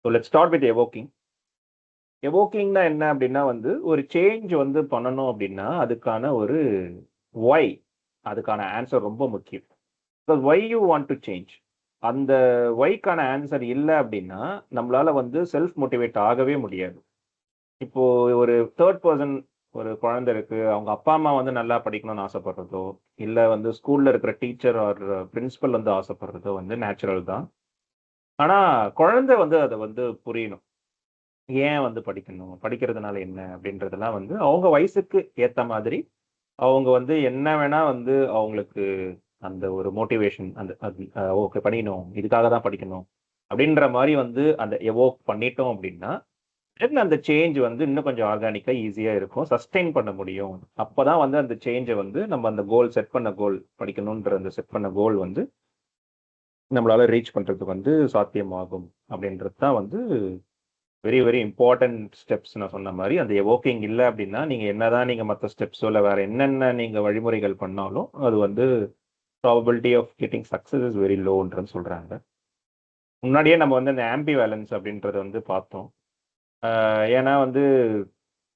So let's start with evoking. எவோக்கிங்னா என்ன அப்படின்னா வந்து ஒரு சேஞ்ச் வந்து பண்ணணும் அப்படின்னா அதுக்கான ஒரு ஒய், அதுக்கான ஆன்சர் ரொம்ப முக்கியம். Y you want to change, அந்த ஒய்க்கான ஆன்சர் இல்லை அப்படின்னா நம்மளால வந்து செல்ஃப் மோட்டிவேட் ஆகவே முடியாது. இப்போ ஒரு தேர்ட் பர்சன், ஒரு குழந்தை இருக்கு, அவங்க அப்பா அம்மா வந்து நல்லா படிக்கணும்னு ஆசைப்படுறதோ, இல்லை வந்து ஸ்கூல்ல இருக்கிற டீச்சர் ஆர் பிரின்சிபல் வந்து ஆசைப்படுறதோ வந்து நேச்சுரல் தான். ஆனா குழந்தை வந்து அதை வந்து புரியணும். ஏன் வந்து படிக்கணும்? படிக்கிறதுனால என்ன? அப்படின்றதெல்லாம் வந்து அவங்க வயசுக்கு ஏத்த மாதிரி, அவங்க வந்து என்ன வேணா வந்து அவங்களுக்கு அந்த ஒரு மோட்டிவேஷன் அந்த ஓகே படிக்கணும். இதுக்காக தான் படிக்கணும். அப்படின்ற மாரி வந்து அந்த எவோக் பண்ணிட்டோம் அப்படின்னா, தென் அந்த சேஞ்ச் வந்து இன்னும் கொஞ்சம் ஆர்கானிக்கா ஈஸியா இருக்கும். சஸ்டெயின் பண்ண முடியும். அப்பதான் வந்து அந்த சேஞ்ச வந்து நம்ம அந்த கோல் செட் பண்ண கோல் படிக்கணுன்ற அந்த செட் பண்ண கோல் வந்து நம்மளால ரீச் பண்றதுக்கு வந்து சாத்தியமாகும். அப்படின்றது தான் வந்து வெரி, வெரி இம்பார்ட்டன்ட் ஸ்டெப்ஸ் நான் சொன்ன மாரி. அந்த எவோக்கிங் இல்ல அப்டின்னா, நீங்க என்னதான் நீங்க மத்த ஸ்டெப்ஸோ இல்ல வேற என்னென்ன நீங்க வழிமுறைகள் பண்ணாலும், அது வந்து probability of getting success is very லோன்றது சொல்றாங்க. முன்னாடியே நம்ம வந்து இந்த ஆம்பிவேலன்ஸ் அப்டின்றத வந்து பார்த்தோம். ஏன்னா வந்து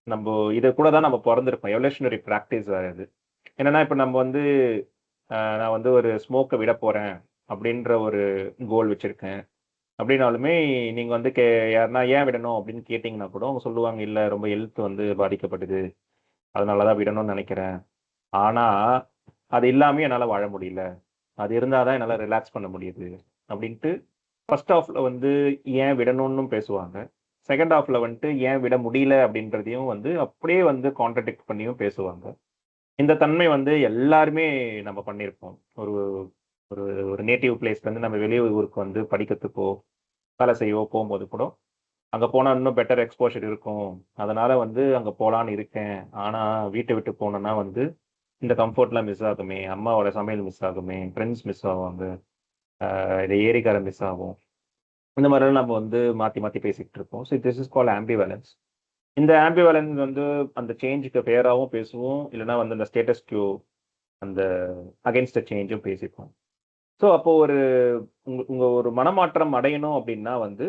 நம்போ இத கூட தான் நம்ம பொறந்திருக்கோம். எவல்யூஷனரி பிராக்டிஸ் வேற இது. என்னன்னா, இப்ப நம்ம வந்து நான் வந்து ஒரு ஸ்மோக்க விடப் போறேன் அப்டின்ற ஒரு கோல் வச்சிருக்கேன். அப்படின்னாலுமே நீங்க வந்து யாருன்னா ஏன் விடணும் அப்படின்னு கேட்டீங்கன்னா கூட அவங்க சொல்லுவாங்க, இல்ல ரொம்ப ஹெல்த் வந்து பாதிக்கப்படுது. அதனால தான் விடணும்னு நெனைக்கிறேன். ஆனா, அது இல்லாமயும் என்னால வாழ முடியல. அது இருந்தா தான் என்னால ரிலாக்ஸ் பண்ண முடியுது. அப்படின்ட்டு ஃபர்ஸ்ட் ஹாஃப்ல வந்து ஏன் விடணும்னும் பேசுவாங்க. செகண்ட் ஹாஃப்ல வந்துட்டு ஏன் விட முடியல அப்படின்றதையும் வந்து அப்படியே வந்து கான்ட்ரடிக்ட் பண்ணியும் பேசுவாங்க. இந்த தன்மை வந்து எல்லாருமே நம்ம பண்ணியிருப்போம். ஒரு ஒரு ஒரு நேட்டிவ் பிளேஸ்லேருந்து நம்ம வெளி ஊருக்கு வந்து படிக்கிறதுக்கோ, வேலை செய்யவோ போம்போது கூட அங்க போனா இன்னும் பெட்டர் எக்ஸ்போஷர் இருக்கும். அதனால வந்து அங்க போலான்னு இருக்கேன். ஆனா, வீட்ட விட்டு போனேன்னா வந்து, இந்த கம்ஃபோர்ட்லாம் மிஸ் ஆகுமே! அம்மாவோட சமையல் மிஸ் ஆகுமே! ஃப்ரெண்ட்ஸ் மிஸ் ஆவாங்க. இந்த ஏரிக்கர மிஸ் ஆகும். இந்த மாரிலாம் நம்ம வந்து மாத்தி, மாத்தி பேசிக்கிட்டு இருப்போம். So this is called ambivalence. இந்த ஆம்பிவேலன்ஸ் வந்து அந்த சேஞ்சுக்கு ஃபேராவும் பேசுவோம். இல்லன்னா வந்து அந்த ஸ்டேட்டஸ் கியூ, அந்த அகைன்ஸ்ட் த சேஞ்சும் பேசிப்போம். ஸோ அப்போ ஒரு உங்க உங்க ஒரு மனமாற்றம் அடையணும் அப்டின்னா வந்து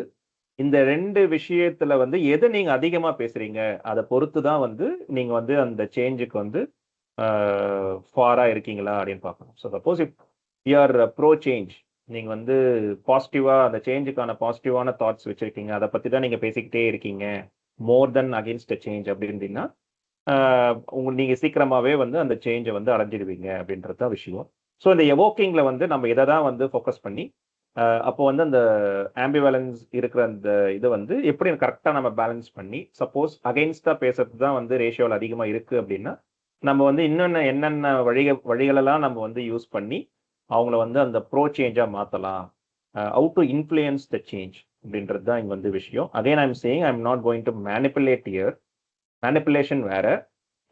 இந்த 2 விஷயத்துல வந்து எத நீங்க அதிகமா பேசுறீங்க? அத பொறுத்து தான் வந்து, நீங்க வந்து அந்த சேஞ்சுக்கு வந்து ஆ ஃபாரா இருக்கீங்களா? அப்படின்னு பார்க்கணும். So suppose if you R bro change, நீங்க வந்து பாசிட்டிவா அந்த சேஞ்சுக்கான பாசிட்டிவான தாட்ஸ் வச்சிருக்கீங்க. அத பத்தி தான் நீங்க பேசிக்கிட்டே இருக்கீங்க. மோர் தென் அகைன்ஸ்ட் அ சேஞ்ச் அப்படி இருந்தீங்கன்னா, ஆ நீங்க சீக்கிரமாவே வந்து அந்த சேஞ்ச வந்து அடைஞ்சிடுவீங்க அப்படின்றது தான் விஷயம். ஸோ இந்த எவோக்கிங்ல வந்து நம்ம இத தான் வந்து ஃபோக்கஸ் பண்ணி, அப்போ வந்து அந்த ஆம்பிவேலன்ஸ் இருக்கிற அந்த இத வந்து எப்படி கரெக்ட்டா நம்ம பேலன்ஸ் பண்ணி, சப்போஸ் அகைன்ஸ்ட்டா பேசுறது தான் வந்து ரேஷியோல அதிகமா இருக்கு அப்படின்னா, நம்ம வந்து இன்னொன்னு என்னென்ன வழிகளெல்லாம் நம்ம வந்து யூஸ் பண்ணி, அவங்கள வந்து அந்த ப்ரோ சேஞ்சா மாத்தலாம். How to influence the change அப்படின்றது தான் இங்க வந்து விஷயம். Again I am saying I am not going to manipulate here. Manipulation வேற.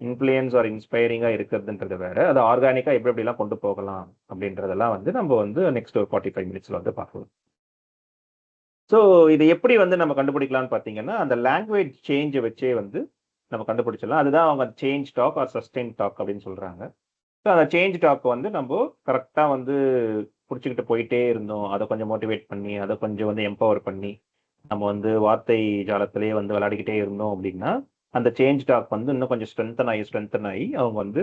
இன்ஃப்ளூயன்ஸ் ஆர் இன்ஸ்பைரிங்கா இருக்கிறதுன்றது வேற. அத ஆர்கானிக்கா எப்படி எப்படிலாம் கொண்டு போகலாம் அப்படின்றதெல்லாம் வந்து நம்ம வந்து நெக்ஸ்ட் ஒரு 45 மினிட்ஸ்ல வந்து பார்க்கலாம். ஸோ இத எப்படி வந்து நம்ம கண்டுபிடிக்கலாம்னு பார்த்தீங்கன்னா, அந்த லாங்குவேஜ் சேஞ்ச வச்சே வந்து நம்ம கண்டுபிடிச்சிடலாம். அதுதான் அவங்க change talk or sustain talk அப்படின்னு சொல்றாங்க. ஸோ அந்த சேஞ்ச் டாக் வந்து நம்போ கரெக்ட்டா வந்து புடிச்சுக்கிட்டு போயிட்டே இருந்தோம். அத கொஞ்சம் மோட்டிவேட் பண்ணி, அத கொஞ்சம் வந்து எம்பவர் பண்ணி, நம்ம வந்து வார்த்தை ஜாலத்திலேயே வந்து விளையாடிக்கிட்டே இருந்தோம் அப்படின்னா, அந்த சேஞ்ச் டாக் வந்து இன்னும் கொஞ்சம் ஸ்ட்ரெங்தன் ஆயி அவங்க வந்து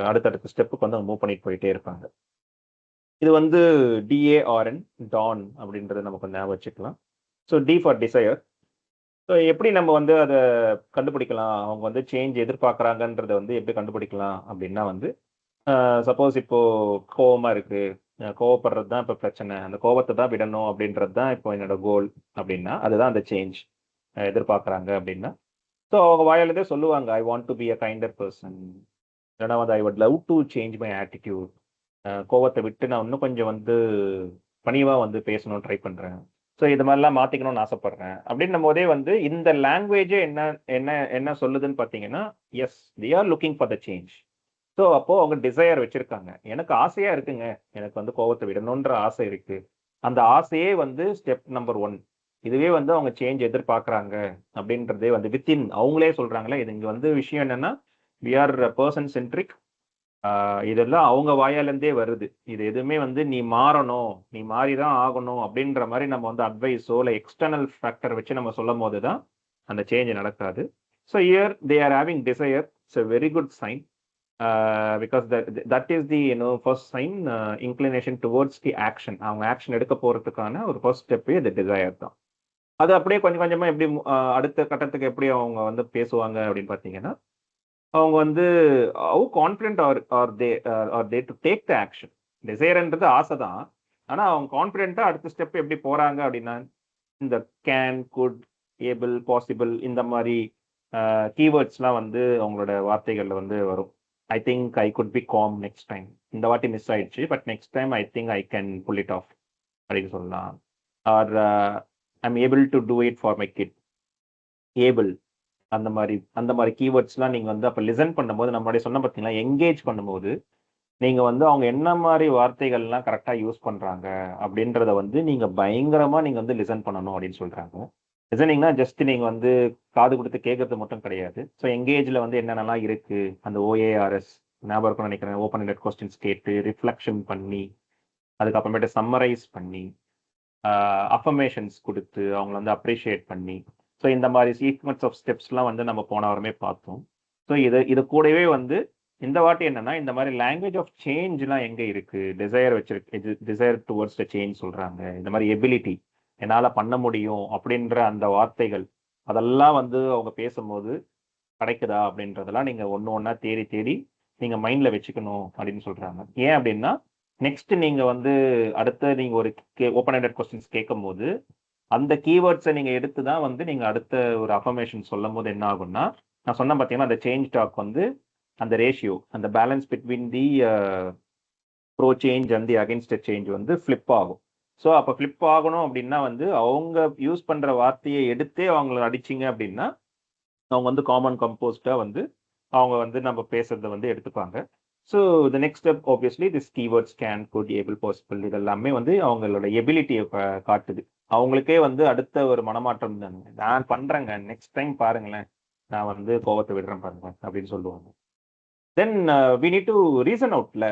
அடுத்தடுத்த ஸ்டெப்புக்கு வந்து அவங்க மூவ் பண்ணிட்டு போயிட்டே இருப்பாங்க. இது வந்து டிஏஆர்என், டான் அப்படின்றத நம்ம கொஞ்சம் ஞாபகம் வச்சுக்கலாம். So D for desire. So எப்படி நம்ம வந்து அத கண்டுபிடிக்கலாம்? அவங்க வந்து சேஞ்ச் எதிர்பார்க்குறாங்கன்றத வந்து எப்படி கண்டுபிடிக்கலாம்? அப்படின்னா வந்து, சப்போஸ் இப்போ கோவமா இருக்கு. கோவப்படுறது தான் இப்ப பிரச்சனை. அந்த கோவத்த தான் விடணும் அப்படின்றது தான் இப்போ என்னோட கோல் அப்படின்னா, அதுதான் அந்த சேஞ்ச் எதிர்பார்க்குறாங்க அப்படின்னா, ஸோ அவங்க வாயாலேயே சொல்லுவாங்க, "I want to be a kinder person." இல்லன்னா வந்து, "I would love to change my attitude." கோவத்த விட்டு நான் இன்னும் கொஞ்சம் வந்து பணிவா வந்து பேசணும்னு ட்ரை பண்றேன். ஸோ இது மாரிலாம் மாத்திக்கணும்னு ஆசைப்படுறேன். அப்படின்னும்போதே வந்து இந்த லாங்குவேஜே என்ன என்ன என்ன சொல்லுதுன்னு பார்த்தீங்கன்னா, yes they are looking for the change. So அப்போ அவங்க டிசையர் வச்சிருக்காங்க. எனக்கு ஆசையா இருக்குங்க. எனக்கு வந்து கோவத்த விடணுன்ற ஆசை இருக்கு. அந்த ஆசையே வந்து ஸ்டெப் நம்பர் 1. இதுவே வந்து அவங்க சேஞ்ச் எதிர்பார்க்குறாங்க அப்படின்றதே வந்து வித்தின் அவங்களே சொல்றாங்கல்ல. இது இங்க வந்து விஷயம் என்னன்னா, வி ஆர் பெர்சன் சென்ட்ரிக். இதெல்லாம் அவங்க வாயாலேருந்தே வருது. இது எதுவுமே வந்து நீ மாறணும், நீ மாறி தான் ஆகணும் அப்படின்ற மாரி நம்ம வந்து அட்வைஸோ, இல்ல எக்ஸ்டர்னல் ஃபேக்டர் வச்சு நம்ம சொல்லும்போது தான் அந்த சேஞ்ச் நடக்காது. So here they are having desire. It's a very good sign. Because that is the first sign inclination towards the action. அவங்க ஆக்ஷன் எடுக்க போறதுக்கான ஒரு ஃபர்ஸ்ட் ஸ்டெப்பே இந்த டிசையர் தான். அது அப்படியே கொஞ்சம் கொஞ்சமா எப்படி அடுத்த கட்டத்துக்கு எப்படி அவங்க வந்து பேசுவாங்க அப்படின்னு பார்த்தீங்கன்னா, அவங்க வந்து how confident are they to take the action. டிசைர்ன்றது ஆசை தான். ஆனா அவங்க கான்ஃபிடென்ட்டா அடுத்த ஸ்டெப் எப்படி போறாங்க அப்படின்னா, இந்த கேன், குட், ஏபிள், பாசிபிள் இந்த மாரி கீவேர்ட்ஸ்லாம் வந்து அவங்களோட வார்த்தைகள்ல வந்து வரும். I think I could become next time. இந்த வாட்டி மிஸ் ஆயிடுச்சு. But next time I think I can pull it off அப்படின்னு சொல்லலாம். Or I am able to do it for my kid. Able அந்த மாரி கீவேர்ட்ஸ்லாம் நீங்க வந்து அப்ப லிசன் பண்ணும்போது, நம்ம முன்னாடி சொன்னோம் பார்த்தீங்களா, எங்கேஜ் பண்ணும்போது, நீங்க வந்து அவங்க என்ன மாரி வார்த்தைகள்லாம் கரெக்ட்டா யூஸ் பண்றாங்க அப்படின்றத வந்து நீங்க பயங்கரமா நீங்க வந்து லிசன் பண்ணணும் அப்படின்னு சொல்றாங்க. லிசனிங்னா ஜஸ்ட் நீங்க வந்து காது குடுத்து கேட்கறது மட்டும் கிடையாது. ஸோ எங்கேஜ்ல வந்து என்னென்னலாம் இருக்கு, அந்த ஓஏஆர்எஸ் ஞாபகம் இருக்கும்னு நினைக்கிறேன். ஓப்பன் எண்டட் கொஸ்டின்ஸ் கேட்டு, ரிஃப்ளெக்ஷன் பண்ணி, அதுக்கப்புறமேட்டு சம்மரைஸ் பண்ணி, அஃபர்மேஷன்ஸ் குடுத்து, அவங்கள வந்து அப்ரிஷியேட் பண்ணி, ஸோ இந்த மாரி சீக்வென்ஸ் ஆஃப் ஸ்டெப்ஸ்லாம் வந்து நம்ம போன வாரமே பார்த்தோம். ஸோ இது கூடவே வந்து இந்த வாட்டி என்னன்னா, இந்த மாரி லாங்குவேஜ் ஆஃப் சேஞ்ச்லாம் எங்க இருக்கு? டிசைர் டுவர்ட்ஸ் த சேஞ்ச் சொல்றாங்க. இந்த மாரி எபிலிட்டி, என்னால பண்ண முடியும் அப்படின்ற அந்த வார்த்தைகள், அதெல்லாம் வந்து அவங்க பேசும்போது கிடைக்குதா அப்படின்றதெல்லாம் நீங்க ஒண்ணு ஒண்ணா தேடி தேடி நீங்க மைண்ட்ல வச்சுக்கணும் அப்படின்னு சொல்றாங்க. ஏன் அப்படின்னா, நெக்ஸ்ட் நீங்க வந்து அடுத்த நீங்க ஒரு ஓப்பன் எண்டட் கொஸ்டின்ஸ் கேட்கும்போது, அந்த கீவேர்ட்ஸ நீங்க எடுத்து தான் வந்து நீங்க அடுத்த ஒரு அஃபர்மேஷன் சொல்லும்போது என்ன ஆகும்னா, நான் சொன்னேன் பார்த்தீங்கன்னா, அந்த சேஞ்ச் டாக் வந்து அந்த ரேஷியோ, அந்த balance between the bro change and the against change வந்து ஃபிளிப் ஆகும். ஸோ அப்ப ஃபிளிப் ஆகணும் அப்படின்னா வந்து, அவங்க யூஸ் பண்ற வார்த்தைய எடுத்தே அவங்கள அடிச்சீங்க அப்படின்னா, அவங்க வந்து காமன் கம்போஸ்டா வந்து அவங்க வந்து நம்ம பேசுறத வந்து எடுத்துப்பாங்க. So the next step obviously this keywords can, good, able, possible இதெல்லாமே வந்து அவங்களோட எபிலிட்டிய காட்டுது. அவங்களுக்கே வந்து அடுத்த ஒரு மனமாற்றம் தாங்க. நான் பண்றேங்க. நெக்ஸ்ட் டைம் பாருங்களேன். நான் வந்து கோவத்த விடுறேன் பாருங்க அப்படின்னு சொல்லுவாங்க. Then we need to reason அவுட்ல.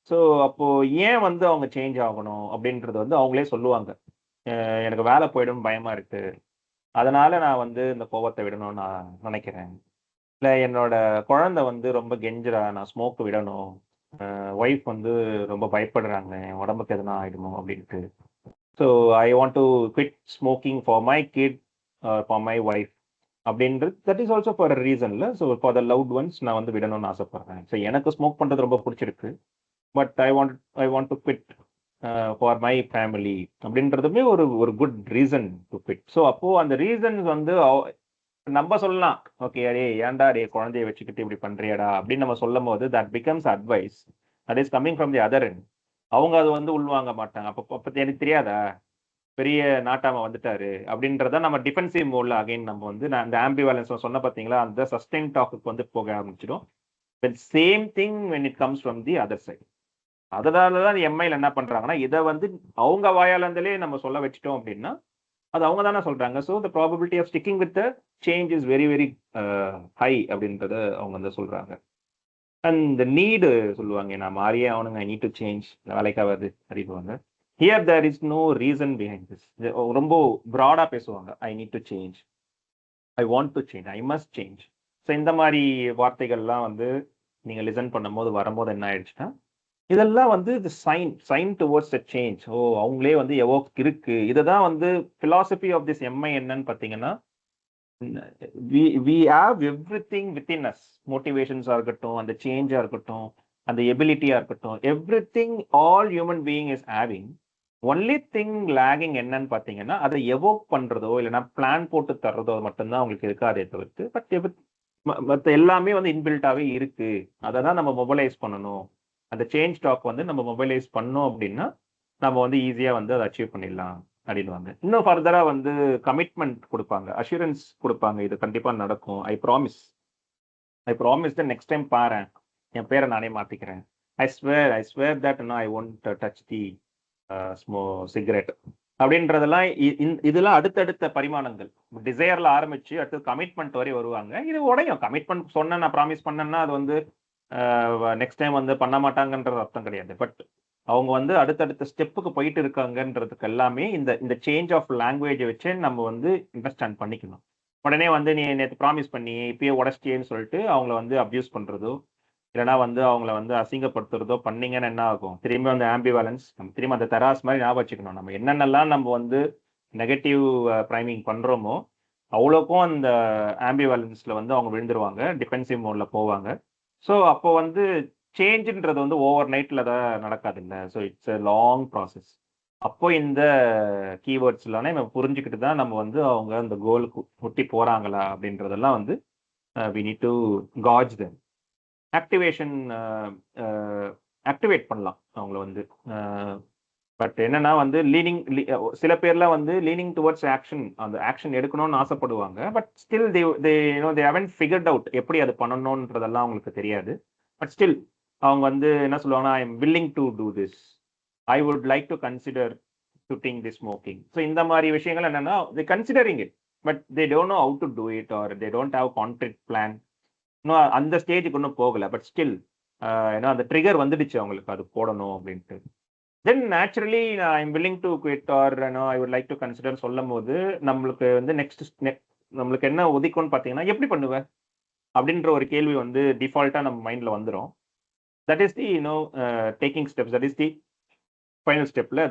ஸோ அப்போ ஏன் வந்து அவங்க சேஞ்ச் ஆகணும் அப்படின்றது வந்து அவங்களே சொல்லுவாங்க. எனக்கு வேலை போயிடும் பயமா இருக்கு. அதனால நான் வந்து இந்த கோவத்த விடணும்னு நான் நினைக்கிறேன். இல்ல என்னோட குழந்தை வந்து ரொம்ப கெஞ்சுறா, நான் ஸ்மோக் விடணும். ஒய்ஃப் வந்து ரொம்ப பயப்படுறாங்க, என் உடம்புக்கு எதனா ஆயிடுமோ அப்படின்ட்டு. So I want to quit smoking for my kid, for my wife அப்படின்றது that is also for a ரீசன்ல. So for the loved ones நான் வந்து விடணும்னு ஆசைப்படுறேன். ஸோ எனக்கு ஸ்மோக் பண்றது ரொம்ப பிடிச்சிருக்கு. But I want to quit for my family அப்படின்றதுமே ஒரு ஒரு good reason to quit. So அப்போ அந்த ரீசன்ஸ் வந்து நம்ம சொல்லலாம். ஓகே, டேய் ஏன்டா டேய் குழந்தைய வச்சுக்கிட்டு இப்படி பண்றியேடா அப்படின்னு நம்ம சொல்லும்போது that becomes advice. That is coming from the other end. அவங்க அது வந்து உள்வாங்க மாட்டாங்க. அப்ப அப்ப எனக்கு தெரியாதா? பெரிய நாட்டாம வந்துட்டாரு அப்படின்றத நம்ம டிஃபென்சிவ் மோட்ல அகைன் நம்ம வந்து நான் அந்த ஆம்பிவேலன்ஸ் சொன்ன பார்த்தீங்களா? அந்த சஸ்டெயின் டாக்குக்கு வந்து போக ஆரம்பிச்சிடும். Then same thing when it comes from the other side. அதனால தான் எம்ஐல என்ன பண்றாங்கன்னா, இத வந்து அவங்க வாயாலருந்தே நம்ம சொல்ல வச்சுட்டோம் அப்படின்னா, அது அவங்க தானே சொல்றாங்க. So the probability of sticking with the change is very very high அப்படின்றத அவங்க வந்து சொல்றாங்க. அண்ட் இந்த நீடு சொல்லுவாங்க. நான் மாறியே ஆகணுங்க. I need to change. வேலைக்காவாது அப்படின்னுவாங்க. Here there is no reason behind this. ரொம்ப ப்ராடா பேசுவாங்க. I need to change. I want to change. I must change. So இந்த மாரி வார்த்தைகள்லாம் வந்து நீங்க லிசன் பண்ணும்போது வரும்போது என்ன ஆயிடுச்சுன்னா, இதெல்லாம் வந்து இது சைன் டுவர்ட்ஸ் த சேஞ்ச். ஓ! அவங்களே வந்து எவோக் இருக்கு. இததான் வந்து பிலாசபி ஆஃப் திஸ் எம்ஐ என்னன்னு பார்த்தீங்கன்னா, we have everything within us. மோட்டிவேஷன்ஸா இருக்கட்டும், அந்த சேஞ்சா இருக்கட்டும், அந்த எபிலிட்டியா இருக்கட்டும், everything all human being is having. Only thing lagging என்னன்னு பார்த்தீங்கன்னா, அதை எவோக் பண்றதோ, இல்லைன்னா பிளான் போட்டு தர்றதோ மட்டும் தான் அவங்களுக்கு இருக்காதே தவிர்த்து, மத்த எல்லாமே வந்து இன்பில்ட்டாவே இருக்கு. அத தான் நம்ம மொபைலைஸ் பண்ணணும். அந்த சேஞ்ச் டாக் வந்து நம்ம மொபைலைஸ் பண்ணோம் அப்படின்னா, நம்ம வந்து ஈஸியா வந்து அத அச்சீவ் பண்ணிடலாம் அப்படின்னுவாங்க. இன்னும் ஃபர்தரா வந்து கமிட்மெண்ட் குடுப்பாங்க. அஷ்யூரன்ஸ் குடுப்பாங்க. இது கண்டிப்பா நடக்கும். I promise that next time பாரேன். என் பேர நானே மாத்திக்கிறேன். I swear that I won't touch the cigarette அப்படின்றதெல்லாம் இதெல்லாம் அடுத்தடுத்த பரிமாணங்கள். டிசையர்ல ஆரம்பிச்சு அடுத்து கமிட்மெண்ட் வரை வருவாங்க. இது உடையும். கமிட்மெண்ட் சொன்னேன், நான் ப்ராமிஸ் பண்ணேன்னா அது வந்து நெக்ஸ்ட் டைம் வந்து பண்ண மாட்டாங்கன்றது அர்த்தம் கிடையாது. பட் அவங்க வந்து அடுத்தடுத்த ஸ்டெப்புக்கு போயிட்டு இருக்காங்கன்றதுக்கு எல்லாமே இந்த இந்த சேஞ்ச் ஆஃப் லாங்குவேஜ வச்சே நம்ம வந்து அண்டர்ஸ்டாண்ட் பண்ணிக்கணும். உடனே வந்து நீ நேத்து ப்ராமிஸ் பண்ணி இப்பயே உடைச்சிட்டியேன்னு சொல்லிட்டு அவங்கள வந்து அப்யூஸ் பண்றதோ, இல்லன்னா வந்து அவங்கள வந்து அசிங்கப்படுத்துறதோ பண்ணீங்கன்னா என்ன ஆகும்? திரும்பி அந்த ஆம்பிவேலன்ஸ் நம்ம திரும்ப அந்த தராசு மாரி ஞாபகம் வச்சுக்கணும். நம்ம என்னென்னலாம் நம்ம வந்து நெகட்டிவ் பிரைமிங் பண்றோமோ, அவ்வளோக்கும் அந்த ஆம்பிவேலன்ஸ்ல வந்து அவங்க விழுந்துருவாங்க. டிஃபென்சிவ் மோட்ல போவாங்க. ஸோ அப்போ வந்து சேஞ்சுன்றது வந்து ஓவர் நைட்ல தான் நடக்காதுல்ல. So it's a long process. அப்போ இந்த கீவேர்ட்ஸ்லாம் நம்ம புரிஞ்சுக்கிட்டு தான் நம்ம வந்து அவங்க அந்த கோலுக்கு ஒட்டி போறாங்களா அப்படின்றதெல்லாம் வந்து we need to gauge them. Activation activate பண்ணலாம் அவங்கள வந்து. பட் என்னன்னா வந்து சில பேர்லாம் வந்து லீனிங் டுவர்ட்ஸ் ஆக்ஷன் அந்த ஆக்ஷன் எடுக்கணும்னு ஆசைப்படுவாங்க. But still they haven't figured out எப்படி அது பண்ணணும்ன்றதெல்லாம் அவங்களுக்கு தெரியாது. பட் ஸ்டில் அவங்க வந்து என்ன சொல்லுவாங்கன்னா, I am willing to do this. I would like to consider quitting the smoking. So இந்த மாதிரி விஷயங்கள் என்னன்னா, they considering it. But they don't know how to do it or they don't have concrete plan. இன்னும் அந்த ஸ்டேஜுக்கு இன்னும் போகல. But still ஏன்னா அந்த ட்ரிகர் வந்துடுச்சு அவங்களுக்கு அது போடணும் அப்படின்ட்டு. Then naturally I am willing to quit or I would like to consider சொல்லும்போது, நம்மளுக்கு வந்து நம்மளுக்கு என்ன உதிக்கும்னு பார்த்தீங்கன்னா, எப்படி பண்ணுவ? அப்படின்ற ஒரு கேள்வி வந்து டிஃபால்ட்டா நம்ம மைண்ட்ல வந்துரும். That is the taking steps. That is the final ஸ்டெப்ல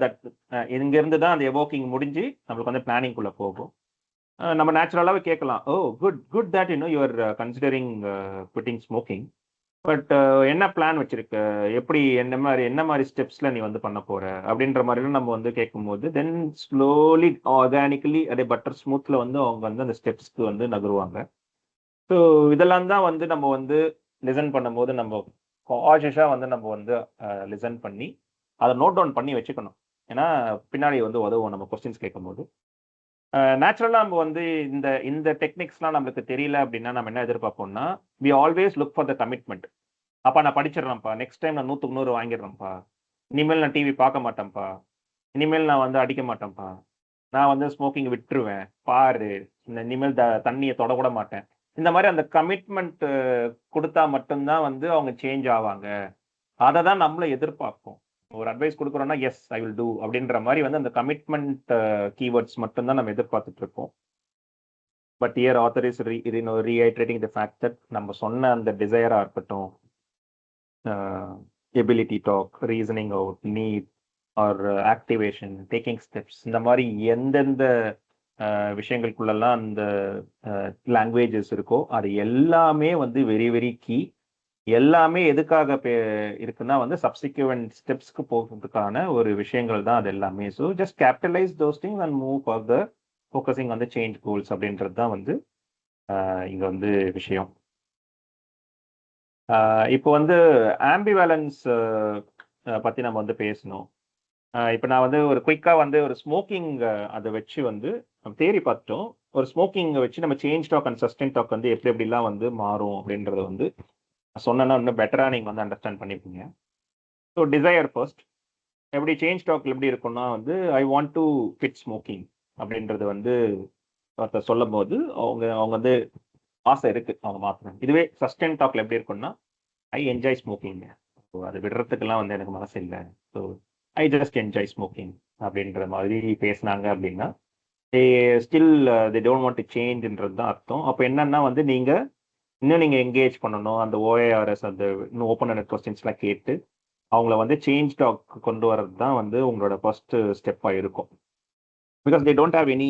இங்கிருந்து தான் அந்த எவோக்கிங் முடிஞ்சு நம்மளுக்கு வந்து பிளானிங்குள்ள போகும். நம்ம நேச்சுரலாவே கேட்கலாம். Oh! Good that you are considering quitting smoking. But என்ன பிளான் வச்சிருக்க? எப்படி என்ன மாரி ஸ்டெப்ஸ்ல நீ வந்து பண்ண போற? அப்படின்ற மாரிலாம் நம்ம வந்து கேட்கும்போது, தென் ஸ்லோலி ஆர்கானிக்கலி அப்படியே பட்டர் ஸ்மூத்ல வந்து அவங்க வந்து அந்த ஸ்டெப்ஸ்க்கு வந்து நகருவாங்க. ஸோ இதெல்லாம் தான் வந்து நம்ம வந்து லிசன் பண்ணும்போது நம்ம காஷியஸா வந்து நம்ம வந்து லிசன் பண்ணி, அத நோட் டவுன் பண்ணி வச்சுக்கணும். ஏன்னா, பின்னாடி வந்து உதவும் நம்ம கொஸ்டின்ஸ் கேட்கும்போது. நேச்சுரலா நம்ம வந்து இந்த இந்த டெக்னிக்ஸ்லாம் நம்மளுக்கு தெரியல அப்படின்னா, நம்ம என்ன எதிர்பார்ப்போம்னா, we always look for the commitment. அப்பா நான் படிச்சிடுறேன்ப்பா. நெக்ஸ்ட் டைம் நான் 100க்கு 100 வாங்கிடுறேன்ப்பா. இனிமேல் நான் டிவி பார்க்க மாட்டேன்ப்பா. இனிமேல் நான் வந்து அடிக்க மாட்டேன்ப்பா. நான் வந்து ஸ்மோக்கிங் விட்டுருவேன். பாரு. இனிமேல் தண்ணிய தொடக்கூட மாட்டேன். இந்த மாரி அந்த கமிட்மெண்ட் குடுத்தா மட்டும் தான் வந்து அவங்க சேஞ்ச் ஆவாங்க. அத தான் நம்மளும் எதிர்பார்ப்போம். ஒரு அட்வைஸ் குடுக்குறோம்னா, "எஸ் ஐ வில் டூ" அப்படின்ற மாரி வந்து அந்த கமிட்மெண்ட் கீவேர்ட்ஸ் மட்டும் தான் நம்ம எதிர்பார்த்துட்டு இருப்போம். But here author is reiterating the fact that நம்ம சொன்ன அந்த டிசையரா இருக்கட்டும், ability talk, reasoning out, need or activation, taking steps இந்த மாரி எந்தெந்த விஷயங்களுக்குள்ளலாம் அந்த லாங்குவேஜஸ் இருக்கோ, அது எல்லாமே வந்து வெரி வெரி கீ. எல்லாமே எதுக்காக இருக்குன்னா வந்து சப்சிக்வெண்ட் ஸ்டெப்ஸ்க்கு போகிறதுக்கான ஒரு விஷயங்கள் தான் அது எல்லாமே. So just capitalise those things and move further focusing on the change goals அப்படின்றது தான் வந்து இங்க வந்து விஷயம். இப்போ வந்து ஆம்பிவேலன்ஸ் பத்தி நம்ம வந்து பேசணும். இப்போ நான் வந்து ஒரு குயிக்கா வந்து ஒரு ஸ்மோக்கிங் அதை வச்சு வந்து நம்ம தேரி பார்த்துட்டோம். ஒரு ஸ்மோக்கிங் வச்சு நம்ம change talk and sustain talk வந்து எப்படி எப்படிலாம் வந்து மாறும் அப்படின்றத வந்து சொன்னேன்னா இன்னும் பெட்டரா நீங்க வந்து அண்டர்ஸ்டாண்ட் பண்ணிப்பீங்க. ஸோ டிசையர் ஃபர்ஸ்ட் எப்படி சேஞ்ச் டாக்ல எப்படி இருக்கும்னா வந்து ஐ வாண்ட் டு குவிட் ஸ்மோக்கிங் அப்படின்றது வந்து ஒருத்தர் சொல்லும் போது அவங்க அவங்க வந்து ஆசை இருக்கு அவங்க மாத்தணும். இதுவே சஸ்டெயின் டாக்ல எப்படி இருக்கும்னா ஐ என்ஜாய் ஸ்மோக்கிங். ஸோ அது விடுறதுக்கெல்லாம் வந்து எனக்கு மனசு இல்லை. So I just enjoy smoking அப்படின்ற மாதிரி பேசினாங்க அப்படின்னா they still they don't want to சேஞ்ச்ன்றது தான் அர்த்தம். அப்போ என்னன்னா வந்து இன்னும் நீங்க என்கேஜ் பண்ணணும். அந்த ஓஏஆர்எஸ் அந்த இன்னும் ஓப்பன் ஹெண்டட் கொஸ்டின்ஸ்லாம் கேட்டு அவங்கள வந்து சேஞ்ச் டாக் கொண்டு வர்றது தான் வந்து உங்களோட ஃபர்ஸ்ட் ஸ்டெப்பாக இருக்கும். Because they don't have any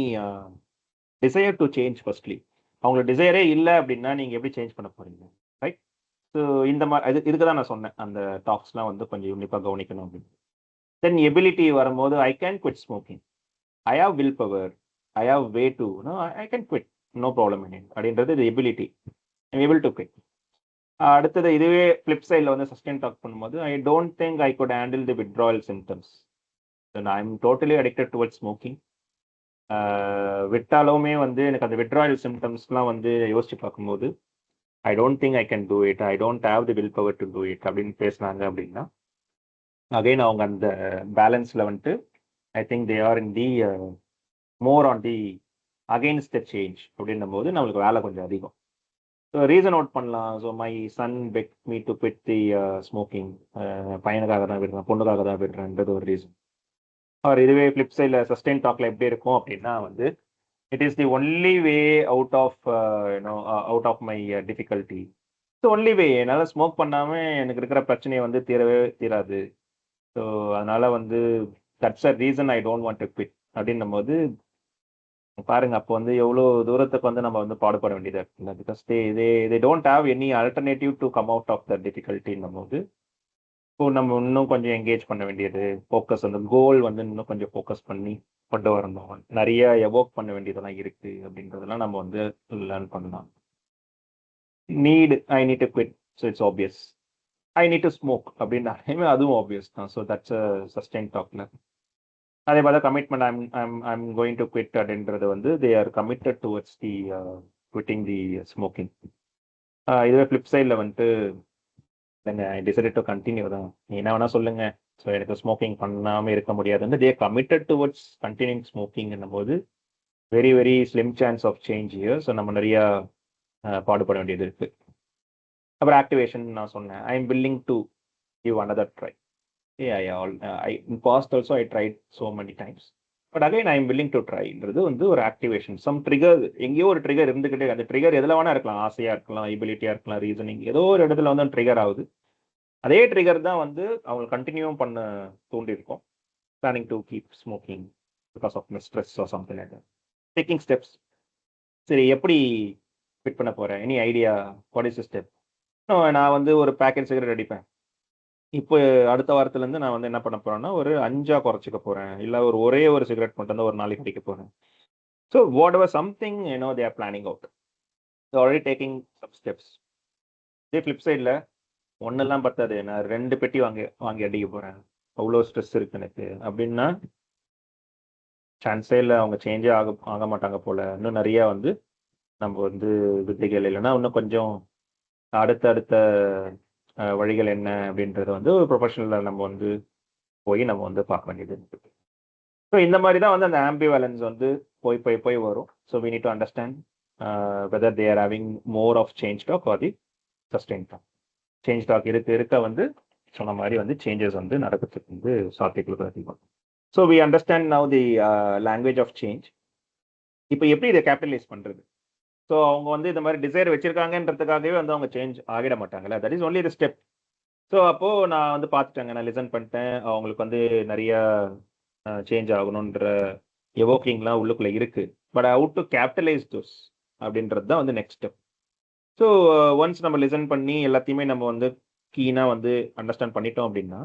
desire to change firstly. அவங்களுக்கு டிசையரே இல்லை அப்படின்னா நீங்க எப்படி சேஞ்ச் பண்ண போறீங்க, ரைட்? ஸோ இந்த மாதிரி இதுக்கு தான் நான் சொன்னேன் அந்த டாக்ஸ்லாம் வந்து கொஞ்சம் யூனிப்பாக கவனிக்கணும் அப்படின்னு. தென் எபிலிட்டி வரும்போது I can quit smoking. I have will power. I have way to I can quit. No problem in அப்படின்றது இது ability. I'm able to quit. அடுத்தது இதுவே ஃபிளிப் சைடில் வந்து சஸ்டெயின் டாக் பண்ணும்போது I don't think I could handle the withdrawal symptoms. I am totally addicted towards smoking. விட்டாலுமே வந்து எனக்கு அந்த வித்ட்ராயல் சிம்டம்ஸ்லாம் வந்து யோசிச்சு பார்க்கும்போது I don't think I can do it. I don't have the will power to do it அப்படின்னு பேசினாங்க அப்படின்னா அகைன் அவங்க அந்த பேலன்ஸில் வந்துட்டு I think they are in the more on the against the change அப்படின்னும் போது நம்மளுக்கு வேலை கொஞ்சம் அதிகம். ரீசன் அவுட் பண்ணலாம். So my son beg me to quit the smoking. பையனுக்காக தான் விடுறேன், பொண்ணுக்காக தான் விடுறேன்றது ஒரு ரீசன். ஆர் இதுவே ஃப்ளிப் சைடில் சஸ்டெயின் டாக்ல எப்படி இருக்கும் அப்படின்னா வந்து it is the only way out of out of my difficulty. So only way என்னால் ஸ்மோக் பண்ணாமல் எனக்கு இருக்கிற பிரச்சனையை வந்து தீரவே தீராது. ஸோ அதனால வந்து that's a reason I don't want to quit அப்படின்னும் போது பாருங்க அப்போ வந்து எவ்வளோ தூரத்துக்கு வந்து நம்ம வந்து பாடுபட வேண்டியதாக இருக்குல்ல. Because they don't have any alternative to come out of the டிஃபிகல்ட்டின்னும் போது இப்போ நம்ம இன்னும் கொஞ்சம் என்கேஜ் பண்ண வேண்டியது, ஃபோக்கஸ் வந்து கோல் வந்து இன்னும் கொஞ்சம் ஃபோக்கஸ் பண்ணி கொண்டு வரணும். நிறைய எவோக் பண்ண வேண்டியதெல்லாம் இருக்கு அப்படின்றதெல்லாம் நம்ம வந்து லேர்ன் பண்ணலாம். I need to quit, so it's obvious. I need to smoke அப்படின்னாலுமே அதுவும் ஆப்வியஸ் தான். ஸோ தட்ஸ் அ சஸ்டெயின் டாக்ல. அதே மாதிரி commitment I'm going to quit அப்படின்றது வந்து they are committed towards the quitting the smoking. இதுவே ஃப்ளிப் சைடில் வந்துட்டு இல்லைங்க ஐ டிசைடட் டு கண்டினியூ தான், நீ என்ன வேணா சொல்லுங்க, ஸோ எனக்கு ஸ்மோக்கிங் பண்ணாமல் இருக்க முடியாது வந்து தே கமிட்டட் டுவர்ட்ஸ் கண்டினியூங் ஸ்மோக்கிங்னும் போது very very slim chance of change here. So நம்ம நிறையா பாடுபட வேண்டியது இருக்கு. அப்புறம் ஆக்டிவேஷன் நான் சொன்னேன், I am willing to give another try. in past also I tried so many times, but again I am willing to tryன்றது வந்து ஒரு ஆக்டிவேஷன். சம் ட்ரிகர், எங்கேயோ ஒரு ட்ரிகர் இருந்துகிட்டே, அந்த ட்ரிகர் எதில் வேணா இருக்கலாம், ஆசையா இருக்கலாம், எபிலிட்டியா இருக்கலாம், ரீசனிங், ஏதோ ஒரு இடத்துல வந்து ட்ரிகர் ஆகுது. அதே ட்ரிகர் தான் வந்து அவங்க கண்டினியூ பண்ண தூண்டிருக்கும். Planning to keep smoking because of stress or something like that. Taking steps. சரி எப்படி ஃபிட் பண்ண போறேன், any idea, what is step? நான் வந்து ஒரு பேக்கெட் சிகரெட் அடிப்பேன், இப்போ அடுத்த வாரத்துலேருந்து நான் வந்து என்ன பண்ண போறேன்னா ஒரு 5 குறைச்சிக்க போறேன், இல்லை ஒரே ஒரு சிகரெட் மட்டும் தான் ஒரு நாளைக்கு அடிக்க போறேன். So whatever something they are planning out, already taking some steps. இதே ஃப்ளிப் சைடில் ஒன்னெல்லாம் பத்தாது, நான் 2 பெட்டி வாங்கி அடிக்க போறேன், அவ்வளோ ஸ்ட்ரெஸ் இருக்கு எனக்கு அப்படின்னா சான்ஸே இல்லை, அவங்க சேஞ்சே ஆக மாட்டாங்க போல. இன்னும் நிறைய வந்து நம்ம வந்து வித்தைகள் இல்லைன்னா இன்னும் கொஞ்சம் அடுத்த வழிகள் என்ன அப்படின்றத வந்து ஒரு ப்ரொஃபஷனலில் நம்ம வந்து போய் நம்ம வந்து பார்க்க வேண்டியது இருக்குது. ஸோ இந்த மாதிரி தான் வந்து அந்த ஆம்பிவேலன்ஸ் வந்து போய் வரும். So we need to understand whether they are having more of change talk or the sustain talk. Change talk இருக்க வந்து சொன்ன மாதிரி வந்து சேஞ்சஸ் வந்து நடக்கிறதுக்கு வந்து சாத்தியங்களுக்கு அதிகம். So we understand now the language of change. இப்போ எப்படி இதை கேபிட்டலைஸ் பண்ணுறது? ஸோ அவங்க வந்து இந்த மாதிரி டிசைர் வச்சிருக்காங்கன்றதுக்காகவே வந்து அவங்க சேஞ்ச் ஆகிட மாட்டாங்கல்ல, that is only the step. So அப்போது நான் வந்து பார்த்துட்டேங்க, நான் லிசன் பண்ணிட்டேன், அவங்களுக்கு வந்து நிறைய சேஞ்ச் ஆகணுன்ற எவோக்கிங்லாம் உள்ளுக்குள்ளே இருக்குது. But how to capitalise those அப்படின்றது தான் வந்து நெக்ஸ்ட் ஸ்டெப். ஸோ ஒன்ஸ் நம்ம லிசன் பண்ணி எல்லாத்தையுமே நம்ம வந்து கீனாக வந்து அண்டர்ஸ்டாண்ட் பண்ணிட்டோம் அப்படின்னா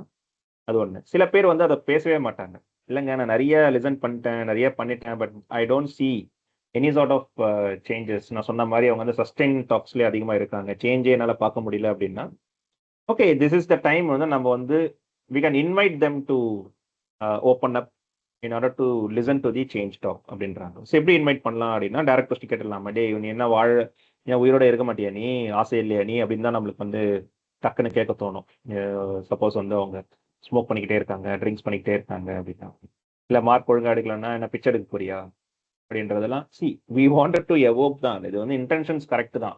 அது ஒன்று. சில பேர் வந்து அதை பேசவே மாட்டாங்க, இல்லைங்க நான் நிறைய லிசன் பண்ணிட்டேன், நிறைய பண்ணிட்டேன், but I don't see any sort of changes. நான் சொன்ன மாதிரி அவங்க வந்து சஸ்டெயின் டாக்ஸ்லேயே அதிகமாக இருக்காங்க, சேஞ்சே என்னால் பார்க்க முடியல அப்படின்னா okay, this is the time வந்து நம்ம வந்து we can invite them to open up in order to listen to the change talk அப்படின்றாங்க. ஸோ எப்படி இன்வைட் பண்ணலாம் அப்படின்னா டேரக்ட் கொஸ்டின் கேட்டுடலாமா, டே நீ என்ன ஏன் உயிரோட இருக்க மாட்டியா நீ, ஆசை இல்லையா நீ அப்படின்னு தான் நம்மளுக்கு வந்து டக்குன்னு கேட்க தோணும். சப்போஸ் வந்து அவங்க ஸ்மோக் பண்ணிக்கிட்டே இருக்காங்க, ட்ரிங்க்ஸ் பண்ணிக்கிட்டே இருக்காங்க அப்படின்னா, இல்லை மார்க் ஒழுங்காக எடுக்கலன்னா என்ன பிச்சை எடுக்க போறியா அப்படின்றதெல்லாம் வி வாண்டட் டு எவோக் தான். இது வந்து இன்டென்ஷன்ஸ் கரெக்ட் தான்,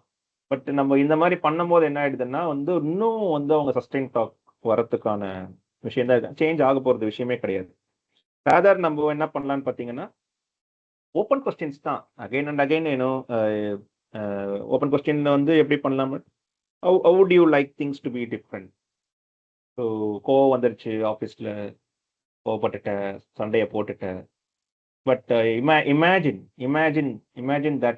பட் நம்ம இந்த மாதிரி பண்ணும்போது என்ன ஆயிடுதுன்னா வந்து இன்னும் வந்து அவங்க சஸ்டெயின் டாக் வரத்துக்கான விஷயம் தான் இருக்கு, சேஞ்ச் ஆக போகிறது விஷயமே கிடையாது. ரேதர் நம்ம என்ன பண்ணலான்னு பார்த்தீங்கன்னா ஓப்பன் கொஸ்டின்ஸ் தான் again and again open question வந்து எப்படி பண்ணலாம், how would you like things to be different. So கோவம் வந்துருச்சு ஆஃபீஸில், கோவப்பட்டுட்டேன், சண்டையை போட்டுட்டேன், but imagine that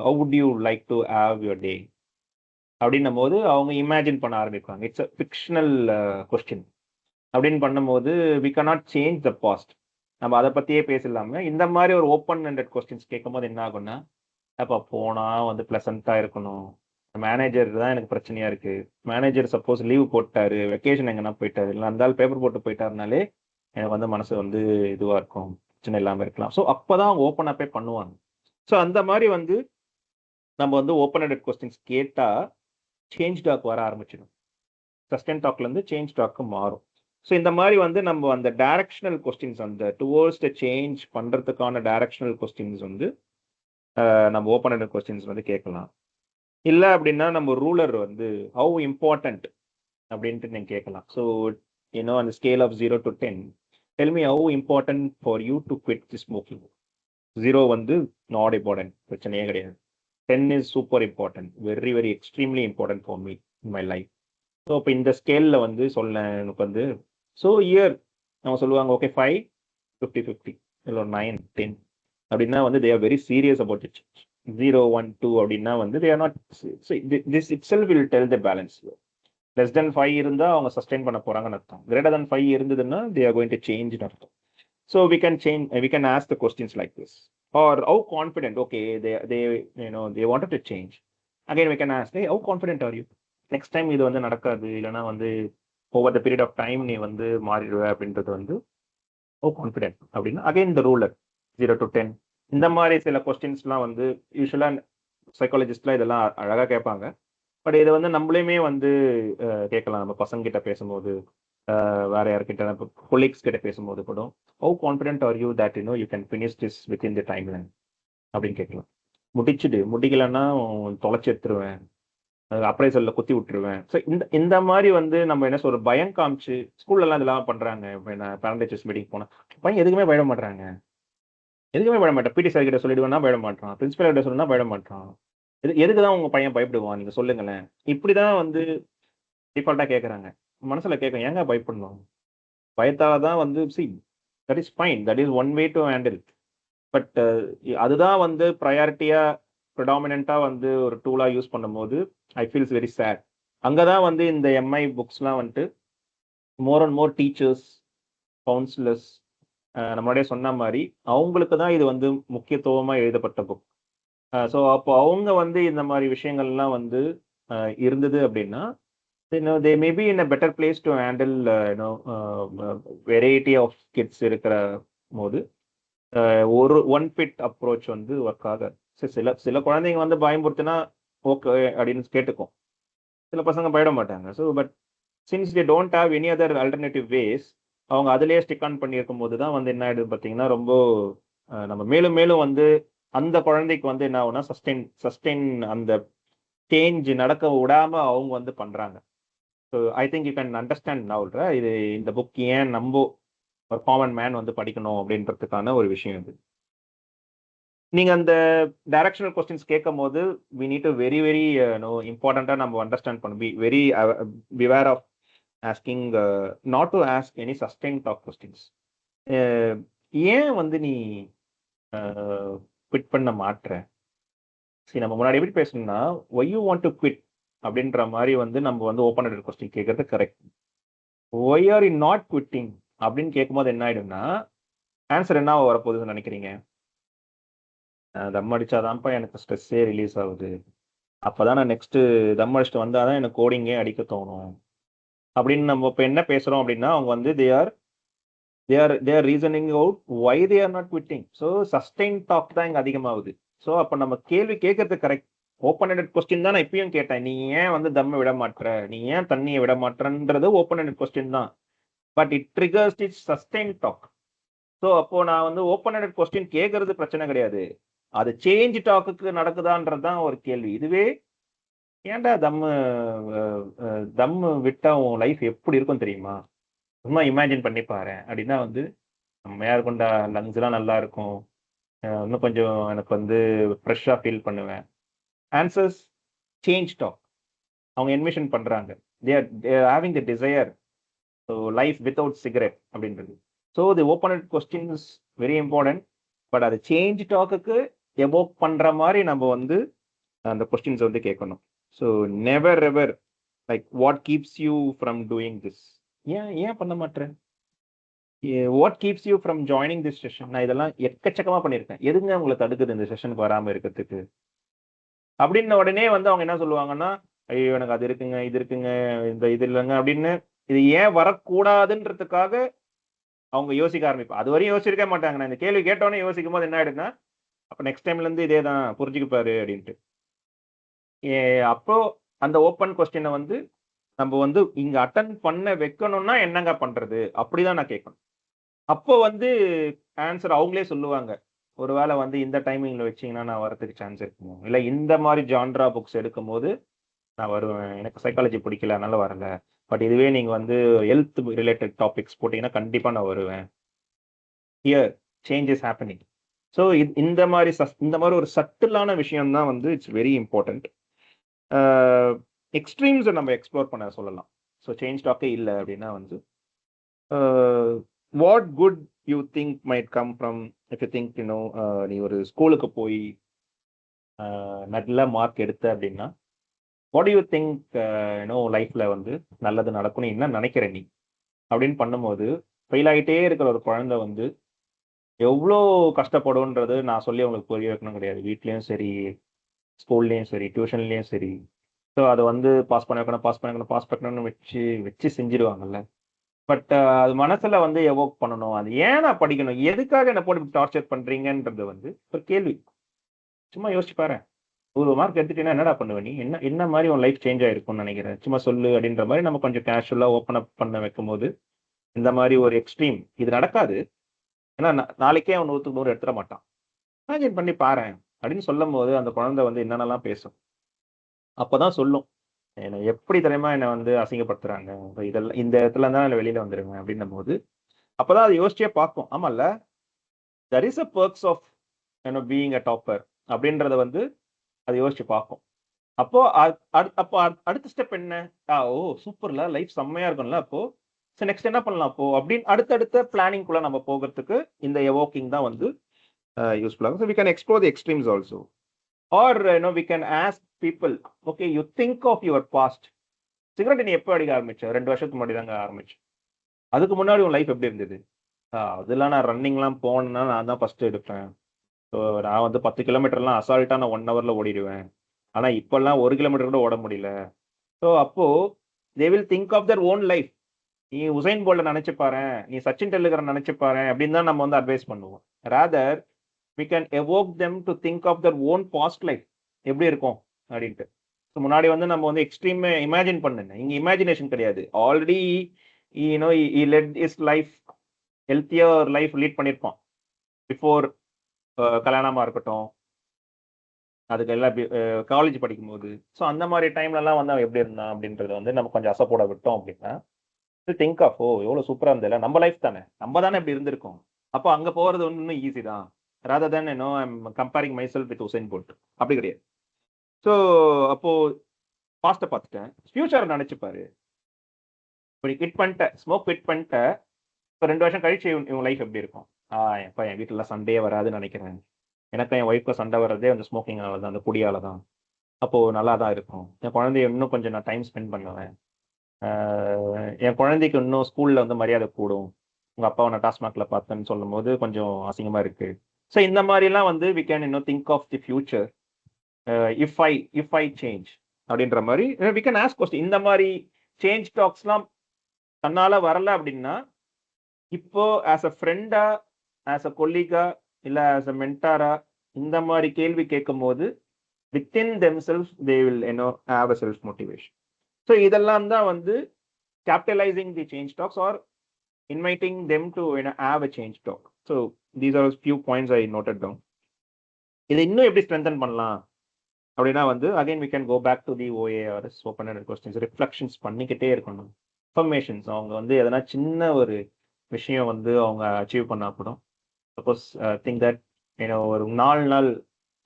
how would you like to have your day அப்படின்னும் போது அவங்க இமேஜின் பண்ண ஆரம்பிப்பாங்க. இட்ஸ் அ ஃபிக்ஷனல் கொஸ்டின் அப்படின்னு பண்ணும்போது we cannot change the past. நம்ம அதை பற்றியே பேசலாம இந்த மாதிரி ஒரு ஓப்பன் ஹெண்டட் கொஸ்டின்ஸ் கேட்கும் போது என்ன ஆகும்னா, அப்போ போனால் வந்து ப்ளசண்ட்டாக இருக்கணும், மேனேஜர் தான் எனக்கு பிரச்சனையாக இருக்குது, மேனேஜர் சப்போஸ் லீவ் போட்டாரு, வெக்கேஷன் எங்கன்னா போயிட்டாரு, இல்லை அந்த பேப்பர் போட்டு போயிட்டாருனாலே எனக்கு வந்து மனசு வந்து இதுவாக இருக்கும், பிரச்சனை இல்லாமல் இருக்கலாம். ஸோ அப்போ தான் அவங்க ஓப்பன் அப்பே பண்ணுவாங்க. ஸோ அந்த மாதிரி வந்து நம்ம வந்து ஓப்பன் ஹெண்டட் கொஸ்டின்ஸ் கேட்டால் சேஞ்ச் டாக் வர ஆரம்பிச்சிடும், சஸ்டெயின் டாக்லேருந்து சேஞ்ச் டாக்கு மாறும். ஸோ இந்த மாதிரி வந்து நம்ம அந்த டைரக்ஷனல் கொஸ்டின்ஸ், அந்த டுவோர்ட்ஸ் த சேஞ்ச் பண்ணுறதுக்கான டைரக்ஷனல் கொஸ்டின்ஸ் வந்து நம்ம ஓப்பன் ஹெண்டட் கொஸ்டின்ஸ் வந்து கேட்கலாம். இல்ல அப்படின்னா நம்ம ரூலர் வந்து ஹவு இம்பார்ட்டன்ட் அப்படின்ட்டு நீங்க கேட்கலாம். ஸோ அந்த scale of 0 to 10 tell me how important for you to quit the smoking. 0 வந்து நாட் இம்பார்ட்டன்ட், பிரச்சனையே கிடையாது. 10 is super important, very very extremely important for me in my life. So இப்போ இந்த ஸ்கேலில் வந்து சொல்ல எனக்கு வந்து ஸோ இயர் அவங்க சொல்லுவாங்க ஓகே 5 50 இல்லை 9 10 அப்படின்னா வந்து they are very serious about it. 0 1 2 அப்படின்னா வந்து they are not. This itself will tell the balance. Less than 5 இருந்தால் அவங்க சஸ்டெயின் பண்ண போறாங்கன்னு அர்த்தம். கிரேட்டர் தென் 5 இருந்ததுன்னா they are going to change அர்த்தம். So we can ask the questions like this, or how confident, okay, they wanted to change. Again we can ask, hey, how confident are you next time இது வந்து நடக்காது, இல்லைன்னா வந்து over the period of time நீ வந்து மாறிடுவ அப்படின்றது வந்து how confident அப்படின்னா அகைன் இந்த ரூலர் 0 to 10 இந்த மாதிரி சில கொஸ்டின்ஸ்லாம் வந்து யூஸ்வலாக சைக்காலஜிஸ்ட்லாம் இதெல்லாம் அழகாக கேட்பாங்க. பட் இதை வந்து நம்மளையுமே வந்து கேட்கலாம். நம்ம பசங்க கிட்ட பேசும்போது, வேற யார்கிட்ட கொலீக்ஸ் கிட்ட பேசும்போது கூட how confident are you that you can finish this with in the time line அப்படின்னு கேட்கலாம். முடிக்கலன்னா தொலைச்சி எடுத்துருவேன், அப்ரைசல்ல குத்தி விட்டுருவேன். ஸோ இந்த மாதிரி வந்து நம்ம என்ன சொல்ற பயம் காமிச்சு ஸ்கூல்லலாம் இதெல்லாம் பண்றாங்க. இப்போ நான் பேரண்ட் டீச்சர்ஸ் மீட்டிங் போனேன், பையன் எதுக்குமே பயிட மாட்டாங்க, எதுக்குமே பயிட மாட்டேன். பிடி சார் கிட்ட சொல்லிடுவேன்னா பயிட மாட்டான், பிரின்சிபல் கிட்ட சொல்லுனா பயிட மாட்டான். எதுக்கு தான் உங்க பையன் பயப்படுவான் நீங்க சொல்லுங்களேன். இப்படிதான் வந்து டிஃபால்ட்டா கேட்கறாங்க. மனசுல கேட்கும், ஏங்க பயப்படணும்? பயத்தால தான் வந்து that is fine, that is one way to handle. But அதுதான் வந்து ப்ரையாரிட்டியா ப்ரிடாமினண்டா வந்து ஒரு டூலா யூஸ் பண்ணும்போது ஐ ஃபீல்ஸ் வெரி சேட். அங்கதான் வந்து இந்த எம்ஐ புக்ஸ்லாம் வந்துட்டு more and more teachers, counsellors, நம்மளுடைய சொன்ன மாதிரி அவங்களுக்கு தான் இது வந்து முக்கியத்துவமா எழுதப்பட்ட புக். ஸோ அப்போ அவங்க வந்து இந்த மாதிரி விஷயங்கள்லாம் வந்து இருந்தது அப்படின்னா they may be in a better place to handle variety of kids இருக்கிற போது ஒரு ஒன் ஃபிட் அப்ரோச் வந்து ஒர்க் ஆகாது. சில சில குழந்தைங்க வந்து பயம்படுத்தினா ஓகே அப்படின்னு கேட்டுக்கும், சில பசங்க பயப்பட மாட்டாங்க. So but since they don't have any other alternative ways, அவங்க அதிலேயே ஸ்டிக் ஆன் பண்ணியிருக்கும் போது தான் வந்து என்ன ஆயிடுது பார்த்தீங்கன்னா ரொம்ப நம்ம மேலும் மேலும் வந்து அந்த குழந்தைக்கு வந்து என்ன ஆகுனா சஸ்டெயின் அந்த சேஞ்ச் நடக்க விடாம அவங்க வந்து பண்றாங்க. So I think you can understand நவுல்ற இது இந்த புக் ஏன் நம்ம ஒரு காமன் மேன் வந்து படிக்கணும் அப்படின்றதுக்கான ஒரு விஷயம் இது. நீங்க அந்த டைரக்ஷனல் கொஸ்டின்ஸ் கேட்கும் போது we need to very very இம்பார்ட்டண்டா நம்ம அண்டர்ஸ்டாண்ட் பண்ணணும். Be very beware of asking, not to ask any sustain talk questions. ஏன் வந்து நீ குவிட் பண்ண மாட்ற? சரி, நம்ம முன்னாடி எப்படி பேசணும்னா why you want to quit அப்படின்ற மாதிரி வந்து நம்ம வந்து ஓப்பன் ஹெடட் கொஸ்டின் கேட்கறது correct. Why are you not quitting அப்படின்னு கேட்கும்போது என்ன ஆயிடும்னா ஆன்சர் என்ன வரப்போகுதுன்னு நினைக்கிறீங்க? தம் அடிச்சாதான்ப்பா எனக்கு ஸ்ட்ரெஸ்ஸே ரிலீஸ் ஆகுது, அப்பதான் நான் நெக்ஸ்ட் தம் அடிச்சுட்டு வந்தாதான் எனக்கு கோடிங்கே அடிக்க தோணும் அப்படின்னு நம்ம இப்போ என்ன பேசுறோம் அப்படின்னா அவங்க வந்து they are reasoning out why they are not quitting. So sustain talk தான் இங்க அதிகமாகுது. ஸோ அப்போ நம்ம கேள்வி கேட்கறது கரெக்ட். ஓப்பன் ஹெடட் கொஸ்டின் தான் நான் இப்பயும் கேட்டேன், நீ ஏன் வந்து தம்மை விட மாட்ற, நீ ஏன் தண்ணியை விட மாட்டேன்றது ஓப்பன் ஹெடட் கொஸ்டின் தான். But it triggers it sustain talk. So அப்போ நான் வந்து ஓப்பன் ஹெடட் கொஸ்டின் கேட்கறது பிரச்சனை கிடையாது, அது சேஞ்ச் டாக்குக்கு நடக்குதான்றது தான் ஒரு கேள்வி. இதுவே ஏன்டா தம்மு விட்டா உன் லைஃப் எப்படி இருக்கும் தெரியுமா, சும்மா இமேஜின் பண்ணி பாரு அப்படின்னா வந்து செம்மையா இருக்கும்டா, லங்ஸ் எல்லாம் நல்லா இருக்கும், இன்னும் கொஞ்சம் எனக்கு வந்து ஃப்ரெஷ்ஷா ஃபீல் பண்ணுவேன். Answers change talk. அவங்க என்விஷன் பண்றாங்க, they are having the desire to life without cigarette அப்படின்றது. So the open headed questions very important. But அது சேஞ்ச் டாக்குக்கு எவோக் பண்ற மாதிரி நம்ம வந்து அந்த கொஸ்டின்ஸ் வந்து கேட்கணும். So never ever like what keeps you from doing this, ஏன் பண்ண மாட்டேன், what keeps you from joining this session. நான் இதெல்லாம் எக்கச்சக்கமா பண்ணியிருக்கேன், எதுங்க உங்களை தடுக்குது இந்த செஷனுக்கு வராம இருக்கிறதுக்கு அப்படின்ன உடனே வந்து அவங்க என்ன சொல்லுவாங்கன்னா, ஐயோ எனக்கு அது இருக்குங்க இது இருக்குங்க இந்த இது இல்லைங்க அப்படின்னு இது ஏன் வரக்கூடாதுன்றதுக்காக அவங்க யோசிக்க ஆரம்பிப்பாங்க. அது வரையும் யோசிச்சிருக்க மாட்டாங்க. நான் இந்த கேள்வி கேட்டோன்னே யோசிக்கும் போது என்ன ஆயிடுன்னா அப்ப நெக்ஸ்ட் டைம்ல இருந்து இதே தான் புரிஞ்சுக்குப்பாரு அப்படின்ட்டு. அப்போ அந்த ஓப்பன் கொஸ்டினை வந்து நம்ம வந்து இங்க அட்டன் பண்ண வைக்கணும்னா என்னங்க பண்றது அப்படிதான் நான் கேட்கணும். அப்போ வந்து ஆன்சர் அவங்களே சொல்லுவாங்க. ஒருவேளை வந்து இந்த டைமிங்ல வச்சீங்கன்னா நான் வரதுக்கு சான்ஸ் இருக்குமோ, இல்ல இந்த மாதிரி ஜான்ரா புக்ஸ் எடுக்கும்போது நான் வருவேன். எனக்கு சைக்காலஜி பிடிக்கல, அதனால வரல. பட் இதுவே நீங்க வந்து ஹெல்த் ரிலேட்டட் டாபிக்ஸ் போட்டீங்கன்னா கண்டிப்பா நான் வருவேன். Here change is happening. So இந்த மாதிரி ஒரு சட்டிலான விஷயம் தான் வந்து இட்ஸ் வெரி இம்பார்ட்டன்ட். எக்ஸ்ட்ரீம்ஸை நம்ம எக்ஸ்ப்ளோர் பண்ண சொல்லலாம். ஸோ சேஞ்ச் டாக்கே இல்லை அப்படின்னா வந்து what good you think might come from if you think you know நீ ஒரு ஸ்கூலுக்கு போய் நல்ல மார்க் எடுத்த அப்படின்னா வாட் யூ திங்க் யூனோ லைஃப்ல வந்து நல்லது நடக்கும்னு என்ன நினைக்கிற நீ அப்படின்னு பண்ணும்போது ஃபெயில் ஆகிட்டே இருக்கிற ஒரு குழந்தை வந்து எவ்வளோ கஷ்டப்படும்ன்றது நான் சொல்லி அவங்களுக்கு புரிய வைக்கணும் கிடையாது. வீட்லேயும் சரி, ஸ்கூல்லேயும் சரி, டியூஷன்லேயும் சரி. ஸோ அதை வந்து பாஸ் பண்ண வைக்கணும், பாஸ் பண்ண வைக்கணும், பாஸ் பண்ணணும்னு வச்சு வச்சு செஞ்சிருவாங்கல்ல. பட் அது மனசுல வந்து எவோக் பண்ணணும். அது ஏன் நான் படிக்கணும், எதுக்காக என்ன போட்டு டார்ச்சர் பண்றீங்கன்றது வந்து ஒரு கேள்வி. சும்மா யோசிச்சு பாரு. ஒரு மார்க் எடுத்துட்டீங்கன்னா என்னடா பண்ணுவ நீ? என்ன என்ன மாதிரி உன் லைஃப் சேஞ்ச் ஆயிருக்கும்னு நினைக்கிறேன்? சும்மா சொல்லு அப்படின்ற மாதிரி நம்ம கொஞ்சம் கேஷுவலா ஓப்பன் அப் பண்ண வைக்கும்போது இந்த மாதிரி ஒரு எக்ஸ்ட்ரீம் இது நடக்காது. ஏன்னா நாளைக்கே அவன் 100க்கு 100 எடுத்துட மாட்டான். இமேஜின் பண்ணி பாரேன் அப்படின்னு சொல்லும் போது அந்த குழந்தை வந்து என்னென்னலாம் பேசும். அப்பதான் சொல்லும், என்னை எப்படி தெரியுமா என்னை வந்து அசிங்கப்படுத்துறாங்க, இதெல்லாம் இந்த இடத்துல தான் நான் வெளியில வந்துருவேன் அப்படின்னும் போது அப்பதான் அதை யோசிச்சே பார்க்கும். ஆமால்ல, there is a perks of being a topper அப்படின்றத வந்து அதை யோசிச்சு பார்க்கும். அப்போ அடுத்த ஸ்டெப் என்ன? ஓ சூப்பர்ல, லைஃப் செம்மையா இருக்கும்ல அப்போ. ஸோ நெக்ஸ்ட் என்ன பண்ணலாம் அப்போ அப்படின்னு அடுத்தடுத்த பிளானிங்குள்ள நம்ம போகிறதுக்கு இந்த எவோக்கிங் தான் வந்து யூஸ்ஃபுல்லாக இருக்கும். So we can explore the extremes also. Or we can ask people, okay you think of your past. Cigarette நீ எப்போ அடிக்க ஆரம்பிச்ச? 2 வருஷத்துக்கு முன்னாடி தாங்க ஆரம்பிச்சேன். அதுக்கு முன்னாடி உன் லைஃப் எப்படி இருந்தது? அதெல்லாம் நான் ரன்னிங்லாம் போனேன்னா நான் தான் ஃபர்ஸ்ட் எடுப்பேன். ஸோ நான் வந்து 10 கிலோமீட்டர்லாம் அசால்ட்டாக நான் 1 ஹவரில் ஓடிடுவேன். ஆனால் இப்போல்லாம் 1 கிலோமீட்டர் கூட ஓட முடியல. ஸோ அப்போ they will think of their own life. நீ உசைன் போல்ட நினைச்சு பாரு, நீ சச்சின் டெண்டுல்கர் நினைச்சு பாரு அப்படின்னு தான் நம்ம வந்து அட்வைஸ் பண்ணுவோம். Rather we can evoke them to think of their own past life எப்படி இருக்கும் அப்படின்ட்டு. ஸோ முன்னாடி வந்து நம்ம வந்து எக்ஸ்ட்ரீம் இமேஜின் பண்ணுங்க. இங்க இமேஜினேஷன் கிடையாது. Already let is life healthier life lead பண்ணியிருப்பான் பிஃபோர் கல்யாணமா இருக்கட்டும், அதுக்கு எல்லாம் காலேஜ் படிக்கும்போது. ஸோ அந்த மாதிரி டைம்லலாம் வந்து அவன் எப்படி இருந்தான் அப்படின்றத வந்து நம்ம கொஞ்சம் அசப்போட விட்டோம் அப்படின்னா திங்க் ஆஃப் எவ்வளோ சூப்பராக இருந்ததில்ல, நம்ம லைஃப் தானே, நம்ம தானே இப்படி இருந்திருக்கோம். அப்போ அங்கே போகிறது வந்து இன்னும் ஈஸி தான். Rather than I'm comparing myself with Usain Bolt. அப்படி கிடையாது. ஸோ அப்போ பாஸ்ட்டை பார்த்துட்டேன், ஃபியூச்சர் நினைச்சுப்பாரு. இப்படி குவிட் பண்ணிட்டேன், ஸ்மோக் குவிட் பண்ணிட்டேன். இப்போ 2 வருஷம் கழிச்சு இவங்க லைஃப் எப்படி இருக்கும்? எப்போ என் வீட்டில் சண்டையே வராதுன்னு நினைக்கிறேன். எனக்கு என் ஒய்ஃப்க்கு சண்டை வர்றதே அந்த ஸ்மோக்கிங்கால தான், அந்த குடியால தான். அப்போ நல்லா தான் இருக்கும். என் குழந்தைய இன்னும் கொஞ்சம் நான் டைம் ஸ்பெண்ட் பண்ணுவேன். என் குழந்தைக்கு இன்னும் ஸ்கூல்ல வந்து மரியாதை கூடும். உங்க அப்பாவை நான் டாஸ்மாக்ல பார்த்தேன்னு சொல்லும் போது கொஞ்சம் அசிங்கமா இருக்கு. ஸோ இந்த மாதிரிலாம் வந்து we can think of the future. If I change அப்படின்ற மாதிரி வி கேன் ஆஸ்க் கொஸ்டின். இந்த மாதிரி சேஞ்ச் டாக்ஸ்லாம் தன்னால வரல அப்படின்னா இப்போ ஆஸ் அ ஃப்ரெண்டா, ஆஸ் அ கொல்லீகா, இல்லை ஆஸ் அ மென்டாரா இந்த மாதிரி கேள்வி கேட்கும் போது within themselves they will have a self motivation. So இதெல்லாம் தான் வந்து capitalizing the change talks or inviting them to have a change talk. So these are a few points I noted down. இதை இன்னும் எப்படி strengthen பண்ணலாம் அப்படின்னா வந்து again we can go back to the OARS, open-ended questions, reflections பண்ணிக்கிட்டே இருக்கணும். affirmations, அவங்க வந்து எதனா சின்ன ஒரு விஷயம் வந்து அவங்க அச்சீவ் பண்ணா கூட, சப்போஸ் திங்க் தட் ஒரு 4 நாள்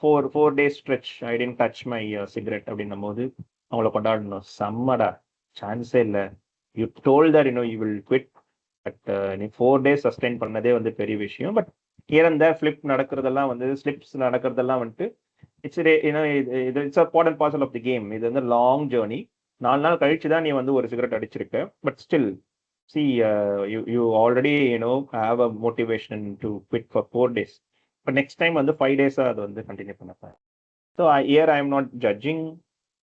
4 days stretch I didn't touch my cigarette அப்படின்னும் போது அவங்கள கொண்டாடணும். செம்மடா, சான்ஸே இல்லை, you told that you will quit, but நீ 4 days சஸ்டெயின் பண்ணதே வந்து பெரிய விஷயம். பட் இறந்த ஃபிளிப் நடக்கிறதெல்லாம் வந்து ஸ்லிப்ஸ் நடக்கிறதெல்லாம் வந்துட்டு it's a part and parcel of the game. இது வந்து லாங் ஜேர்னி. 4 நாள் கழிச்சு தான் நீ வந்து ஒரு சிகரெட் அடிச்சிருக்க. But still see you already have a motivation to quit for 4 days. But next time வந்து 5 days அது வந்து கண்டினியூ பண்ணப்பேன். So I am not judging,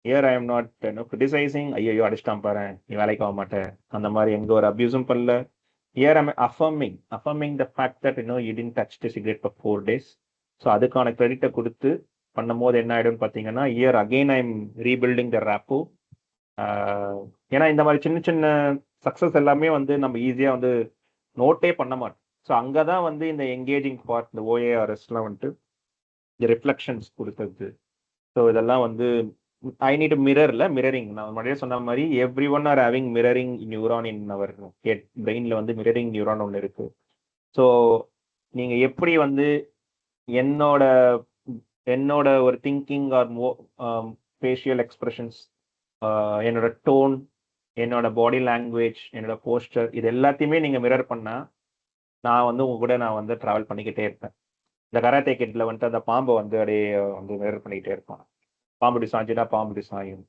here I am not criticising. ஐயோ அடிச்சிட்டான் பாரு, நீ வேலைக்கு ஆக மாட்டேன், அந்த மாதிரி எங்க ஒரு அபியூஸும் பண்ணல. Here I'm affirming the fact that you didn't touch the cigarette for 4 days. So அதுக்கான கிரெடிட்டை கொடுத்து பண்ணும் போது என்ன ஆயிடும்னு பார்த்தீங்கன்னா, here again I M rebuilding the rapport. ஏன்னா இந்த மாதிரி சின்ன சின்ன சக்ஸஸ் எல்லாமே வந்து நம்ம ஈஸியாக வந்து நோட்டே பண்ண மாட்டோம். ஸோ அங்கே தான் வந்து இந்த எங்கேஜிங் பார்ட், இந்த ஓஏஆர்எஸ்லாம் வந்துட்டு ரிஃப்ளெக்ஷன்ஸ் கொடுத்தது. ஸோ இதெல்லாம் வந்து ஐ நீட் மிரர்ல மிரரிங். நான் முன்னாடியே சொன்ன மாதிரி everyone are having mirroring neuron in our head. பிரெயின்ல வந்து மிரரிங் நியூரான் ஒன்று இருக்கு. ஸோ நீங்க எப்படி வந்து என்னோட என்னோட ஒரு திங்கிங் ஆர் ஃபேஷியல் எக்ஸ்பிரஷன்ஸ், என்னோட டோன், என்னோட பாடி லாங்குவேஜ், என்னோட போஸ்டர், இது எல்லாத்தையுமே நீங்க மிரர் பண்ணா நான் வந்து உங்க கூட நான் வந்து டிராவல் பண்ணிக்கிட்டே இருப்பேன். இந்த கராத்தே கிட்ல வந்துட்டு அந்த பாம்பை வந்து அப்படியே வந்து மிரர் பண்ணிக்கிட்டே இருப்பான். பாம்பு இப்படி சாஞ்சுனா பாம்பு இப்படி சாயும்.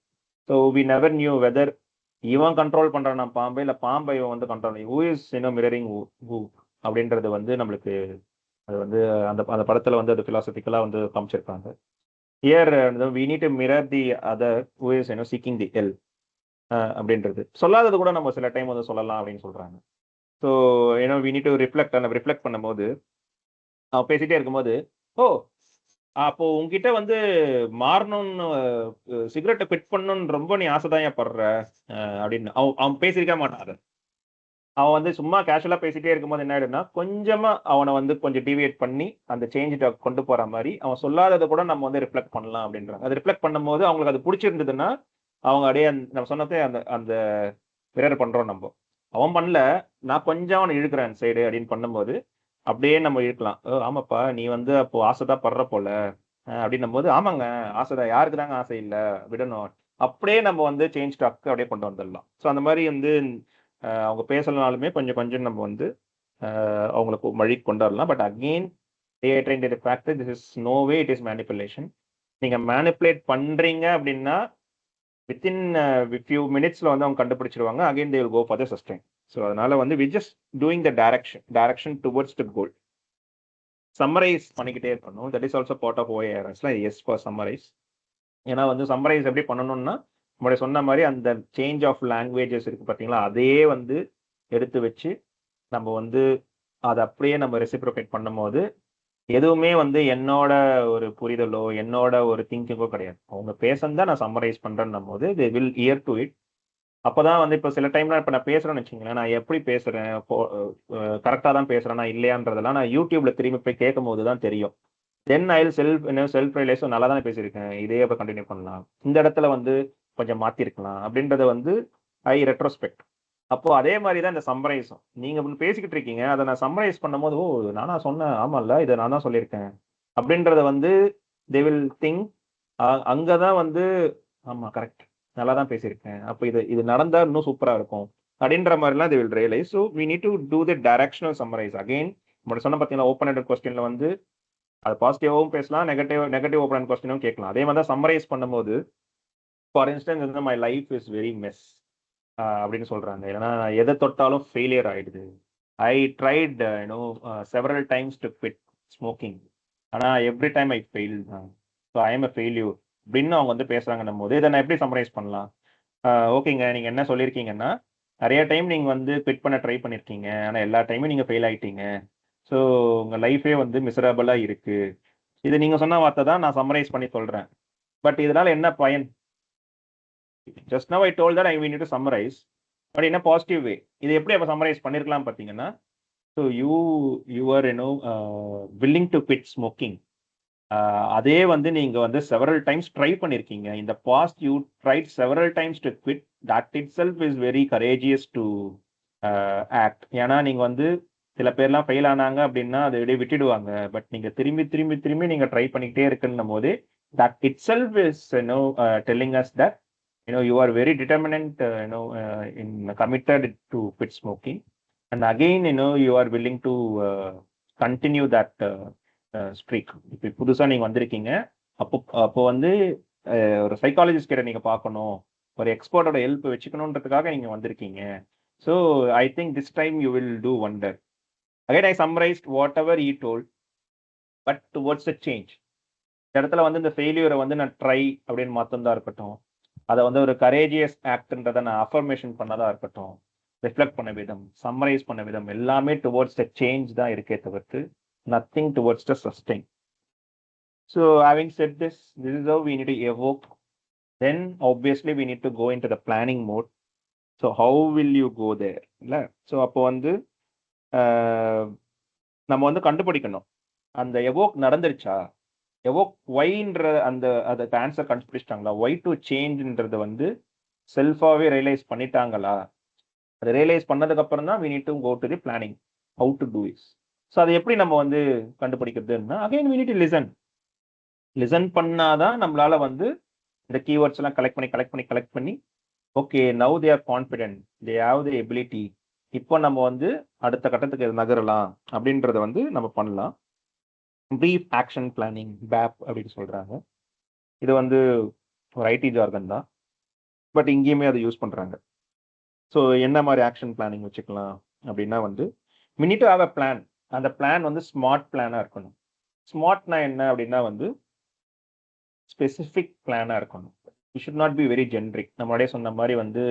So we never knew whether இவன் கண்ட்ரோல் பண்றான் நான் பாம்பை, இல்லை பாம்பை இவன் வந்து control who is mirroring who அப்படின்றது வந்து நம்மளுக்கு அது வந்து அந்த அந்த படத்துல வந்து அது பிலாசபிக்கலா வந்து காமிச்சிருக்காங்க. Here we need to mirror the other who is seeking the L அப்படின்றது. சொல்லாதது கூட நம்ம சில டைம் வந்து சொல்லலாம் அப்படின்னு சொல்றாங்க. So we need to reflect பண்ணும்போது அவன் பேசிட்டே இருக்கும்போது, ஓ அப்போ உங்ககிட்ட வந்து மாறணும்னு, சிகரெட்டை குவிட் பண்ணணும்னு ரொம்ப நீ ஆசைதான் படுற அப்படின்னு அவன் அவன் பேசியிருக்க மாட்டான். அதை அவன் வந்து சும்மா கேஷுவலா பேசிட்டே இருக்கும்போது என்ன ஆயிடும்னா, கொஞ்சமா அவனை வந்து கொஞ்சம் டிவியேட் பண்ணி அந்த சேஞ்ச் கொண்டு போற மாதிரி அவன் சொல்லாததை கூட நம்ம வந்து ரிஃப்ளெக்ட் பண்ணலாம் அப்படின்றாங்க. அது ரிஃப்ளெக்ட் பண்ணும்போது அவங்களுக்கு அது பிடிச்சிருந்ததுன்னா அவங்க அப்படியே நம்ம சொன்னதே அந்த அந்த மிரர் பண்றோம் நம்ம. அவன் பண்ணல, நான் கொஞ்சம் அவனை இழுக்கிறேன் சைடு அப்படின்னு பண்ணும்போது அப்படியே நம்ம இழுக்கலாம். ஆமாப்பா நீ வந்து அப்போ ஆசைதான் படுற போல அப்படின்னும் போது, ஆமாங்க ஆசைதான், யாருக்கு தாங்க ஆசை இல்லை, விடணும். அப்படியே நம்ம வந்து சேஞ்ச் டாக் அப்படியே கொண்டு வந்துடலாம். ஸோ அந்த மாதிரி வந்து அவங்க பேசலனாலுமே கொஞ்சம் கொஞ்சம் நம்ம வந்து அவங்களுக்கு வழி கொண்டு வரலாம். But again fact this is no way it is manipulation. நீங்க மேனிப்புலேட் பண்றீங்க அப்படின்னா வித்தின் ஃபியூ மினிட்ஸ்ல வந்து அவங்க கண்டுபிடிச்சிருவாங்க. Again they will go for the sustain. So அதனால வந்து we just doing the direction towards the goal. Summarise பண்ணிக்கிட்டே இருக்கணும். That is also part of ஓஏஆர்எஸ்ல எஸ் ஃபார் சம்மரைஸ். ஏன்னா வந்து சம்மரைஸ் எப்படி பண்ணணும்னா நம்மளை சொன்ன மாதிரி அந்த சேஞ்ச் ஆஃப் லாங்குவேஜஸ் இருக்கு பார்த்தீங்களா, அதையே வந்து எடுத்து வச்சு நம்ம வந்து அதை அப்படியே நம்ம ரெசிப்ரோகேட் பண்ணும்போது எதுவுமே வந்து என்னோட ஒரு புரிதலோ என்னோட ஒரு திங்கிங்கோ கிடையாது. அவங்க பேசுறதா நான் சம்மரைஸ் பண்றேன்னும் போது they will year to it. அப்பதான் வந்து இப்போ சில டைம்ல இப்போ நான் பேசுறேன்னு வச்சுங்களேன், நான் எப்படி பேசுறேன், கரெக்டாக தான் பேசுறேன்னா இல்லையான்றதெல்லாம் நான் யூடியூப்ல திரும்பி போய் கேட்கும் போது தான் தெரியும். தென் ஐ செல்ஃப் ரியலைஸ் நல்லா தானே பேசியிருக்கேன், இதே இப்போ கண்டினியூ பண்ணலாம், இந்த இடத்துல வந்து கொஞ்சம் மாத்திருக்கலாம் அப்படின்றத வந்து ஐ ரெட்ரோஸ்பெக்ட். அப்போ அதே மாதிரி தான் இந்த சம்மரைஸும். நீங்க பேசிக்கிட்டு இருக்கீங்க, அதை நான் சம்மரைஸ் பண்ணும்போது ஓ நானா சொன்னேன், ஆமாம்ல இதை நான் தான் சொல்லியிருக்கேன் அப்படின்றத வந்து தே வில் திங்க். அங்கதான் வந்து ஆமா கரெக்ட், நல்லா தான் பேசியிருக்கேன், அப்போ இது இது நடந்தா இன்னும் சூப்பரா இருக்கும் அப்படின்ற மாதிரிலாம் they will realise. So we need to do the directional summarise. Again உங்களோட சொன்ன பார்த்தீங்கன்னா ஓப்பன் எண்டட் கொஸ்டின்ல வந்து அது பாசிட்டிவாகவும் பேசலாம், நெகட்டிவ் ஓப்பன் கொஸ்டினும் கேட்கலாம். அதே மாதிரி தான் சம்மரைஸ் பண்ணும்போது ஃபார் இன்ஸ்டன்ஸ் வந்து my life is very mess அப்படின்னு சொல்றாங்க. ஏன்னா எதை தொட்டாலும் ஃபெயிலியர் ஆயிடுது. I tried several times to quit smoking, ஆனால் எவ்ரி டைம் ஐ ஃபெயில் தான். So I am a failure அப்படின்னு அவங்க வந்து பேசுறாங்கன்னும் போது இதை நான் எப்படி சம்மரைஸ் பண்ணலாம்? ஓகேங்க, நீங்க என்ன சொல்லியிருக்கீங்கன்னா நிறைய டைம் நீங்க வந்து குவிட் பண்ண ட்ரை பண்ணியிருக்கீங்க, ஆனால் எல்லா டைமும் நீங்க ஃபெயில் ஆயிட்டீங்க. ஸோ உங்க லைஃபே வந்து மிசரபிளா இருக்கு. இது நீங்க சொன்ன வார்த்தை தான், நான் சம்மரைஸ் பண்ணி சொல்றேன். பட் இதனால என்ன பயன்? Just now I told that I we need to summarise, but in a positive way. இது எப்படி அப்ப சம்மரைஸ் பண்ணிருக்கலாம் பார்த்தீங்கன்னா, so you are willing to quit smoking. அதே வந்து நீங்க வந்து செவரல் டைம்ஸ் ட்ரை பண்ணிருக்கீங்க. இந்த past you tried several times to quit. That itself is very courageous to act. ஏன்னா நீங்க வந்து சில பேர்லாம் ஃபெயில் ஆனாங்க அப்படின்னா அதை அப்படியே விட்டுடுவாங்க. பட் நீங்க திரும்பி திரும்பி திரும்பி நீங்க ட்ரை பண்ணிக்கிட்டே இருக்குன்னும் போது that itself is telling as that you are very determined, in committed to quit smoking, and again you are willing to continue that streak. இப்போ புதுசா நீங்க வந்திருக்கீங்க, அப்போ அப்போ வந்து ஒரு சைக்காலஜிஸ்ட் கிட்ட நீங்க பார்க்கணும், ஒரு எக்ஸ்பர்ட்டோட ஹெல்ப் வச்சுக்கணுன்றதுக்காக நீங்க வந்திருக்கீங்க. So I think this time you will do wonder. Again I summarised whatever he told, but towards the change. இந்த இடத்துல வந்து இந்த ஃபெயிலியரை வந்து நான் ட்ரை அப்படின்னு மாத்தம் இருக்கட்டும், அதை வந்து ஒரு கரேஜியஸ் ஆக்ட்ன்றதை நான் அஃபர்மேஷன் பண்ணதா இருக்கட்டும், ரிஃப்ளெக்ட் பண்ண விதம், சம்மரைஸ் பண்ண விதம் எல்லாமே டுவர்ட்ஸ் த சேஞ்ச் தான் இருக்கே தவிர்த்து nothing towards the sustain. So having set this is how we need to evoke. Then obviously we need to go into the planning mode. So how will you go there இல்லை? So அப்போ வந்து நம்ம வந்து கண்டுபிடிக்கணும். அந்த evoke நடந்துருச்சா? Evoke ஒய்ன்ற அதுக்கு answer கண்டுபிடிச்சிட்டாங்களா? Y to சேஞ்ச்ன்றது வந்து செல்ஃபாவே realise பண்ணிட்டாங்களா? அதை ரியலைஸ் பண்ணதுக்கு அப்புறம் தான் we need to go to the planning. How to do it. So அதை எப்படி நம்ம வந்து கண்டுபிடிக்கிறதுன்னா, again we need to listen. Listen பண்ணாதான் நம்மளால வந்து இந்த கீவேர்ட்ஸ் எல்லாம் கலெக்ட் பண்ணி okay now they are confident, they have the ability, இப்போ நம்ம வந்து அடுத்த கட்டத்துக்கு நகரலாம் அப்படின்றத வந்து நம்ம பண்ணலாம். ப்ரீஃப் ஆக்ஷன் பிளானிங், பேப் அப்படின்னு சொல்றாங்க. இது வந்து ஒரு ஐடி ஜார்கன் தான், பட் இங்கேயுமே அதை யூஸ் பண்றாங்க. ஸோ என்ன மாதிரி ஆக்ஷன் பிளானிங் வச்சுக்கலாம் அப்படின்னா வந்து we need to have a plan. அந்த பிளான் வந்து ஸ்மார்ட் பிளானாக இருக்கணும். ஸ்மார்ட்னா என்ன அப்படின்னா வந்து ஸ்பெசிஃபிக் பிளானாக இருக்கணும். It should not be very generic. நம்மளோடய சொன்ன மாதிரி வந்து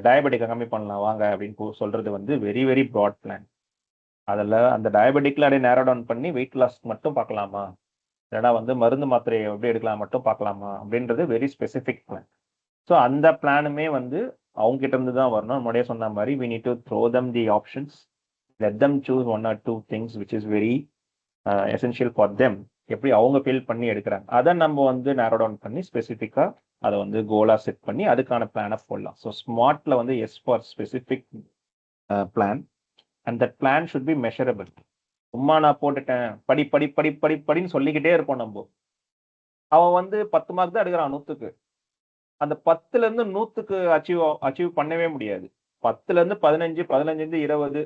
டயபெட்டிக்கை கம்மி பண்ணலாம் வாங்க அப்படின்னு சொல்றது வந்து வெரி வெரி ப்ராட் பிளான். அதில் அந்த டயபெட்டிக்கில் அப்படியே நேரோ டவுன் பண்ணி வெயிட் லாஸ் மட்டும் பார்க்கலாமா, இல்லைனா வந்து மருந்து மாத்திரையை எப்படி எடுக்கலாம் மட்டும் பார்க்கலாமா அப்படின்றது வெரி ஸ்பெசிஃபிக் பிளான். ஸோ அந்த பிளானுமே வந்து அவங்க கிட்ட இருந்து தான் வரணும். நம்மளோடய சொன்ன மாதிரி we need to throw them the options, let them choose one or two things which is very essential for them. எப்படி அவங்க ஃபீல் பண்ணி எடுக்கிறாங்க அதை நம்ம வந்து நேரோ டவுன் பண்ணி ஸ்பெசிஃபிக்காக அதை வந்து கோலாக செட் பண்ணி அதுக்கான பிளானை போடலாம். ஸோ ஸ்மார்ட்ல வந்து S for specific plan, and that plan should be measurable. சும்மா நான் போட்டுட்டேன் படி படி படி படி படின்னு சொல்லிக்கிட்டே இருப்போம். நம்ம அவன் வந்து 10 மார்க் தான் எடுக்கிறான் 100க்கு. அந்த 10ல இருந்து 100க்கு அச்சீவ் பண்ணவே முடியாது. 10ல இருந்து 15, 15 20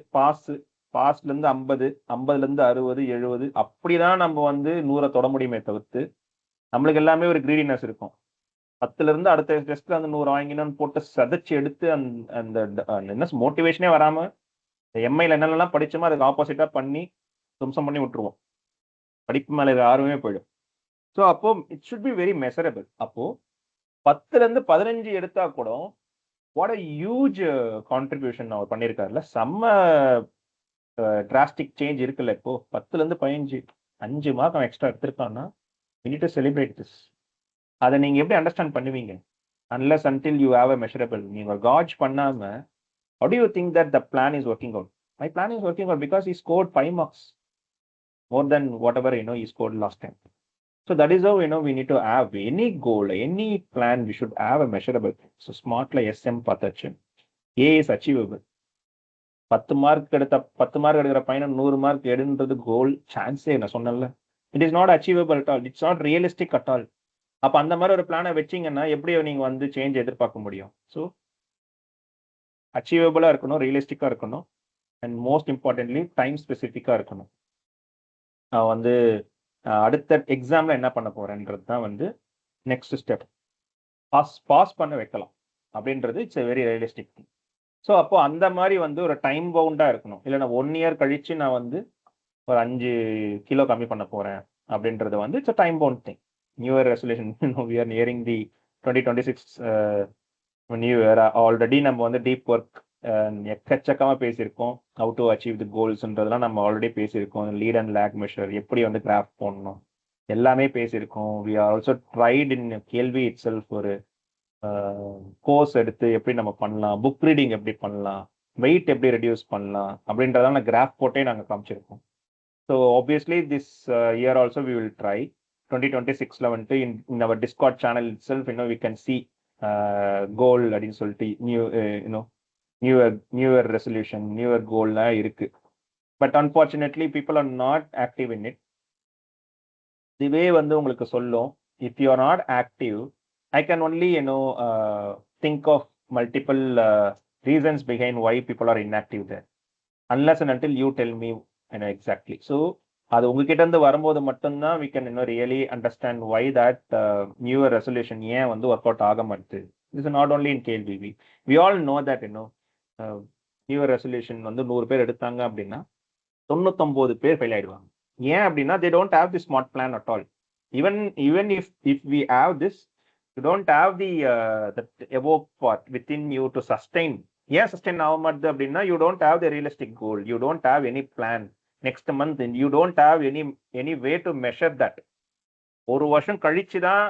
பாஸ்ல இருந்து 50, 50ல இருந்து 60, 70 அப்படிதான் நம்ம வந்து 100 தொட முடியுமே தவிர்த்து நம்மளுக்கு எல்லாமே ஒரு கிரீடினஸ் இருக்கும். 10ல இருந்து அடுத்த டெஸ்ட்ல அந்த 100 வாங்கினோன்னு போட்டு சதைச்சு எடுத்து அந்த என்ன மோட்டிவேஷனே வராம எம்ஐல என்னென்னலாம் படிச்சோமோ அதுக்கு ஆப்போசிட்டா பண்ணி தும்சம் பண்ணி விட்டுருவோம். படிப்பு மேல ஆர்வமே போயிடும். ஸோ அப்போ it should be very measurable. அப்போ 10ல இருந்து 15 எடுத்தா கூட வாட் அ ஹியூஜ் கான்ட்ரிபியூஷன் அவர் பண்ணியிருக்காருல்ல, செம்ம டிராஸ்டிக் சேஞ்ச் இருக்குல்ல. இப்போ 10ல இருந்து 15 5 மார்க் அவன் extra எடுத்திருக்கான்னா we need to celebrate this. அதை நீங்க எப்படி அண்டர்ஸ்டாண்ட் பண்ணுவீங்க? unless until you have a measurable. நீங்க காட்ச் பண்ணாம how do you think that the plan is working out? My plan is working out because he scored 5 marks more than whatever he scored last time. So that is how we need to have any goal, any plan, we should have a measurable. So smart la SM பார்த்தாச்சு. A is achievable. 10 mark எடுக்கிற பையனை 100 mark எடுன்றது கோல் சான்ஸே நான் சொன்னேன்ல. It is not achievable at all, it's not realistic at all. அப்ப அந்த மாதிரி ஒரு பிளானை வச்சீங்கன்னா எப்படி நீங்க வந்து சேஞ்ச் எதிர்பார்க்க முடியும்? ஸோ அச்சீவபிளா இருக்கணும், ரியலிஸ்டிக்கா இருக்கணும், அண்ட் மோஸ்ட் இம்பார்ட்டன்ட்லி டைம் ஸ்பெசிஃபிக்கா இருக்கணும். நான் வந்து அடுத்த எக்ஸாம்ல என்ன பண்ண போறேன்றது தான் வந்து நெக்ஸ்ட் ஸ்டெப். பாஸ் பண்ண வைக்கலாம் அப்படின்றது it's a very realistic thing. So அப்போ அந்த மாதிரி வந்து ஒரு டைம் பவுண்டாக இருக்கணும். இல்லை நான் 1 இயர் கழிச்சு நான் வந்து ஒரு 5 கிலோ கம்மி பண்ண போறேன் அப்படின்றது வந்து it's a time bound thing. New year resolution we are nearing the 2026 new year. Already நம்ம வந்து டீப் ஒர்க் எக்கச்சக்கமாக பேசியிருக்கோம். ஹவு டு அச்சீவ் தி கோல்ஸ்ன்றதெல்லாம் நம்ம ஆல்ரெடி பேசியிருக்கோம். லீட் அண்ட் லேக் மெஷர், எப்படி வந்து கிராஃப் போடணும், எல்லாமே பேசியிருக்கோம். வி ஆர் ஆல்சோ ட்ரைட் இன் கேள்வி இட் செல்ஃப் ஒரு கோர்ஸ் எடுத்து எப்படி நம்ம பண்ணலாம், புக் ரீடிங் எப்படி பண்ணலாம், வெயிட் எப்படி ரெடியூஸ் பண்ணலாம் அப்படின்றதால கிராஃப் போட்டே நாங்கள் காமிச்சிருக்கோம். So obviously this year also we will try 2026ல வந்துட்டு in our Discord channel itself we can see goal அப்படின்னு சொல்லிட்டு new year resolution, new year கோல்லாம் இருக்கு. But unfortunately people are not active in it. இதுவே வந்து உங்களுக்கு சொல்லும், if you are not active I can only think of multiple reasons behind why people are inactive there, unless and until you tell me exactly. So அது உங்ககிட்ட இருந்து வரும்போது மட்டும்தான் we can really understand why that new year resolution ஏன் வந்து work out ஆக மாட்டுது. This is not only in கேள்வி. We all know that new year resolution வந்து 100 பேர் எடுத்தாங்க அப்படின்னா 99 பேர் ஃபெயில் ஆயிடுவாங்க. ஏன் அப்படின்னா they don't have the smart plan at all. Even if we have this, you don't have the that evoke part within you to sustain. Yeah, sustain ஆக மாட்டுது அப்படின்னா you don't have the realistic goal, you don't have any plan next month, and you don't have any way to measure that. ஒரு வருஷம் கழிச்சு தான்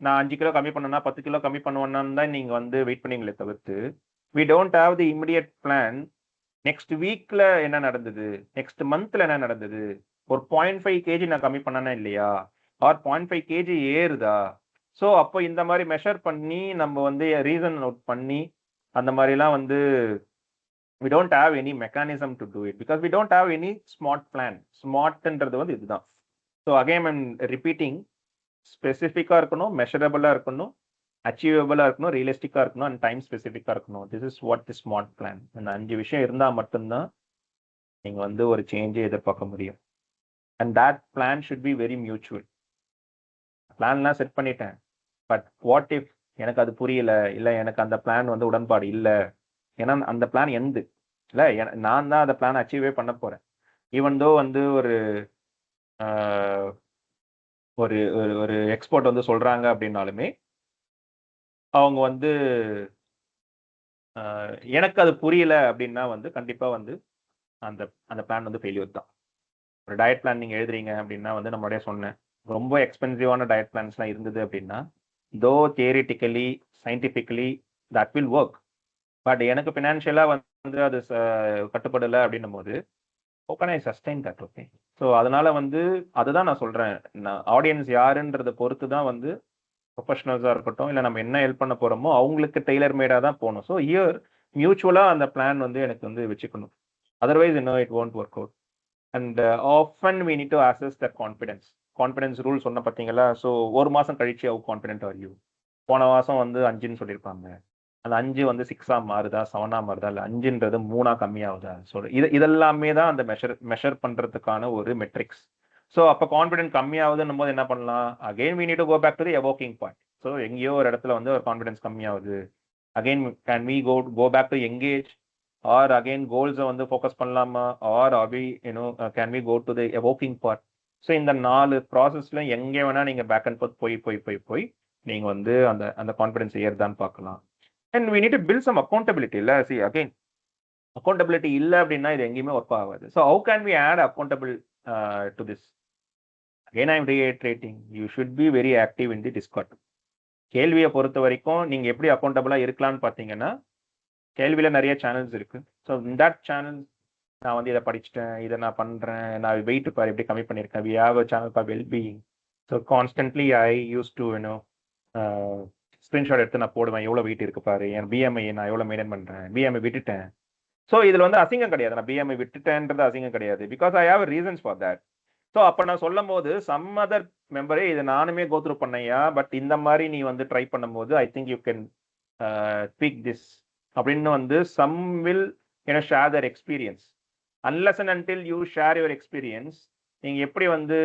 நான் 5 kilo கம்மி பண்ணனா 10 கிலோ கம்மி பண்ணுவேன்னு தான் நீங்க வந்து வெயிட் பண்ணீங்களே தவிர்த்து we don't have the immediate plan. Next வீக்ல என்ன நடந்தது, நெக்ஸ்ட் மந்த்ல என்ன நடந்தது, ஒரு 0.5 கேஜி நான் கம்மி பண்ணனா இல்லையா, ஆர் 0.5 கேஜி ஏறுதா. ஸோ அப்போ இந்த மாதிரி மெஷர் பண்ணி நம்ம வந்து ரீசன் நோட் பண்ணி அந்த மாதிரிலாம் வந்து we don't have any mechanism to do it because we don't have any smart plan. Smartன்றது வந்து இதுதான். ஸோ அகைன் ஐம் ரிப்பீட்டிங், ஸ்பெசிஃபிக்காக இருக்கணும், மெஷரபிளாக இருக்கணும், அச்சீவபிளாக இருக்கணும், ரியலிஸ்டிக்காக இருக்கணும், அண்ட் டைம் ஸ்பெசிஃபிக்காக இருக்கணும். This is what the smart plan. அந்த 5 விஷயம் இருந்தால் மட்டும்தான் நீங்கள் வந்து ஒரு சேஞ்சை எதிர்பார்க்க முடியும். And that plan should be very mutual. பிளான்லாம் செட் பண்ணிட்டேன், பட் வாட் இஃப் எனக்கு அது புரியல, இல்லை எனக்கு அந்த பிளான் வந்து உடன்பாடு இல்லை, ஏன்னா அந்த பிளான் எந்து இல்லை, நான் தான் அந்த பிளான் அச்சீவே பண்ண போகிறேன். ஈவன் தோ வந்து ஒரு ஒரு ஒரு எக்ஸ்பர்ட் வந்து சொல்கிறாங்க அப்படின்னாலுமே அவங்க வந்து எனக்கு அது புரியல அப்படின்னா வந்து கண்டிப்பாக வந்து அந்த அந்த பிளான் வந்து ஃபெயிலியர் தான். ஒரு டயட் பிளான் நீங்கள் எழுதுறீங்க அப்படின்னா வந்து நம்மளுடைய சொன்னேன், ரொம்ப எக்ஸ்பென்சிவான டயட் பிளான்ஸ்லாம் இருந்தது அப்படின்னா தோ theoretically scientifically that will work, but எனக்கு ஃபினான்ஷியலாக வந்து அது கட்டுப்படலை அப்படின்னும் போது how can I sustain that? Okay, so அதனால வந்து அதுதான் நான் சொல்கிறேன், நான் ஆடியன்ஸ் யாருன்றதை பொறுத்து தான் வந்து ப்ரொஃபஷனல்ஸாக இருக்கட்டும், இல்லை நம்ம என்ன ஹெல்ப் பண்ண போகிறோமோ அவங்களுக்கு டெய்லர் மேடாக தான் போகணும். ஸோ இயர் மியூச்சுவலாக அந்த பிளான் வந்து எனக்கு வந்து வச்சுக்கணும், அதர்வைஸ் இன்னும் it won't work out. And often we need to assess the confidence rule சொன்ன பார்த்தீங்களா. ஸோ ஒரு மாதம் கழிச்சு ஹவு கான்ஃபிடென்ட் ஆர் யூ. போன மாதம் வந்து 5ன்னு சொல்லியிருப்பாங்க, அந்த 5 வந்து 6ஆக மாறுதா, 7ஆக மாறுதா, இல்லை 5ன்றது 3ஆக கம்மியாகுதா. ஸோ இதெல்லாமே தான் அந்த மெஷர் பண்ணுறதுக்கான ஒரு மெட்ரிக்ஸ். ஸோ அப்போ கான்ஃபிடென்ட் கம்மியாகுதுன்னும் போது என்ன பண்ணலாம், again we need to go back to the evoking point. So எங்கேயோ ஒரு இடத்துல வந்து ஒரு கான்ஃபிடன்ஸ் கம்மியாகுது, again can we go back to engage, or again கோல்ஸை வந்து ஃபோக்கஸ் பண்ணலாமா, ஆர் அவி can we go to the evoking part. So இந்த 4 ப்ராசஸ்ல எங்கே வேணால் நீங்கள் பேக் அண்ட் ஃபோர்த் போய் நீங்கள் வந்து அந்த கான்ஃபிடன்ஸ் ஏறுதான்னு பார்க்கலாம். And we need to build some accountability. இல்லை சி அகெயின் அக்கௌண்டபிலிட்டி இல்லை அப்படின்னா இது எங்கேயுமே ஒர்க் ஆகாது. So how can we add accountable to this. Again I am reiterating, you should be very active in the Discord. கேள்வியை பொறுத்த வரைக்கும் நீங்கள் எப்படி அக்கௌண்டபிளாக இருக்கலாம்னு பார்த்தீங்கன்னா, கேள்வியில் நிறைய சேனல்ஸ் இருக்குது. ஸோ தட் சேனல் நான் வந்து இதை படிச்சுட்டேன், இதை நான் பண்ணுறேன், நான் வெயிட் பார் எப்படி கம்மி பண்ணியிருக்கேன், we have a channel for wellbeing. So constantly I use to screenshot எடுத்து நான் போடுவேன், எவ்வளோ வெயிட் இருக்கு பாரு, என் பிஎம்ஐ நான் எவ்வளோ மெயின்டைன் பண்ணுறேன், பிஎம்ஐ விட்டுட்டேன். ஸோ இதில் வந்து அசிங்கம் கிடையாது, நான் பிஎம்ஐ விட்டுட்டேன்றது அசிங்கம் கிடையாது, because I have reasons for that. So அப்போ நான் சொல்லும் போது சம் அதர் மெம்பரே இதை நானுமே கோத்ரூ பண்ணையா, பட் இந்த மாதிரி நீ வந்து ட்ரை பண்ணும்போது I think you can speak this அப்படின்னு வந்து some will share their experience. Unless and until you share your experience, நீங்கள் எப்படி வந்து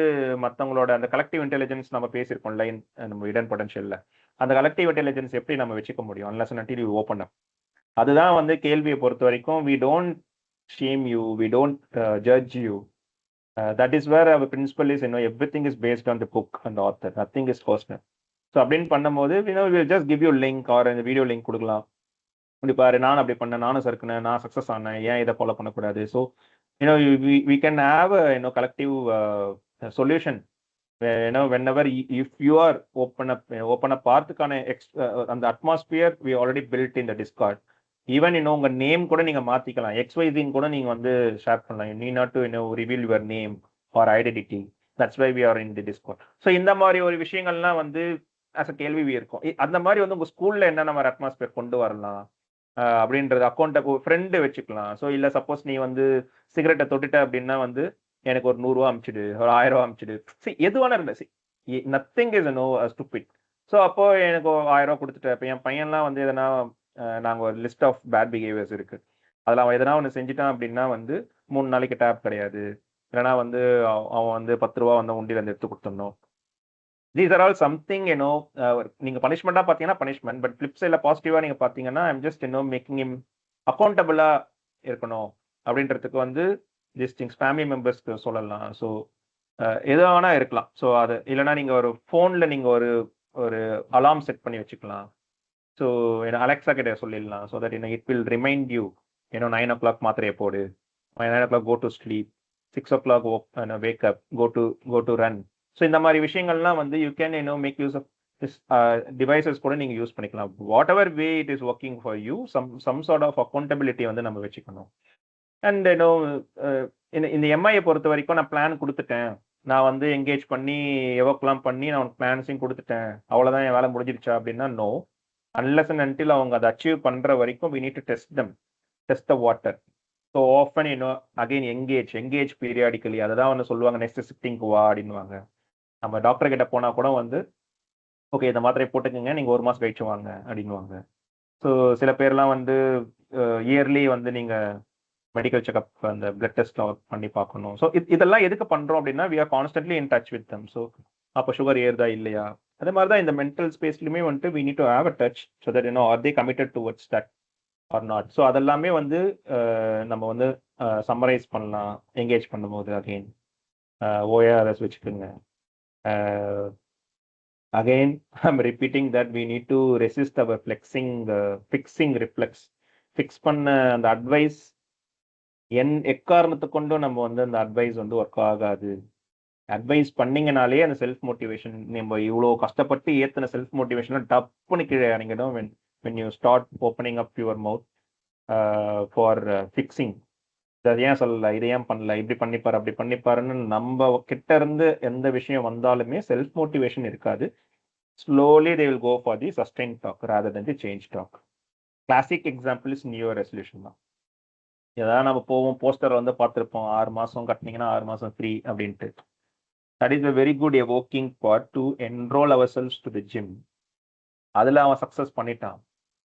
மற்றவங்களோட அந்த கலெக்டிவ் இன்டெலிஜென்ஸ் நம்ம பேசியிருக்கோம்ல நம்ம இடன் பொட்டன்ஷியலில், அந்த கலெக்டிவ் இன்டெலிஜென்ஸ் எப்படி நம்ம வச்சுக்க முடியும் unless and until you open up. அதுதான் வந்து கேள்வியை பொறுத்த வரைக்கும் we don't shame you, we don't judge you. That is where our principle is, everything is based on the book and the author, nothing is personal. So அப்படின்னு பண்ணும்போது we'll just give you link or இந்த video link கொடுக்கலாம், இப்படி பாரு நான் அப்படி பண்ணேன், நானும் சறுக்குனேன், நான் சக்ஸஸ் ஆனேன், ஏன் இதை ஃபாலோ பண்ணக்கூடாது. So we can have a collective solution whenever if you are open up பார்த்துக்கான அந்த atmosphere we already built in the Discord. Even உங்க நேம் கூட நீங்க மாத்திக்கலாம், XYZ கூட நீங்க வந்து ஷேர் பண்ணலாம். You need not to reveal your name or identity, that's why we are in the Discord. So இந்த மாதிரி ஒரு விஷயங்கள்லாம் வந்து ஆஸ் அ கேள்வி இருக்கும். அந்த மாதிரி வந்து உங்க ஸ்கூல்ல என்னென்ன மாதிரி அட்மாஸ்பியர் கொண்டு வரலாம் அப்படின்றது அக்கௌண்ட்டை ஃப்ரெண்டு வச்சுக்கலாம். ஸோ இல்லை சப்போஸ் நீ வந்து சிகரெட்டை தொட்டுட்ட அப்படின்னா வந்து எனக்கு ஒரு 100 ரூபா அமிச்சிடு, ஒரு 1000 ரூபா அமிச்சிடு, எதுவான இருந்த nothing is no stupid. So அப்போ எனக்கு 1000 ரூபா கொடுத்துட்டேன். இப்போ என் பையன்லாம் வந்து எதனா நாங்கள் ஒரு லிஸ்ட் ஆஃப் பேட் பிஹேவியர்ஸ் இருக்கு, அதில் அவன் எதனா ஒன்று செஞ்சுட்டான் அப்படின்னா வந்து 3 நாளைக்கு டேப் கிடையாது, இல்லைனா வந்து அவன் வந்து 10 ரூபா வந்து உண்டியிலேருந்து எடுத்து கொடுத்துடணும். தீஸ் ஆர் ஆல் சம்திங் நீங்கள் பனிஷ்மெண்ட்டாக பார்த்தீங்கன்னா பனிஷ்மெண்ட், பட் ஃபிளிப் சைடில் பாசிட்டிவாக நீங்கள் பார்த்தீங்கன்னா ஐம் ஜஸ்ட் மேக்கிங் இம் அக்கௌண்டபிளாக இருக்கணும் அப்படின்றதுக்கு வந்து திஸ் திங்ஸ் ஃபேமிலி மெம்பர்ஸ்க்கு சொல்லலாம். ஸோ எது வேணா இருக்கலாம். ஸோ அது இல்லைனா நீங்கள் ஒரு ஃபோனில் நீங்கள் ஒரு அலார்ம் செட் பண்ணி வச்சுக்கலாம். ஸோ அலெக்ஸா கிட்ட சொல்லிடலாம். So that it will remind you 9 o'clock மாத்திரையை போடு, 9 o'clock go to sleep, 6 o'clock wake up, go to run. So இந்த மாதிரி விஷயங்கள்லாம் வந்து you can make use of this devices கூட நீங்கள் யூஸ் பண்ணிக்கலாம். Whatever way it is working for you, some sort of accountability வந்து நம்ம வச்சுக்கணும். அண்ட் இந்த எம்ஐயை பொறுத்த வரைக்கும் நான் பிளான் கொடுத்துட்டேன். நான் வந்து எங்கேஜ் பண்ணி எவோக்லாம் பண்ணி நான் உனக்கு பிளான்ஸையும் கொடுத்துட்டேன். அவ்வளோதான் என் வேலை முடிஞ்சிருச்சா அப்படின்னா நோ. அன்லெஸ் அண்ட் அன்டில் அவங்க அதை அச்சீவ் பண்ணுற வரைக்கும் we need to test the water. So often again engage periodically. அதை தான் வந்து சொல்லுவாங்க நெக்ஸ்ட் சிட்டிங்க்கு வா அப்படின்வாங்க. நம்ம டாக்டர் கிட்ட போனால் கூட வந்து ஓகே இந்த மாத்திரை போட்டுக்கோங்க, நீங்கள் 1 மாதம் கழிச்சு வாங்க அப்படின்வாங்க. ஸோ சில பேர்லாம் வந்து இயர்லி வந்து நீங்கள் மெடிக்கல் செக்அப் அந்த பிளட் டெஸ்ட்லாம் பண்ணி பார்க்கணும். ஸோ இதெல்லாம் எதுக்கு பண்ணுறோம் அப்படின்னா we are constantly in touch with them. So அப்போ சுகர் ஏறுதா இல்லையா, அதே மாதிரி தான் இந்த மென்டல் ஸ்பேஸ்லையுமே வந்துட்டு we need to have a touch so that are they committed towards that are not. So அதெல்லாமே வந்து நம்ம வந்து சம்மரைஸ் பண்ணலாம் எங்கேஜ் பண்ணும்போது. அகெயின் ஓஏஆர்எஸ் வச்சுக்கோங்க. Again, I'm repeating that we need to resist our fixing reflex. Fix பண்ண அந்த advice எக்காரணத்தை கொண்டும் நம்ம வந்து அந்த அட்வைஸ் வந்து ஒர்க் ஆகாது. அட்வைஸ் பண்ணீங்கனாலே அந்த செல்ஃப் மோட்டிவேஷன் நம்ம இவ்வளோ கஷ்டப்பட்டு ஏற்றின செல்ஃப் மோட்டிவேஷன் டப்புன்னு கீழே இறங்கிடும். when you start opening up your mouth for fixing. இதை ஏன் சொல்லல, இதை ஏன் பண்ணல, இப்படி பண்ணிப்பாரு அப்படி பண்ணிப்பாருன்னு நம்ம கிட்ட இருந்து எந்த விஷயம் வந்தாலுமே செல்ஃப் மோட்டிவேஷன் இருக்காது. Slowly they will go for the sustained talk rather than the change talk. Classic example is new year resolution தான். ஏதாவது நம்ம போவோம், போஸ்டர் வந்து பார்த்துருப்போம் 6 மாதம் கட்டினீங்கன்னா 6 மாதம் ஃப்ரீ அப்படின்ட்டு. That is a very good evoking part to enroll ourselves to the gym. அதில் அவன் சக்ஸஸ் பண்ணிட்டான்.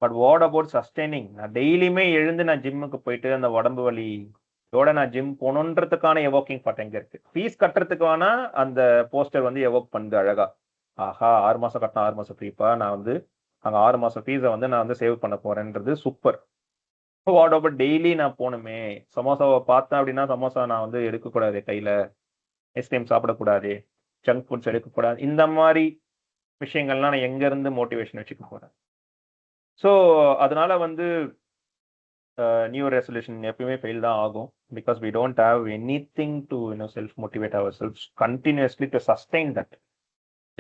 But what about sustaining? நான் டெய்லியுமே எழுந்து நான் ஜிம்முக்கு போயிட்டு அந்த உடம்பு வலியோட நான் ஜிம் போகணுன்றதுக்கான எவோக்கிங் பார்ட் எங்கே இருக்கு? ஃபீஸ் கட்டுறதுக்கான அந்த போஸ்டர் வந்து எவோக் பண்ணுது அழகா. ஆஹா 6 மாதம் கட்டினா 6 மாதம் ஃப்ரீப்பா, நான் வந்து அங்கே 6 மாதம் ஃபீஸை வந்து நான் வந்து சேவ் பண்ண போறேன்றது சூப்பர். வாட் அபவுட் டெய்லி நான் போகணுமே, சமோசாவை பார்த்தேன் அப்படின்னா சமோசா நான் வந்து எடுக்கக்கூடாது கையில், ஐஸ்கிரீம் சாப்பிடக்கூடாது, ஜங்க் ஃபுட்ஸ் எடுக்கக்கூடாது, இந்த மாதிரி விஷயங்கள்லாம் நான் எங்கேருந்து மோட்டிவேஷன் வச்சுக்க போகிறேன்? ஸோ அதனால வந்து நியூ ரெசல்யூஷன் எப்பயுமே ஃபெயில் தான் ஆகும். Because we don't have anything to self motivate ourself continuously to sustain that.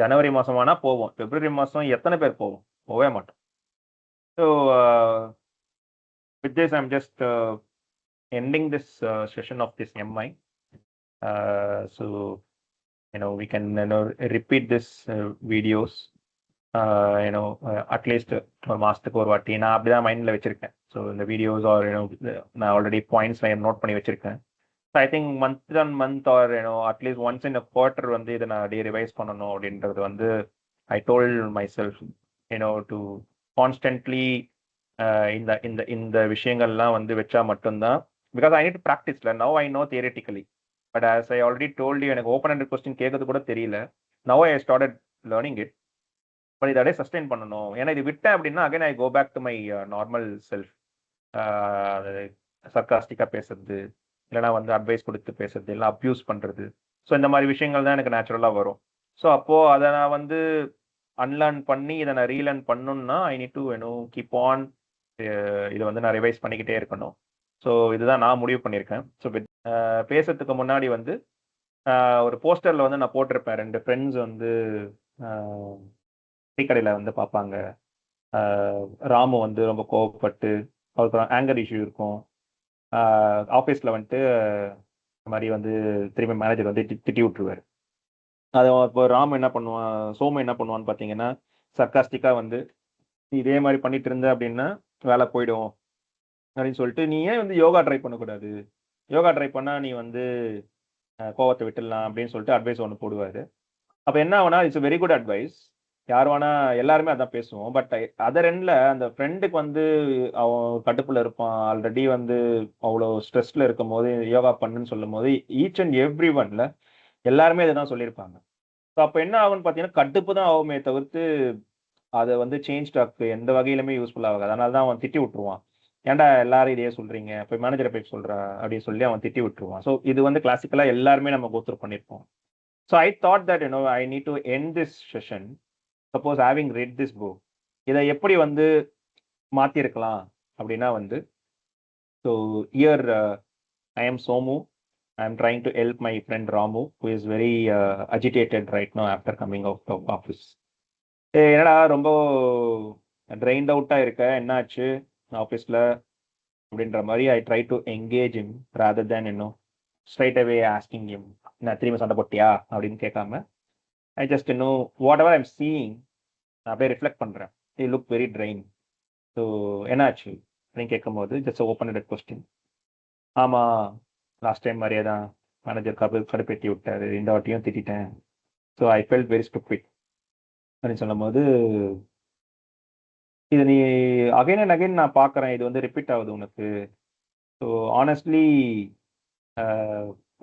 ஜனவரி மாதம் ஆனால் போவோம், பிப்ரவரி மாதம் எத்தனை பேர் போவோம்? போவே மாட்டோம். So with this I'm just ending this session of this MI. So we can repeat this videos at least ஒரு மாதத்துக்கு ஒரு வாட்டி. நான் அப்படி தான் மைண்டில் வச்சுருக்கேன். ஸோ இந்த வீடியோஸ் ஆர் நான் ஆல்ரெடி பாயிண்ட்ஸ் நான் நோட் பண்ணி வச்சுருக்கேன். So I think month on month or at least once in a quarter வந்து இதை நான் ரிவைஸ் பண்ணணும் அப்படின்றது வந்து I told myself to constantly இந்த இந்த இந்த விஷயங்கள்லாம் வந்து வச்சா மட்டும்தான். பிகாஸ் ஐ நீட் ப்ராக்டிஸ்ல now I know theoretically, but as I already told you எனக்கு ஓப்பன் ஹண்ட்ரட் கொஸ்டின் கேட்கறது கூட தெரியல. Now I started learning it. But இதை அப்படியே சஸ்டெயின் பண்ணணும். ஏன்னா இது விட்டேன் அப்படின்னா again I go back to my normal self. சர்காஸ்டிக்காக பேசுறது, இல்லைனா வந்து அட்வைஸ் கொடுத்து பேசுறது, இல்லை அப்யூஸ் பண்ணுறது. ஸோ இந்த மாதிரி விஷயங்கள் தான் எனக்கு நேச்சுரலாக வரும். ஸோ அப்போது அதை நான் வந்து அன்லேர்ன் பண்ணி இதை நான் ரீலேர்ன் பண்ணணும்னா ஐ நீட் டு கீப் ஆன் இதை வந்து நான் ரிவைஸ் பண்ணிக்கிட்டே இருக்கணும். ஸோ இதுதான் நான் முடிவு பண்ணியிருக்கேன். ஸோ பேசுறதுக்கு முன்னாடி வந்து ஒரு போஸ்டரில் வந்து நான் போட்டிருப்பேன், 2 ஃப்ரெண்ட்ஸ் வந்து டீக்கடையில் வந்து பார்ப்பாங்க. ராமு வந்து ரொம்ப கோவப்பட்டு அவருக்கு ஆங்கர் இஷ்யூ இருக்கும். ஆஃபீஸில் வந்துட்டு இந்த மாதிரி வந்து திரும்பி மேனேஜர் வந்து திட்டி விட்டுருவார். அது இப்போ ராமு என்ன பண்ணுவான், சோமு என்ன பண்ணுவான்னு பார்த்தீங்கன்னா சர்காஸ்டிக்காக வந்து இதே மாதிரி பண்ணிட்டு இருந்த அப்படின்னா வேலை போயிடும் அப்படின்னு சொல்லிட்டு, நீ ஏன் வந்து யோகா ட்ரை பண்ணக்கூடாது, யோகா ட்ரை பண்ணால் நீ வந்து கோவத்தை விட்டுடலாம் அப்படின்னு சொல்லிட்டு அட்வைஸ் ஒன்று போடுவார். அப்போ என்ன ஆகுனா இட்ஸ் வெரி குட் அட்வைஸ், யார் வேணா எல்லாருமே அதான் பேசுவோம். பட் அதர் எண்டில் அந்த ஃப்ரெண்டுக்கு வந்து அவன் கட்டுப்புல இருப்பான், ஆல்ரெடி வந்து அவ்வளோ ஸ்ட்ரெஸ்ல இருக்கும் போது யோகா பண்ணுன்னு சொல்லும் போது ஈச் அண்ட் எவ்ரி ஒன்ல எல்லாருமே இதை தான் சொல்லியிருப்பாங்க. ஸோ அப்போ என்ன ஆகும்னு பார்த்தீங்கன்னா கடுப்பு தான் ஆகுமே தவிர்த்து அதை வந்து சேஞ்ச் டாக்கு எந்த வகையிலுமே யூஸ்ஃபுல் ஆகாது. அதனால தான் அவன் திட்டி விட்டுருவான், ஏன்டா எல்லாரும் இதையே சொல்றீங்க, போய் மேனேஜரை போய் சொல்றா அப்படின்னு சொல்லி அவன் திட்டி விட்டுருவான். ஸோ இது வந்து கிளாசிக்கலாக எல்லாருமே நம்ம கோத்ரூ பண்ணியிருப்போம். So I thought that I need to end this session. Suppose having read this book, இதை எப்படி வந்து மாற்றிருக்கலாம் அப்படின்னா வந்து, so here I am Somu, I am trying to help my friend Ramu who is very agitated right now after coming out of office. என்னடா ரொம்ப drained அவுட்டாக இருக்க, என்னாச்சு ஆஃபீஸில் அப்படின்ற மாதிரி I try to engage him rather than இன்னும் ஸ்ட்ரைட் அவே asking இம் நான் திரும்பி சண்டை போட்டியா அப்படின்னு கேட்காம ஐ ஜஸ்ட் இன்னும் வாட் எவர் ஐம் சீயிங் நான் அப்படியே ரிஃப்ளெக்ட் பண்ணுறேன் you look very drained. So என்னாச்சு அப்படின்னு கேட்கும்போது ஜஸ்ட் ஓப்பன் எட் கொஸ்டின். ஆமாம், லாஸ்ட் டைம் மாதிரியே தான் மேனேஜர் கடுப்பேற்றி விட்டாரு, இந்த வாட்டியும் திட்டேன். So I felt very stupid அப்படின்னு சொல்லும்போது, இது நீ அகைன் அண்ட் அகைன் நான் பார்க்குறேன், இது வந்து ரிப்பீட் ஆகுது உனக்கு. ஸோ ஆனஸ்ட்லி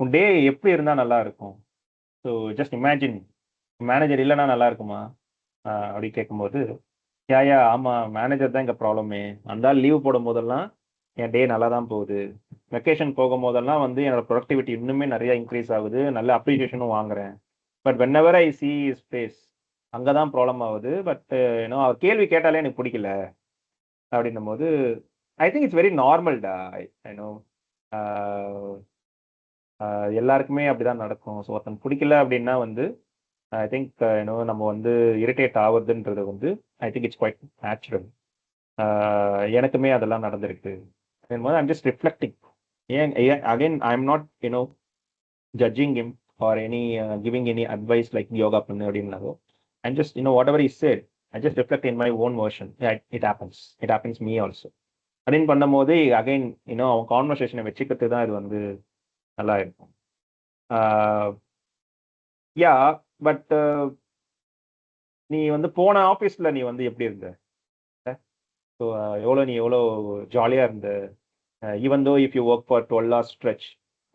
உன் டே எப்படி இருந்தால் நல்லா இருக்கும்? ஸோ ஜஸ்ட் இமேஜின் மேனேஜர் இல்லைன்னா நல்லா இருக்குமா அப்படி கேட்கும்போது, யா ஆமாம், மேனேஜர் தான் இங்கே ப்ராப்ளமே. அந்த லீவ் போடும் போதெல்லாம் என் டே நல்லா தான் போகுது. வெக்கேஷன் போகும்போதெல்லாம் வந்து என்னோட ப்ரொடக்டிவிட்டி இன்னுமே நிறைய இன்க்ரீஸ் ஆகுது, நல்ல அப்ரிசியேஷனும் வாங்குறேன். But whenever I see is face அங்கே தான் ப்ராப்ளம் ஆகுது. பட் ஏன்னோ அவர் கேள்வி கேட்டாலே எனக்கு பிடிக்கல அப்படின்னும் போது, ஐ திங்க் இட்ஸ் வெரி நார்மல்டா. ஐனோ எல்லாருக்குமே அப்படிதான் நடக்கும். ஸோ ஒருத்தன் பிடிக்கல அப்படின்னா வந்து ஐ திங்க் நம்ம வந்து இரிட்டேட் ஆகுதுன்றது வந்து I think it's quite natural. எனக்குமே அதெல்லாம் நடந்திருக்கு. I'm just reflecting. Again I am not judging him or any giving any advice like yoga பண்ணு அப்படின்னாலோ. I'm just whatever is said, I just reflect in my own version. It happens me also அப்படின்னு பண்ணும்போது again அவன் கான்வர்சேஷனை வச்சுக்கிட்டு தான் இது வந்து நல்லா இருக்கும். யா பட் நீ வந்து போன ஆஃபீஸில் நீ வந்து எப்படி இருந்த? ஸோ நீ எவ்வளோ ஜாலியாக இருந்த? Even though if you work for 12 hours stretch,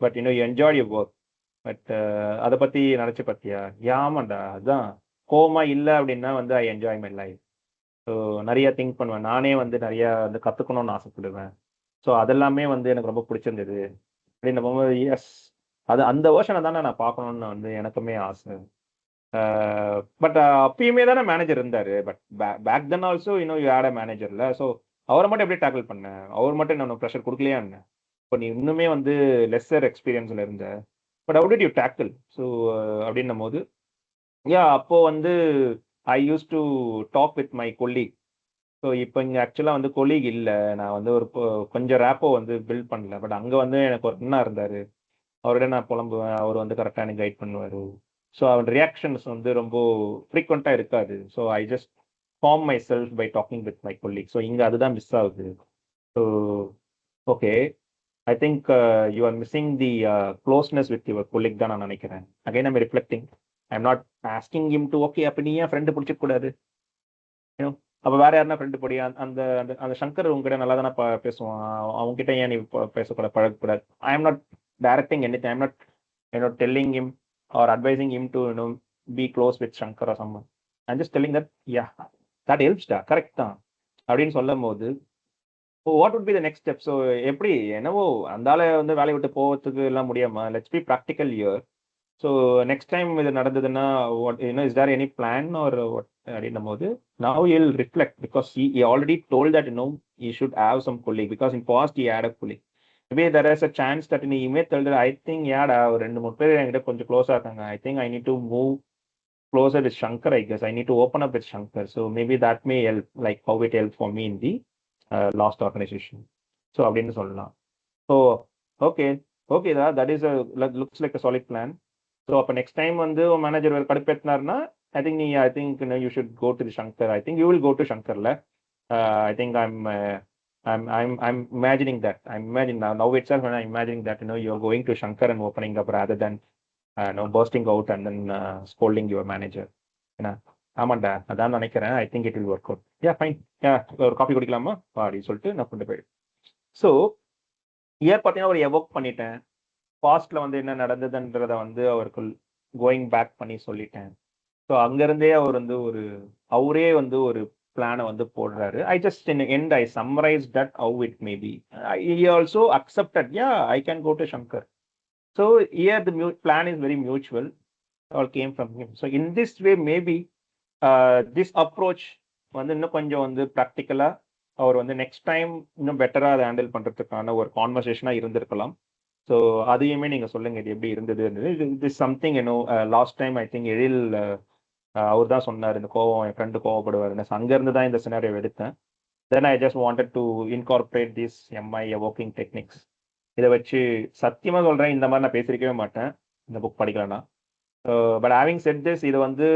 but you enjoy your work. But அதை பற்றி நினச்சி பார்த்தியா? ஆமாண்டா, அதுதான் கோவமா இல்லை அப்படின்னா வந்து I enjoy my life. So நிறைய திங்க் பண்ணுவேன், நானே வந்து நிறையா வந்து கற்றுக்கணும்னு ஆசைப்படுவேன். ஸோ அதெல்லாமே வந்து எனக்கு ரொம்ப பிடிச்சிருந்தது அப்படின்னு போகும்போது, எஸ் அது அந்த வேர்ஷனை தானே நான் பார்க்கணுன்னு வந்து எனக்குமே ஆசை. பட் அப்பயுமே தானே மேனேஜர் இருந்தாரு. But back then also you had a மேனேஜர்ல. ஸோ அவரை மட்டும் எப்படி டேக்கிள் பண்ண? அவர் மட்டும் நான் ப்ரெஷர் கொடுக்கலையா என்ன? இப்போ நீ இன்னுமே வந்து லெஸ்ஸர் எக்ஸ்பீரியன்ஸ்ல இருந்த. But how did you tackle? So அப்படின்னும் போது அப்போ வந்து I use to talk with my colleague. So இப்போ இங்கே ஆக்சுவலாக வந்து கொல்லீக் இல்லை, நான் வந்து ஒரு கொஞ்சம் ரேப்போ வந்து பில்ட் பண்ணல. பட் அங்கே வந்து எனக்கு ஒரு அண்ணா இருந்தார், அவரோட நான் புலம்புவேன், அவர் வந்து கரெக்டாக எனக்கு கைட் பண்ணுவார். ஸோ அவன் ரியாக்ஷன்ஸ் வந்து ரொம்ப ஃப்ரீக்வெண்ட்டாக இருக்காது. So I just form myself by talking with my colleague. So இங்கே அதுதான் மிஸ் ஆகுது. So okay, I think you are missing the closeness with your colleague தான் நான் நினைக்கிறேன். Again I'm reflecting. I am not asking him to okay அப்போ நீ ஏன் friend பிடிச்சிக்க கூடாது? அப்போ வேற யாருன்னா ஃப்ரெண்டு படி அந்த அந்த அந்த சங்கர் உங்ககிட்ட நல்லா தானே பேசுவான், அவங்ககிட்ட ஏன் நீ பேசக்கூடாது, பழகக்கூடாது? I am not directing anything. I am not telling him or advising him to be close with Shankar or someone. I'm just telling that that helps da, correct தான் அப்படின்னு சொல்லும் போது what would be the next step? So எப்படி என்னவோ அந்தால வந்து வேலையை விட்டு போகிறதுக்கு எல்லாம் முடியாமா? Let's be practical here. So next time இது நடந்ததுன்னா is there any plan or what அப்படின்னும் போது now he'll reflect because he already told that he should have some colleague because in past he had a colleague. Maybe there is a chance that நீ இமே தள்ளுற I think ஒரு 2-3 பேர் என்கிட்ட கொஞ்சம் க்ளோஸாக இருக்காங்க. I think I need to move closer with Shankar. I guess I need to open up with Shankar. So maybe that may help like how it help for me in the last organisation. So அப்படின்னு சொல்லலாம். So okay that is looks like a solid plan. So அப்போ next time வந்து manager வேறு கடுப்பேற்றினார்னா I think you should go to the Shankar. I think you will go to சங்கர்ல. I think I'm imagining that. I'm imagining now itself when I'm imagining that you're going to Shankar and opening up rather than bursting out and then scolding your manager. ஆமாண்டா அதான் நினைக்கிறேன். I think it will work out. Fine, ஒரு coffee குடிக்கலாமா அப்படின்னு சொல்லிட்டு நான் கொண்டு போயிடுவேன். So year பார்த்தீங்கன்னா ஒரு எவோக் பண்ணிட்டேன். பாஸ்ட்ல வந்து என்ன நடந்ததுன்றத வந்து அவருக்கு கோயிங் பேக் பண்ணி சொல்லிட்டேன். ஸோ அங்கேருந்தே அவர் வந்து அவரே வந்து ஒரு பிளானை வந்து போடுறாரு. I just in the end I summarized that how it may be. He also accepted, I can go to Shankar. So here the plan is very mutual. All came from him. So in this way maybe this approach வந்து இன்னும் கொஞ்சம் வந்து ப்ராக்டிக்கலா அவர் வந்து next time இன்னும் பெட்டரா அதை handle பண்றதுக்கான ஒரு கான்வர்சேஷனா இருந்திருக்கலாம். ஸோ அதையுமே நீங்க சொல்லுங்க, இது எப்படி இருந்தது. இது something last time I think Ezhil அவர் தான் சொன்னார், இந்த கோவம் என் ஃப்ரெண்டு கோவப்படுவார். அங்கேருந்து தான் இந்த சினாரியோ எடுத்தேன். Then I just wanted to incorporate this MI evoking techniques. இதை வச்சு சத்தியமாக சொல்கிறேன், இந்த மாதிரி நான் பேசியிருக்கவே மாட்டேன் இந்த புக் படிக்கலன்னா. பட் ஹேவிங் செட் திஸ், இது வந்து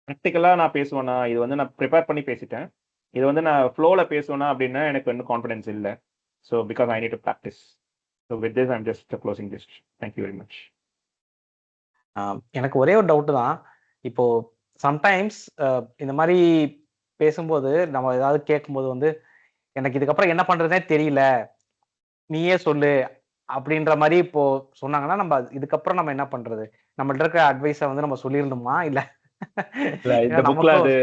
ப்ராக்டிக்கலாக நான் பேசுவேன்னா, இது வந்து நான் ப்ரிப்பேர் பண்ணி பேசிட்டேன். இது வந்து நான் ஃப்ளோவில் பேசுவேன்னா அப்படின்னா எனக்கு இன்னும் கான்ஃபிடன்ஸ் இல்லை. So because I need to practice. So with this I'm just closing this. Thank you very much. எனக்கு ஒரே ஒரு டவுட்டு தான். இப்போ சம்டைம்ஸ் இந்த மாதிரி பேசும்போது நம்ம ஏதாவது கேட்கும்போது வந்து எனக்கு இதுக்கப்புறம் என்ன பண்றதுனே தெரியல, நீயே சொல்லு அப்படின்ற மாதிரி இப்போ சொன்னாங்கன்னா நம்ம இதுக்கப்புறம் நம்ம என்ன பண்றது? நம்மள்ட்ட இருக்க அட்வைஸை வந்து நம்ம சொல்லிடணுமா இல்ல இந்த புக்ல அது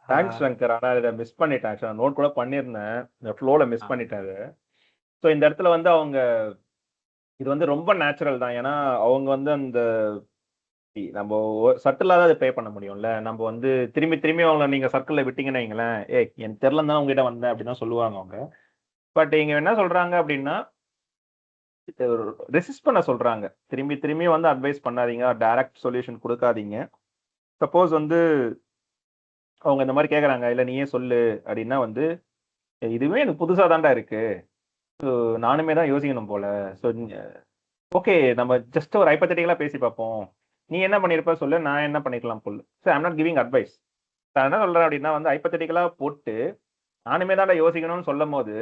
தேங்க்ஸ் சங்கர், ஆனால் இதை மிஸ் பண்ணிட்டேன். ஆக்சுவலாக நோட் கூட பண்ணியிருந்தேன், இந்த ஃப்ளோவில் மிஸ் பண்ணிட்டாரு. ஸோ இந்த இடத்துல வந்து அவங்க இது வந்து ரொம்ப நேச்சுரல் தான். ஏன்னா அவங்க வந்து அந்த நம்ம சர்க்கிளாக தான் அதை பே பண்ண முடியும்ல. நம்ம வந்து திரும்பி திரும்பி அவங்கள நீங்கள் சர்க்கிளில் விட்டீங்கன்னு வைங்களேன், எனக்கு தெரில தான் உங்ககிட்ட வந்தேன் அப்படின்னு தான் சொல்லுவாங்க அவங்க. பட் இங்கே என்ன சொல்கிறாங்க அப்படின்னா, ரெசிஸ்ட் பண்ண சொல்கிறாங்க. திரும்பி திரும்பி வந்து அட்வைஸ் பண்ணாதீங்க, டைரக்ட் சொல்யூஷன் கொடுக்காதீங்க. சப்போஸ் வந்து அவங்க இந்த மாதிரி கேட்குறாங்க, இல்லை நீயே சொல்லு அப்படின்னா வந்து, இதுவே எனக்கு புதுசாக தாண்டா இருக்கு, ஸோ நானுமே தான் யோசிக்கணும் போல. ஸோ ஓகே, நம்ம ஜஸ்ட் ஒரு ஹைப்போதெட்டிக்கலாக பேசி பார்ப்போம். நீ என்ன பண்ணியிருப்ப சொல்லு, நான் என்ன பண்ணிக்கலாம் சொல்லு. So I'm not giving advice. நான் என்ன சொல்கிறேன் அப்படின்னா வந்து ஹைப்போதெட்டிக்கலாக போட்டு நானுமே தாண்டா யோசிக்கணும்னு சொல்லும் போது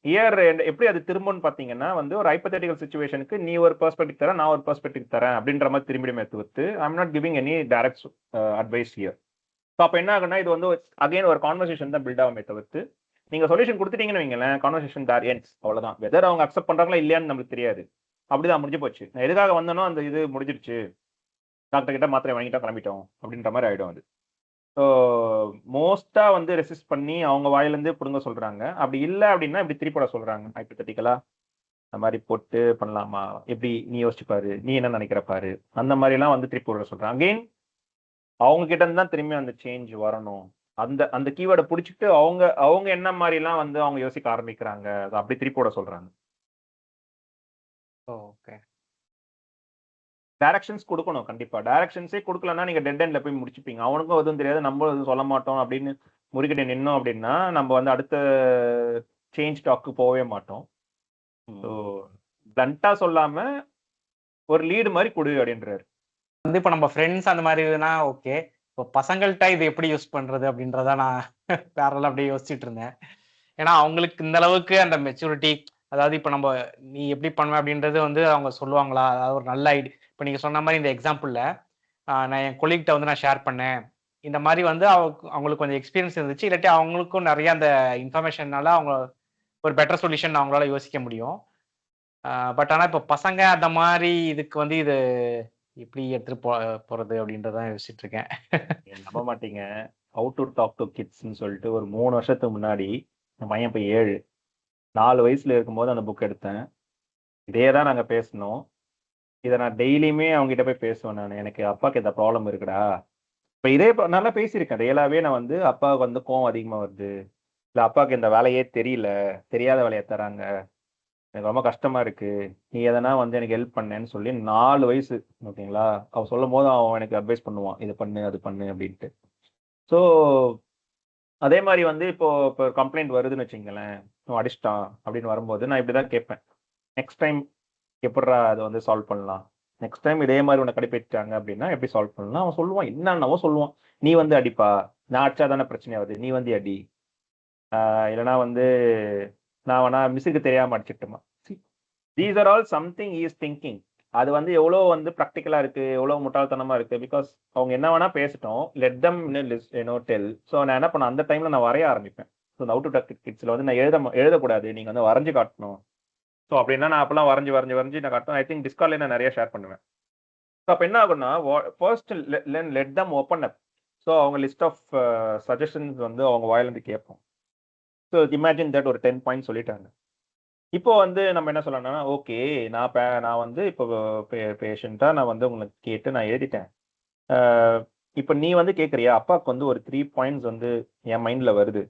இயர் எப்படி அது திரும்புன்னு பார்த்தீங்கன்னா வந்து ஒரு ஹைப்போதெட்டிக்கல் சுச்சுவேஷனுக்கு நீ ஒரு பெர்ஸ்பெக்டிவ் தரேன், நான் ஒரு பெர்ஸ்பெக்டிவ் தரேன் அப்படின்ற மாதிரி திரும்பிடுமே தவிர்த்து I'm not giving any direct advice here. So அப்போ என்ன ஆகுனா, இது வந்து அகைன் ஒரு கான்வர்சேஷன் தான் பில்ட் ஆகுமே தவிர்த்து நீங்கள் சொல்யூஷன் கொடுத்துட்டீங்கன்னு வைங்களேன், கான்வர்சேஷன் தேர் எண்ட்ஸ், அவ்வளோதான். வெதர் அவங்க அக்செப்ட் பண்ணுறாங்களா இல்லையான்னு நம்மளுக்கு தெரியாது. அப்படிதான் முடிஞ்சு போச்சு. நான் எதுக்காக வந்தனோ அந்த இது முடிஞ்சிருச்சு, டாக்டர் கிட்ட மாத்திரை வாங்கிட்டா கிளம்பிட்டோம் அப்படின்ற மாதிரி ஆகிடும் அது. ஸோ மோஸ்ட்டாக வந்து ரெசிஸ்ட் பண்ணி அவங்க வாயிலேருந்து பிடுங்க சொல்கிறாங்க. அப்படி இல்லை அப்படின்னா இப்படி திருப்பட சொல்கிறாங்க. ஹைப்போதெட்டிக்கலாக அந்த மாதிரி போட்டு பண்ணலாமா, எப்படி நீ யோசிச்சுப்பாரு, நீ என்ன நினைக்கிறப்பாரு, அந்த மாதிரிலாம் வந்து திருப்பி விட சொல்கிறாங்க. அகெயின் அவங்க கிட்ட இருந்து தான் திரும்பி அந்த சேஞ்ச் வரணும். அந்த அந்த கீவேர்டை பிடிச்சிட்டு அவங்க அவங்க என்ன மாதிரிலாம் வந்து அவங்க யோசிக்க ஆரம்பிக்கிறாங்க, அதை அப்படி திருப்பி விட சொல்கிறாங்க. ஓகே, டைரக்ஷன்ஸ் கொடுக்கணும் கண்டிப்பா. டைரக்ஷன்ஸே கொடுக்கலன்னா நீங்க டெட் எண்ட்ல போய் முடிச்சுப்பீங்க. அவனுக்கும் எதுவும் தெரியாது, நம்மளும் எதுவும் சொல்ல மாட்டோம் அப்படின்னு முறிக்கிட்டு நின்னோம் அப்படின்னா நம்ம வந்து அடுத்த சேஞ்ச் டாக்கு போகவே மாட்டோம். ஸோ பிளண்டா சொல்லாம ஒரு லீடு மாதிரி கொடு அப்படின்றாரு. வந்து இப்போ நம்ம ஃப்ரெண்ட்ஸ் அந்த மாதிரினா ஓகே, இப்போ பசங்கள்கிட்ட இது எப்படி யூஸ் பண்றது அப்படின்றத நான் பேரலா அப்படியே யோசிச்சுட்டு இருந்தேன். ஏன்னா அவங்களுக்கு இந்த அளவுக்கு அந்த மெச்சூரிட்டி, அதாவது இப்போ நம்ம நீ எப்படி பண்ணுவ அப்படின்றது வந்து அவங்க சொல்லுவாங்களா? அதாவது ஒரு நல்ல ஐடியா. இப்போ நீங்க சொன்ன மாதிரி இந்த எக்ஸாம்பிள்ல நான் என் கொலீக்ட்ட வந்து நான் ஷேர் பண்ணேன், இந்த மாதிரி வந்து அவங்களுக்கு கொஞ்சம் எக்ஸ்பீரியன்ஸ் இருந்துச்சு, இல்லாட்டி அவங்களுக்கும் நிறைய அந்த இன்ஃபர்மேஷன்னால அவங்க ஒரு பெட்டர் சொல்யூஷன் அவங்களால யோசிக்க முடியும். பட் ஆனால் இப்போ பசங்க அந்த மாதிரி இதுக்கு வந்து இது எப்படி எடுத்துட்டு போறது அப்படின்றதான் யோசிச்சுட்டு இருக்கேன். நம்ப மாட்டீங்க, ஹவு டு டாக் டு கிட்ஸ்ன்னு சொல்லிட்டு ஒரு 3 வருஷத்துக்கு முன்னாடி என் பையன் இப்போ 7 4 வயசுல இருக்கும்போது அந்த புக் எடுத்தேன். இதே தான் நாங்கள் பேசணும். இதை நான் டெய்லியுமே அவங்ககிட்ட போய் பேசுவேன். நான் எனக்கு அப்பாவுக்கு இந்த ப்ராப்ளம் இருக்குடா, இப்போ இதே நல்லா பேசியிருக்கேன். ரியலாகவே நான் வந்து அப்பாவுக்கு வந்து கோவம் அதிகமாக வருது, இல்லை அப்பாவுக்கு இந்த வேலையே தெரியல, தெரியாத வேலையை தராங்க, எனக்கு ரொம்ப கஷ்டமா இருக்கு, நீ எதனா வந்து எனக்கு ஹெல்ப் பண்ணேன்னு சொல்லி 4 வயசு ஓகேங்களா, அவன் சொல்லும் போது அவன் எனக்கு அட்வைஸ் பண்ணுவான், இது பண்ணு அது பண்ணு அப்படின்ட்டு. ஸோ அதே மாதிரி வந்து இப்போ கம்ப்ளைண்ட் வருதுன்னு வச்சுங்களேன், அடிச்சிட்டான் அப்படின்னு வரும்போது நான் இப்படி தான் கேட்பேன், நெக்ஸ்ட் டைம் எப்படா அதை வந்து சால்வ் பண்ணலாம், நெக்ஸ்ட் டைம் இதே மாதிரி உன்னை கடைப்பிடிச்சாங்க அப்படின்னா எப்படி சால்வ் பண்ணலாம். அவன் சொல்லுவான், என்னன்னாவோ சொல்லுவான், நீ வந்து அடிப்பா, நான் அடிச்சா தானே பிரச்சனை வருது, நீ வந்து அடி, இல்லைனா வந்து நான் வேணா மிஸ்ஸுக்கு தெரியாம அடிச்சிட்டுமா. These are all something is thinking. அது வந்து எவ்வளோ வந்து ப்ராக்டிக்கலாக இருக்கு, எவ்வளோ முட்டாள்தனமாக இருக்கு. பிகாஸ் அவங்க என்ன வேணா பேசட்டும், லெட் தம் டெல். ஸோ நான் என்ன பண்ணேன், அந்த டைம்ல நான் வரைய ஆரம்பிப்பேன். ஸோ இந்த அவுட் டு டக் கிட்ஸில் வந்து நான் எழுதக்கூடாது, நீங்கள் வந்து வரைஞ்சு காட்டணும். ஸோ அப்படின்னா நான் அப்பெல்லாம் வரைஞ்சு நான் காட்டுவேன். ஐ திங்க் டிஸ்கார்ட்லேயே நான் நிறைய ஷேர் பண்ணுவேன். ஸோ அப்போ என்ன ஆகும்னா, first let them open up. So அவங்க லிஸ்ட் ஆஃப் சஜஷன்ஸ் வந்து அவங்க வாயிலிருந்து கேட்போம். ஸோ இமேஜின் தட் ஒரு 10 பாயிண்ட் சொல்லிட்டாங்க. இப்போ வந்து நம்ம என்ன சொல்லலாம்னா, ஓகே நான் வந்து இப்போ பேஷண்ட்டாக நான் வந்து உங்களுக்கு கேட்டு நான் எழுதிட்டேன். இப்போ நீ வந்து கேட்குறியா, அப்பாவுக்கு வந்து ஒரு 3 பாயிண்ட்ஸ் வந்து என் மைண்டில் வருது,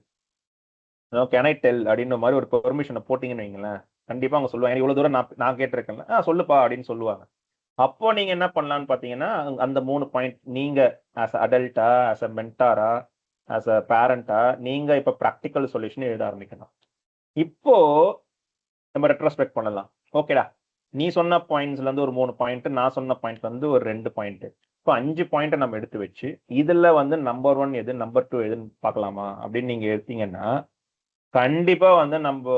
கேன் ஐ டெல் அப்படின்ற மாதிரி ஒரு பெர்மிஷனை போட்டிங்கன்னு வைங்களேன், கண்டிப்பாக அவங்க சொல்லுவாங்க, இவ்வளோ தூரம் நான் கேட்டிருக்கேன்ல, சொல்லுப்பா அப்படின்னு சொல்லுவாங்க. அப்போ நீங்கள் என்ன பண்ணலான்னு பார்த்தீங்கன்னா, அந்த 3 பாயிண்ட் நீங்கள் ஆஸ் அ அடல்ட்டா, ஆஸ் அ மென்டாரா, ஆஸ் அ பேரண்டா நீங்க இப்ப ப்ராக்டிக்கல் சொல்யூஷன் எழுத ஆரம்பிக்கணும். இப்போ நம்ம ரெட்ரோஸ்பெக்ட் பண்ணலாம். ஓகேடா, நீ சொன்ன பாயிண்ட்ஸ்ல இருந்து ஒரு 3 பாயிண்ட், நான் சொன்ன பாயிண்ட்ல இருந்து ஒரு 2 பாயிண்ட், இப்போ 5 பாயிண்ட் நம்ம எடுத்து வச்சு இதுல வந்து நம்பர் 1 எது, நம்பர் 2 எதுன்னு பார்க்கலாமா அப்படின்னு நீங்க எடுத்தீங்கன்னா கண்டிப்பா வந்து நம்ம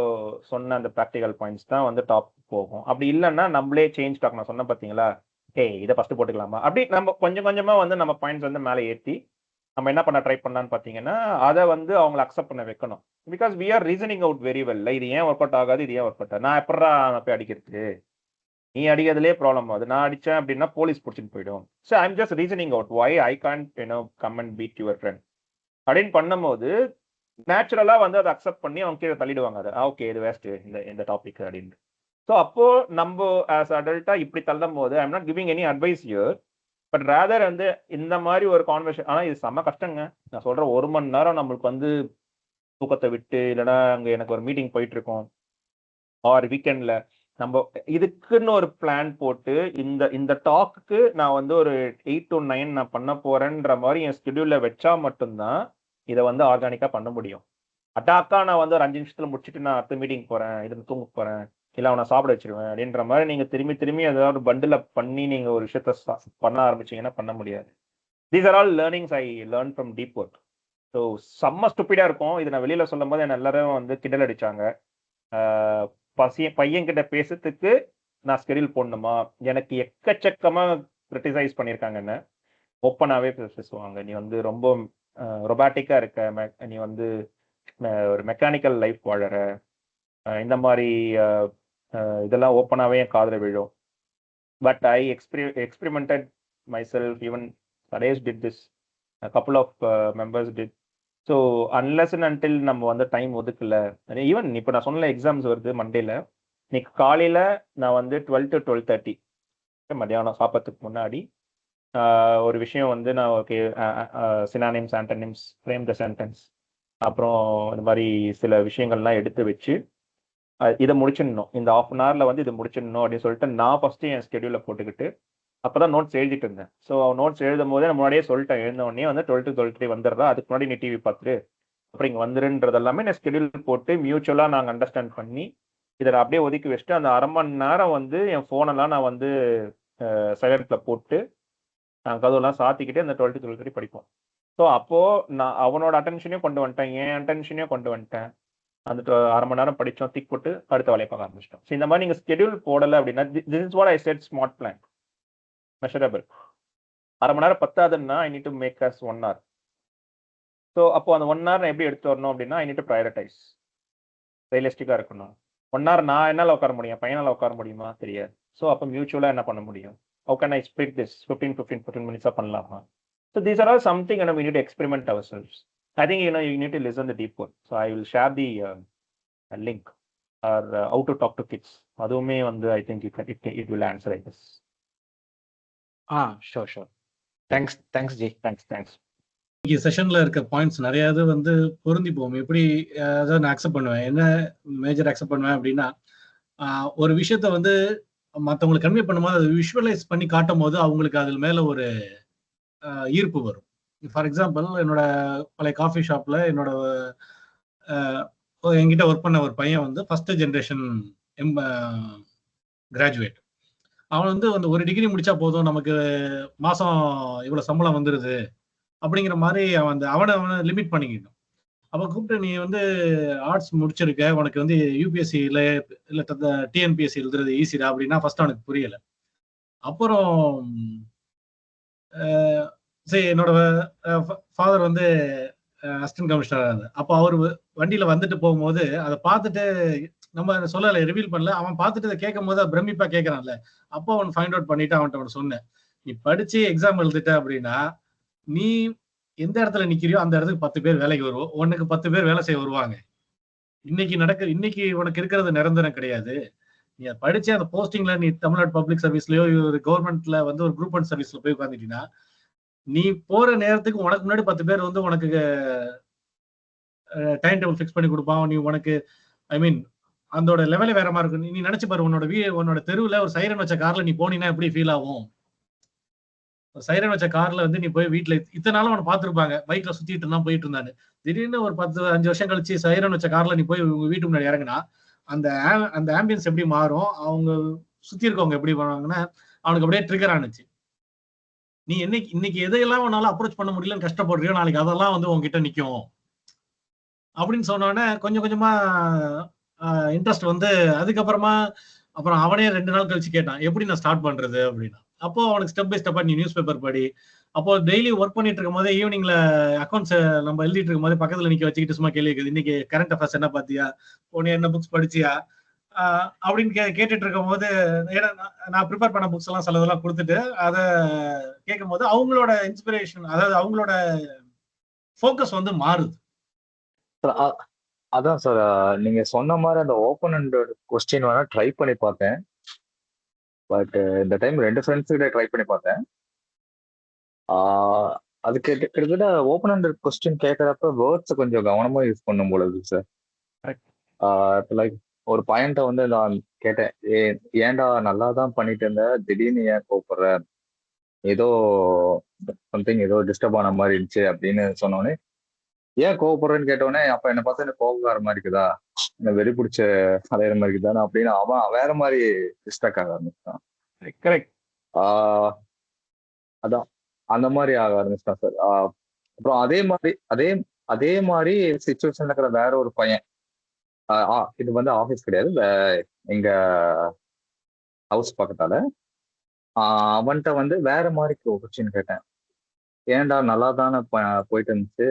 சொன்ன அந்த ப்ராக்டிகல் பாயிண்ட்ஸ் தான் வந்து டாப் போகும். அப்படி இல்லைன்னா நம்மளே சேஞ்ச் டாக், நான் சொன்ன பார்த்தீங்களா, இதை ஃபர்ஸ்ட் போட்டுக்கலாமா, அப்படி நம்ம கொஞ்சம் கொஞ்சமா வந்து நம்ம பாயிண்ட்ஸ் வந்து மேலே ஏற்றி நம்ம என்ன பண்ண ட்ரை பண்ணலான்னு பார்த்தீங்கன்னா அதை வந்து அவங்களை அக்செப்ட் பண்ண வைக்கணும். Because we are reasoning out very well. இது ஏன் ஒர்க் அவுட் ஆகாது, இது ஏன் ஒர்க் அவுட் ஆகுது, நான் எப்படா போய் அடிக்கிறது, நீ அடிக்கிறதுலே ப்ராப்ளம் ஆகுது, நான் அடிச்சேன் அப்படின்னா போலீஸ் பிடிச்சிட்டு போயிடும். So I'm just reasoning out why I can't come and beat your friend அப்படின்னு பண்ணும்போது நேச்சுரலா வந்து அதை அக்செப்ட் பண்ணி அவங்க கீழே தள்ளிடுவாங்க. அது ஓகே, இது வேஸ்ட் இந்த டாபிக் அப்படின்னு. ஸோ அப்போ நம்ம ஆஸ் அடல்ட்டா இப்படி தள்ளும் போது I'm not giving any advice your, but rather வந்து இந்த மாதிரி ஒரு கான்வர்சேஷன். ஆனால் இது செம்ம கஷ்டங்க. நான் சொல்றேன், 1 மணி நேரம் நம்மளுக்கு வந்து தூக்கத்தை விட்டு, இல்லைன்னா அங்கே எனக்கு ஒரு மீட்டிங் போயிட்டு இருக்கோம் ஆர் வீக்கெண்ட்ல நம்ம இதுக்குன்னு ஒரு பிளான் போட்டு இந்த இந்த டாக்குக்கு நான் வந்து ஒரு 8 to 9 நான் பண்ண போறேன்ற மாதிரி என் ஸ்கெடியூல்ல வச்சா மட்டும்தான் இதை வந்து ஆர்கானிக்கா பண்ண முடியும். அட்டாக்கா நான் வந்து ஒரு 5 நிமிஷத்துல முடிச்சுட்டு நான் அடுத்த மீட்டிங் போறேன், இதுல தூங்க போறேன், இல்ல அவனை சாப்பிட வச்சிருவேன் அப்படின்ற மாதிரி நீங்க திரும்பி திரும்பி ஏதாவது பண்டில் அப் பண்ணி நீங்க ஒரு விஷயத்த பண்ண ஆரம்பிச்சீங்கன்னா பண்ண முடியாது. These are all learnings I learn from deep work. So செம்ம ஸ்டூப்பிடா இருக்கும். இது நான் வெளியில சொல்லும் போது என்ன எல்லாரும் வந்து கிண்டல் அடிச்சாங்க. பையன் கிட்ட பேசுறதுக்கு நான் ஸ்கெடியூல் போடணுமா, எனக்கு எக்கச்சக்கமா கிரிட்டிசைஸ் பண்ணியிருக்காங்க. என்ன ஓப்பனாவே பேசுவாங்க, நீ வந்து ரொம்ப ரொபாட்டிக்கா இருக்க, நீ வந்து ஒரு மெக்கானிக்கல் லைஃப் வாழற, இந்த மாதிரி இதெல்லாம் ஓப்பனாவே என் காதுல விழும். But I experimented my self, even Sadesh did this, a couple of members did. So unless and until நம்ம வந்து டைம் ஒதுக்கல, ஈவன் இப்போ நான் சொன்ன எக்ஸாம்ஸ் வருது மண்டேல, இன்னைக்கு காலையில நான் வந்து 12 to 12:30 மத்தியானம் சாப்பிட்றதுக்கு முன்னாடி ஒரு விஷயம் வந்து நான் okay synonyms, antonyms, frame the sentence, அப்புறம் இந்த மாதிரி சில விஷயங்கள்லாம் எடுத்து வச்சு இதை முடிச்சிடணும், இந்த 1/2 hourல வந்து இதை முடிச்சிடணும் அப்படின்னு சொல்லிட்டு நான் ஃபர்ஸ்ட் என் ஸ்கெடியூல போட்டுக்கிட்டு அப்பதான் நோட்ஸ் எழுதிட்டு இருந்தேன். ஸோ நோட்ஸ் எழுதும் போதே நான் முன்னாடியே சொல்லிட்டேன், எழுந்த உடனே வந்து 12 to 12:30 வந்துடுறா, அதுக்கு முன்னாடி நீ டிவி பார்த்துட்டு அப்புறம் இங்கே வந்துருன்றது எல்லாமே நான் ஸ்கெடியூல் போட்டு மியூச்சுவலாக நாங்கள் அண்டர்ஸ்டாண்ட் பண்ணி இதில் அப்படியே ஒதுக்கி வச்சுட்டு அந்த 1/2 மணி நேரம் வந்து என் ஃபோனெல்லாம் நான் வந்து சைலண்ட்ல போட்டு கதவுலாம் சாத்திக்கிட்டு அந்த 12 to 12:30 படிப்போம். ஸோ அப்போது நான் அவனோட அட்டென்ஷனையும் கொண்டு வந்துட்டேன், என் அட்டென்ஷனையும் கொண்டு வந்துட்டேன். அந்த 1/2 மணி நேரம் படித்தோம், திக் போட்டு அடுத்த வேலையை பார்க்க ஆரம்பிச்சிட்டோம். ஸோ இந்த மாதிரி நீங்கள் ஸ்கெடியூல் போடலை அப்படின்னா, this is what I set smart plan, measurable. 1/2 மணி நேரம் பத்தாதுன்னா I need to make as 1 hour. So அப்போ அந்த 1 hour நான் எப்படி எடுத்து வரணும் அப்படின்னா ஐ நீட் டு ப்ரையாரிட்டைஸ், ரியலிஸ்டிக்காக இருக்கணும். 1 hour நான் என்னால் உட்கார முடியும், பையனால் உட்கார முடியுமா தெரியாது. ஸோ அப்போ மியூச்சுவலாக என்ன பண்ண முடியும், how can I split this 15 minutes பண்ணலாமா. So these are all something we need to experiment ourselves. I think you need to listen the deep work. So I will share the link or how to talk to kids. அதுவுமே வந்து I think it will answer I guess. Sure thanks ji. Thanks. செஷன்ல இருக்க points நிறையாவது வந்து பொருந்தி போகும். எப்படி அதாவது நான் அக்செப்ட் பண்ணுவேன், என்ன மேஜர் அக்செப்ட் பண்ணுவேன் அப்படின்னா, ஒரு விஷயத்த வந்து மற்றவங்களுக்கு கன்வே பண்ணும்போது அதை விஷுவலைஸ் பண்ணி காட்டும் போது அவங்களுக்கு அது மேல ஒரு ஈர்ப்பு வரும். ஃபார் எக்ஸாம்பிள், என்னோட பழைய காஃபி ஷாப்ல என்னோட என்கிட்ட ஒர்க் பண்ண ஒரு பையன் வந்து ஃபர்ஸ்ட் ஜென்ரேஷன் கிராஜுவேட். அவன் வந்து ஒரு டிகிரி முடிச்சா போதும், நமக்கு மாசம் இவ்வளவு சம்பளம் வந்துருது அப்படிங்கிற மாதிரி அவனை லிமிட் பண்ணிக்கணும். அப்ப கூப்பிட்டு, நீ வந்து ஆர்ட்ஸ் முடிச்சிருக்க, உனக்கு வந்து யூபிஎஸ்சி இல்ல டிஎன்பிஎஸ்சி எழுதுறது ஈஸிடா அப்படின்னா ஃபர்ஸ்ட் அவனுக்கு புரியல. அப்புறம் சரி, என்னோட ஃபாதர் வந்து அசிஸ்டன்ட் கமிஷனரா இருந்தார். அப்போ அவர் வண்டியில வந்துட்டு போகும்போது அதை பார்த்துட்டு, நம்ம சொல்லலை, ரிவீல் பண்ணல, அவன் பார்த்துட்டு அதை கேட்கும் போது பிரமிப்பா கேட்கறான்ல. அப்போ அவன் ஃபைண்ட் அவுட் பண்ணிட்டு அவன்கிட்ட சொன்னேன், நீ படிச்சு எக்ஸாம் எழுதிட்ட அப்படின்னா நீ எந்த இடத்துல நிக்கிறியோ அந்த இடத்துக்கு 10 பேர் வேலைக்கு வருவோம், உனக்கு 10 பேர் வேலை செய்ய வருவாங்க. இன்னைக்கு உனக்கு இருக்கிறது நிரந்தரம் கிடையாது. நீ படிச்சு அந்த போஸ்டிங்ல நீ தமிழ்நாடு பப்ளிக் சர்வீஸ்லயோ ஒரு கவர்மெண்ட்ல வந்து ஒரு குரூப் ஒன் சர்வீஸ்ல போய் உட்காந்துட்டீங்கன்னா, நீ போற நேரத்துக்கு உனக்கு முன்னாடி 10 பேர் வந்து உனக்கு டைம் டேபிள் ஃபிக்ஸ் பண்ணி கொடுப்பான். நீ உனக்கு அதோட லெவலே வேற மாதிரி இருக்கும். நீ நினைச்சு பாரு, உன்னோட தெருவுல ஒரு சைரன் வச்ச கார்ல நீ போனீங்கன்னா எப்படி ஃபீல் ஆகும். சைரன் வச்ச கார்ல வந்து நீ போய் வீட்டுல இத்தனை நாளும் அவனை பார்த்திருப்பாங்க, பைக்ல சுத்திட்டு இருந்தான், போயிட்டு இருந்தான்னு. திடீர்னு ஒரு 10-5 வருஷம் கழிச்சு சைரன் வச்ச கார்ல நீ போய் உங்க வீட்டு முன்னாடி இறங்குனா அந்த அந்த ஆம்பியன்ஸ் எப்படி மாறும், அவங்க சுத்தி இருக்கவங்க எப்படி பண்ணுவாங்கன்னா அவனுக்கு அப்படியே ட்ரிகர் ஆனிச்சு. நீ இன்னைக்கு எதையெல்லாம் உன்னால அப்ரோச் பண்ண முடியலன்னு கஷ்டப்படுறியோ, நாளைக்கு அதெல்லாம் வந்து உங்ககிட்ட நிக்கும் அப்படின்னு சொன்னோடனே கொஞ்சம் கொஞ்சமா இன்ட்ரெஸ்ட் வந்து அதுக்கப்புறமா அப்புறம் அவனே 2 நாள் கழிச்சு கேட்டான், எப்படி நான் ஸ்டார்ட் பண்றது அப்படின்னா. அப்போ அவனுக்கு ஸ்டெப் பை ஸ்டெப்பா நீ நியூஸ் பேப்பர் படி. அப்போ டெய்லி ஒர்க் பண்ணிட்டு இருக்கும் போதே ஈவினிங்ல அக்கௌண்ட்ஸ் நம்ம எழுதிட்டு இருக்கும் போதே பக்கத்துல நிக்க வச்சுக்கிட்டு சும்மா கேள்வி கேக்குது, இன்னைக்கு கரண்ட் அஃபேர்ஸ் என்ன பாத்தியா, போனே என்ன புக்ஸ் படிச்சியா அப்படின்னு கேட்டுட்டு இருக்கும் போது, ஏன்னா நான் ப்ரிப்பேர் பண்ண புக்ஸ் எல்லாம் சிலதெல்லாம் கொடுத்துட்டு அதை கேட்கும் போது அவங்களோட இன்ஸ்பிரேஷன், அதாவது அவங்களோட ஃபோக்கஸ் வந்து மாறுது. அதான் சார், நீங்க சொன்ன மாதிரி அந்த ஓப்பன் ஹண்டட் கொஸ்டின் வேணா ட்ரை பண்ணி பார்த்தேன். பட் இந்த டைம் 2 ஃப்ரெண்ட்ஸ் கிட்ட ட்ரை பண்ணி பார்த்தேன். அது கிட்டத்தட்ட ஓப்பன் ஹண்டட் கொஸ்டின் கேட்கறப்ப வேர்ட்ஸ் கொஞ்சம் கவனமா யூஸ் பண்ணும் போல இருக்கு சார். லைக் ஒரு பாயிண்ட வந்து நான் கேட்டேன், ஏன்டா நல்லா தான் பண்ணிட்டு இருந்த, திடீர்னு ஏன் கோப்படுற, ஏதோ சம்திங் ஏதோ டிஸ்டர்ப் ஆன மாதிரி இருந்துச்சு அப்படின்னு சொன்னோடனே, ஏன் கோவப்படுறேன்னு கேட்டோடனே, அப்ப என்ன பார்த்தா எனக்கு கோபக்கார மாதிரி இருக்குதா, என்ன வெறி பிடிச்ச அலையிற மாதிரி இருக்குதா அப்படின்னு அவன் வேற மாதிரி டிஸ்ட்ராக்ட் ஆக ஆரம்பிச்சான். கரெக்ட். அதான் அந்த மாதிரி ஆக ஆரம்பிச்சிட்டான் சார். அப்புறம் அதே மாதிரி சிச்சுவேஷன்ல இருக்கிற வேற ஒரு பையன், இது வந்து ஆஃபீஸ் கிடையாது, எங்க ஹவுஸ் பக்கத்தால, அவன்கிட்ட வந்து வேற மாதிரி கொஸ்டின் கேட்டேன், ஏன்டா நல்லா தானே போயிட்டு இருந்துச்சு,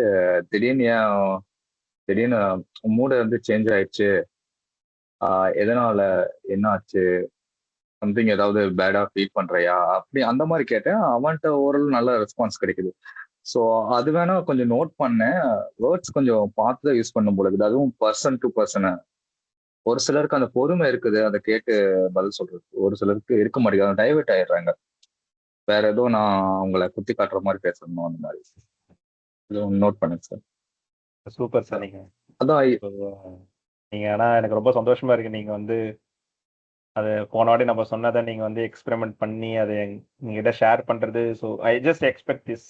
திடீர்னு மூடு வந்து சேஞ்ச் ஆயிடுச்சு, எதனால, என்ன ஆச்சு, சம்திங் ஏதாவது பேடா ஃபீல் பண்றியா, அப்படி அந்த மாதிரி கேட்டேன். அவன்கிட்ட ஓரளவு நல்ல ரெஸ்பான்ஸ் கிடைக்குது. ஸோ அது வேணா கொஞ்சம் நோட் பண்ணேன், வேர்ட்ஸ் கொஞ்சம் பார்த்து தான் யூஸ் பண்ணும் போல இருக்குது, அதுவும் பர்சன் டு பர்சனை. ஒரு சிலருக்கு அந்த பொறுமை இருக்குது அதை கேட்டு பதில் சொல்றது, ஒரு சிலருக்கு இருக்க மாட்டேங்குது, டைவர்ட் ஆயிடுறாங்க, வேற ஏதோ நான் உங்களை குத்தி காட்டுற மாதிரி பேசணும், அந்த மாதிரி. நோட் பண்ணுங்க சார். Super sir. அதான் நீங்க ஆனா எனக்கு ரொம்ப சந்தோஷமா இருக்கு, நீங்க வந்து அது போன வாட்டி நம்ம சொன்னதை நீங்க வந்து எக்ஸ்பெரிமெண்ட் பண்ணி அதை எங்ககிட்ட ஷேர் பண்றது. So I just expect this.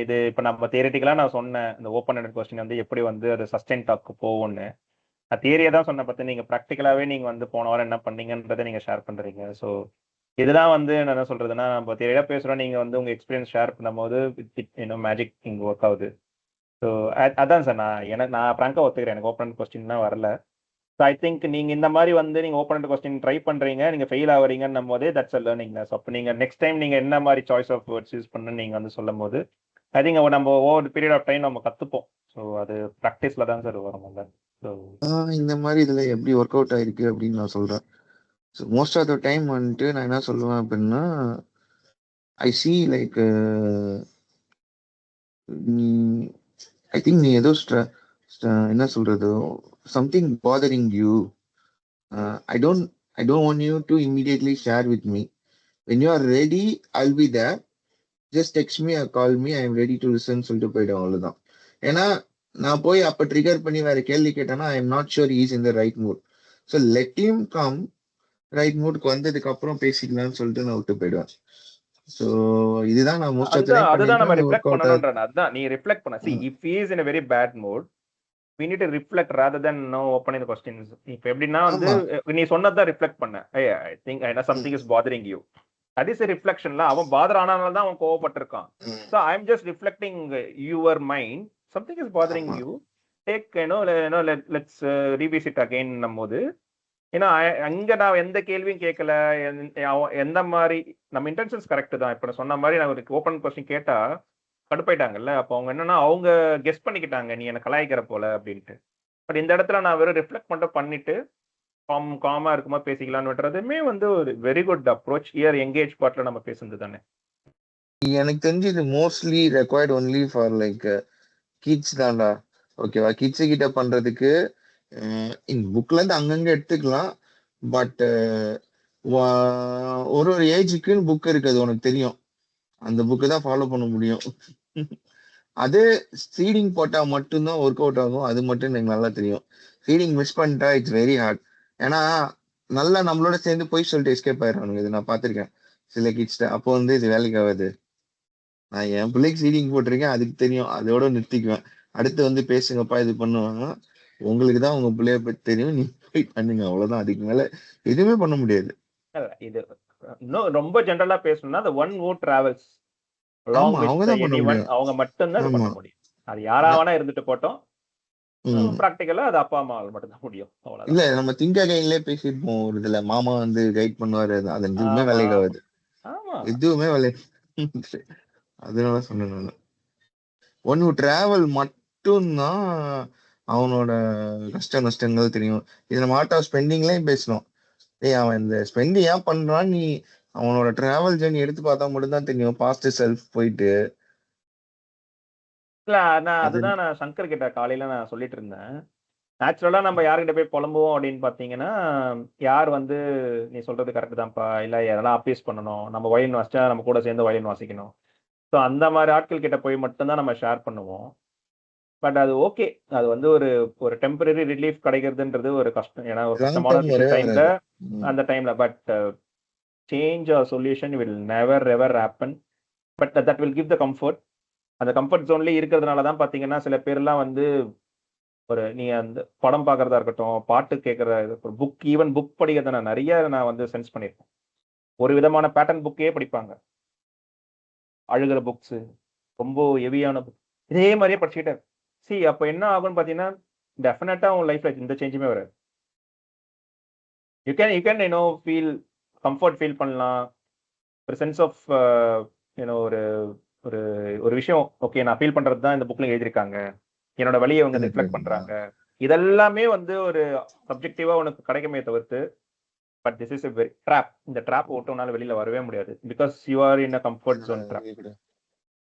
இது இப்போ நம்ம தியரிட்டிக்கலாக நான் சொன்னேன், இந்த ஓப்பன் ஹண்டட் கொஸ்டின் வந்து எப்படி வந்து அது சஸ்டெயின் டாக்கு போகும்னு. நான் தியரியை தான் சொன்னேன், பார்த்து நீங்கள் ப்ராக்டிக்கலாகவே நீங்கள் வந்து போன வாரம் என்ன பண்ணீங்கன்றதை நீங்கள் ஷேர் பண்ணுறீங்க. ஸோ இதுதான் வந்து நான் என்ன சொல்றதுன்னா, நம்ம தியரியாக பேசுகிறோம், நீங்கள் வந்து உங்கள் எக்ஸ்பீரியன்ஸ் ஷேர் பண்ணும்போது இன்னும் மேஜிக் இங்கே ஒர்க் ஆகுது. ஸோ அதான் சார், நான் ஃப்ராங்காக ஒத்துக்கிறேன், எனக்கு ஓப்பன் ஹண்டட் கொஸ்டின் தான் வரல. ஸோ ஐ திங்க் நீங்கள் இந்த மாதிரி வந்து நீங்கள் ஓப்பன் ஹண்டட் கொஸ்டின் ட்ரை பண்ணுறீங்க, நீங்கள் ஃபெயில் ஆகிறீங்கன்னும் போதே தட்ஸ் அ லேர்னிங்னஸ். அப்போ நீங்கள் நெக்ஸ்ட் டைம் நீங்கள் என்ன மாதிரி சாய்ஸ் ஆஃப் வேர்ட்ஸ் யூஸ் பண்ணு நீங்கள் வந்து சொல்லும் போது ஐ திங்க் நம்ம ஓவர் பீரியட் ஆஃப் டைம் நம்ம கற்றுப்போம். ஸோ அது ப்ராக்டிஸில் தான் சார் வரும். ஸோ இந்த மாதிரி இதில் எப்படி ஒர்க் அவுட் ஆயிருக்கு அப்படின்னு நான் சொல்கிறேன். So most of the time வந்துட்டு நான் என்ன சொல்லுவேன் அப்படின்னா, I see like I think நீ ஏதோ என்ன சொல்றது, something bothering you, I don't want you to immediately share with me. when you are ready I'll be there, just text me or call me, I am ready to listen சொல்லிட்டு போயிடும், அவ்வளோதான். ஏன்னா நான் போய் அப்போ ட்ரிகர் பண்ணி வேற கேள்வி கேட்டேன்னா I am not sure is in the right mood. So let him come, right மூட்க்கு வந்ததுக்கு அப்புறம் பேசிக்கலாம்னு சொல்லிட்டு நான் விட்டு போயிடுவேன். ஸோ இதுதான் நான் மோஸ்ட் ஆஃப் தி டைம் அதுதான் நம்ம ரிஃப்ளெக்ட் பண்ணணும்ன்றேன். அதுதான் நீ ரிஃப்ளெக்ட் பண்ண. see if he is in a very bad mood we need to reflect rather than no opening the questions. இப்போ எப்படின்னா வந்து நீ சொன்னதான் ரிஃப்ளெக்ட் பண்ண, I think I know something is bothering you, that is a reflection. அவன் father ஆனால தான் அவன் கோவப்பட்டிருக்கான். so I am just reflecting your mind, something is bothering you, take let's revisit again நம்மோது. ஏன்னா அங்க நான் எந்த கேள்வியும் கேட்கல, எந்த மாதிரி நம்ம இன்டென்ஷன்ஸ் கரெக்ட் தான். இப்போ சொன்ன மாதிரி நான் ஒரு ஓப்பன் கொஸ்டின் கேட்டா கடுப்பாயிட்டாங்கல்ல, அப்போ அவங்க என்னன்னா அவங்க கெஸ் பண்ணிக்கிட்டாங்க நீ என்ன கலாய்க்கிற போல அப்படின்ட்டு. பட் இந்த இடத்துல நான் வெறும் ரிஃப்ளெக்ட் மட்டும் பண்ணிட்டு காமா இருக்குமா பேசிக்கலாம்ன்றதுமே வந்து ஒரு very good approach. Here engage பார்ட்ல நம்ம பேசுறது தானே. எனக்கு தெரிஞ்சு இது mostly required only for like kids தான்டா. ஓகேவா, கிட்ஸ் கிட்ட பண்றதுக்கு இந்த புக்ல இருந்து அங்கங்க எடுத்துக்கலாம். பட் ஒரு ஏஜுக்குன்னு புக் இருக்குது, உனக்கு தெரியும், அந்த புக்கு தான் ஃபாலோ பண்ண முடியும். அது சீடிங் போட்டா மட்டும்தான் ஒர்க் அவுட் ஆகும், அது மட்டும் எனக்கு நல்லா தெரியும். சீடிங் மிஸ் பண்ணிட்டா இட்ஸ் வெரி ஹார்ட். ஏன்னா நல்லா நம்மளோட சேர்ந்து போய் சொல்லிட்டு எஸ்கேப் ஆயிடுறானுங்க, இது நான் பார்த்துருக்கேன் சில கிட்ஸ்ட. அப்போ வந்து இது வேலைக்கு ஆகாது. நான் என் பிள்ளைக்கு சீடிங் போட்டிருக்கேன், அதுக்கு தெரியும், அதோட நிறுத்திக்குவேன். அடுத்து வந்து பேசுங்கப்பா இது பண்ணுவாங்க, உங்களுக்கு தான் உங்க பிள்ளைய பத்தி தெரியும், நீ போய் பண்ணுங்க, அவ்வளவுதான். அதுக்கு மேல எதுவுமே பண்ண முடியாது. இது இன்னும் ரொம்ப ஜென்ரலா பேசணும்னா the one who travels along ஆமா, with அவங்கதான் பண்ண anyone, முடியும். அவங்க மட்டும்தான் இது பண்ண ஆமா. முடியும். அது யாராவனா இருந்துட்டு போட்டோம். ம். ப்ராக்டிக்கலா அது அப்பா அம்மாவால் மட்டும்தான் முடியும். அவ்வளவுதான். இல்ல நம்ம திங்க கையிலே பேசிருப்போம் ஒரு இதுல, மாமா வந்து கைட் பண்ணுவாரு, அது எதுவுமே ஆமா வேலைக்கு ஆகாது, ஆமா எதுவுமே வேலை. அதனால சொன்னேன் நான். ஒன் டிராவல் மட்டும்தான் அவனோட கஷ்ட நஷ்டங்கள் தெரியும். இது நம்ம ஆர்ட் ஆஃப் ஸ்பெண்டிங்லயும் பேசணும். ஏய் அவன் இந்த ஸ்பெண்டிங் ஏன் பண்றான், நீ அவனோட டிராவல் ஜர்னி எடுத்து பார்த்தா மட்டும்தான் தெரியும். பாஸ்ட் செல்ஃப் போயிட்டு இல்ல நான் அது அதுதான் நான் சங்கர் கிட்ட காலையில நான் சொல்லிட்டு இருந்தேன். நேச்சுரலா நம்ம யார்கிட்ட போய் புலம்புவோம் அப்படின்னு பாத்தீங்கன்னா, யார் வந்து நீ சொல்றது கரெக்ட் தான்ப்பா, இல்ல எதெல்லாம் அப்பீஸ் பண்ணணும், நம்ம வயலின் வாசிச்சா நம்ம கூட சேர்ந்து வயலின் வாசிக்கணும். ஸோ அந்த மாதிரி ஆட்கள் கிட்ட போய் மட்டும்தான் நம்ம ஷேர் பண்ணுவோம். பட் அது ஓகே. அது வந்து ஒரு ஒரு டெம்பரரி ரிலீஃப் கிடைக்கிறதுன்றது ஒரு கஷ்டம். ஏன்னா ஒரு லாங் கஷ்டமான டர்ம் வரவே டைம்ல வராது. ம். அந்த டைம்ல but change or solution will never ever happen. But that will give the comfort. அந்த கம்ஃபர்ட் ஜோன்லயே இருக்கிறதுனால தான் பாத்தீங்கன்னா சில பேர்லாம் வந்து ஒரு நீ அந்த படம் பார்க்கறதா இருக்கட்டும், பாட்டு கேட்கறதா இருக்கட்டும், ஈவன் புக் படிக்கிறத நான் வந்து சென்ஸ் பண்ணியிருக்கேன். ஒரு விதமான பேட்டர்ன் புக்கே படிப்பாங்க. அழுகிற புக்ஸ், ரொம்ப ஹெவியான புக். இதே மாதிரியே படிச்சுக்கிட்டே அப்ப என்ன ஆகும்னு பாத்தீங்கன்னா, டெஃபினட்டா உன் லைஃப்ல எந்த சேஞ்சுமே வராது. You can feel comfort feel பண்ணலாம். ஒரு சென்ஸ் ஆஃப் ஒரு ஒரு ஒரு விஷயம் ஓகே நான் ஃபீல் பண்றது தான் இந்த புக்ல எழுதியிருக்காங்க. என்னோட வழியை அவங்க ரிஃப்ளெக்ட் பண்றாங்க. இதெல்லாமே வந்து ஒரு சப்ஜெக்டிவா உனக்கு கிடைக்குமே தவிர்த்து, but this is a very trap. இந்த ட்ராப் விட்டு உன்னால வெளியில வரவே முடியாது. Because you are in a comfort zone drop.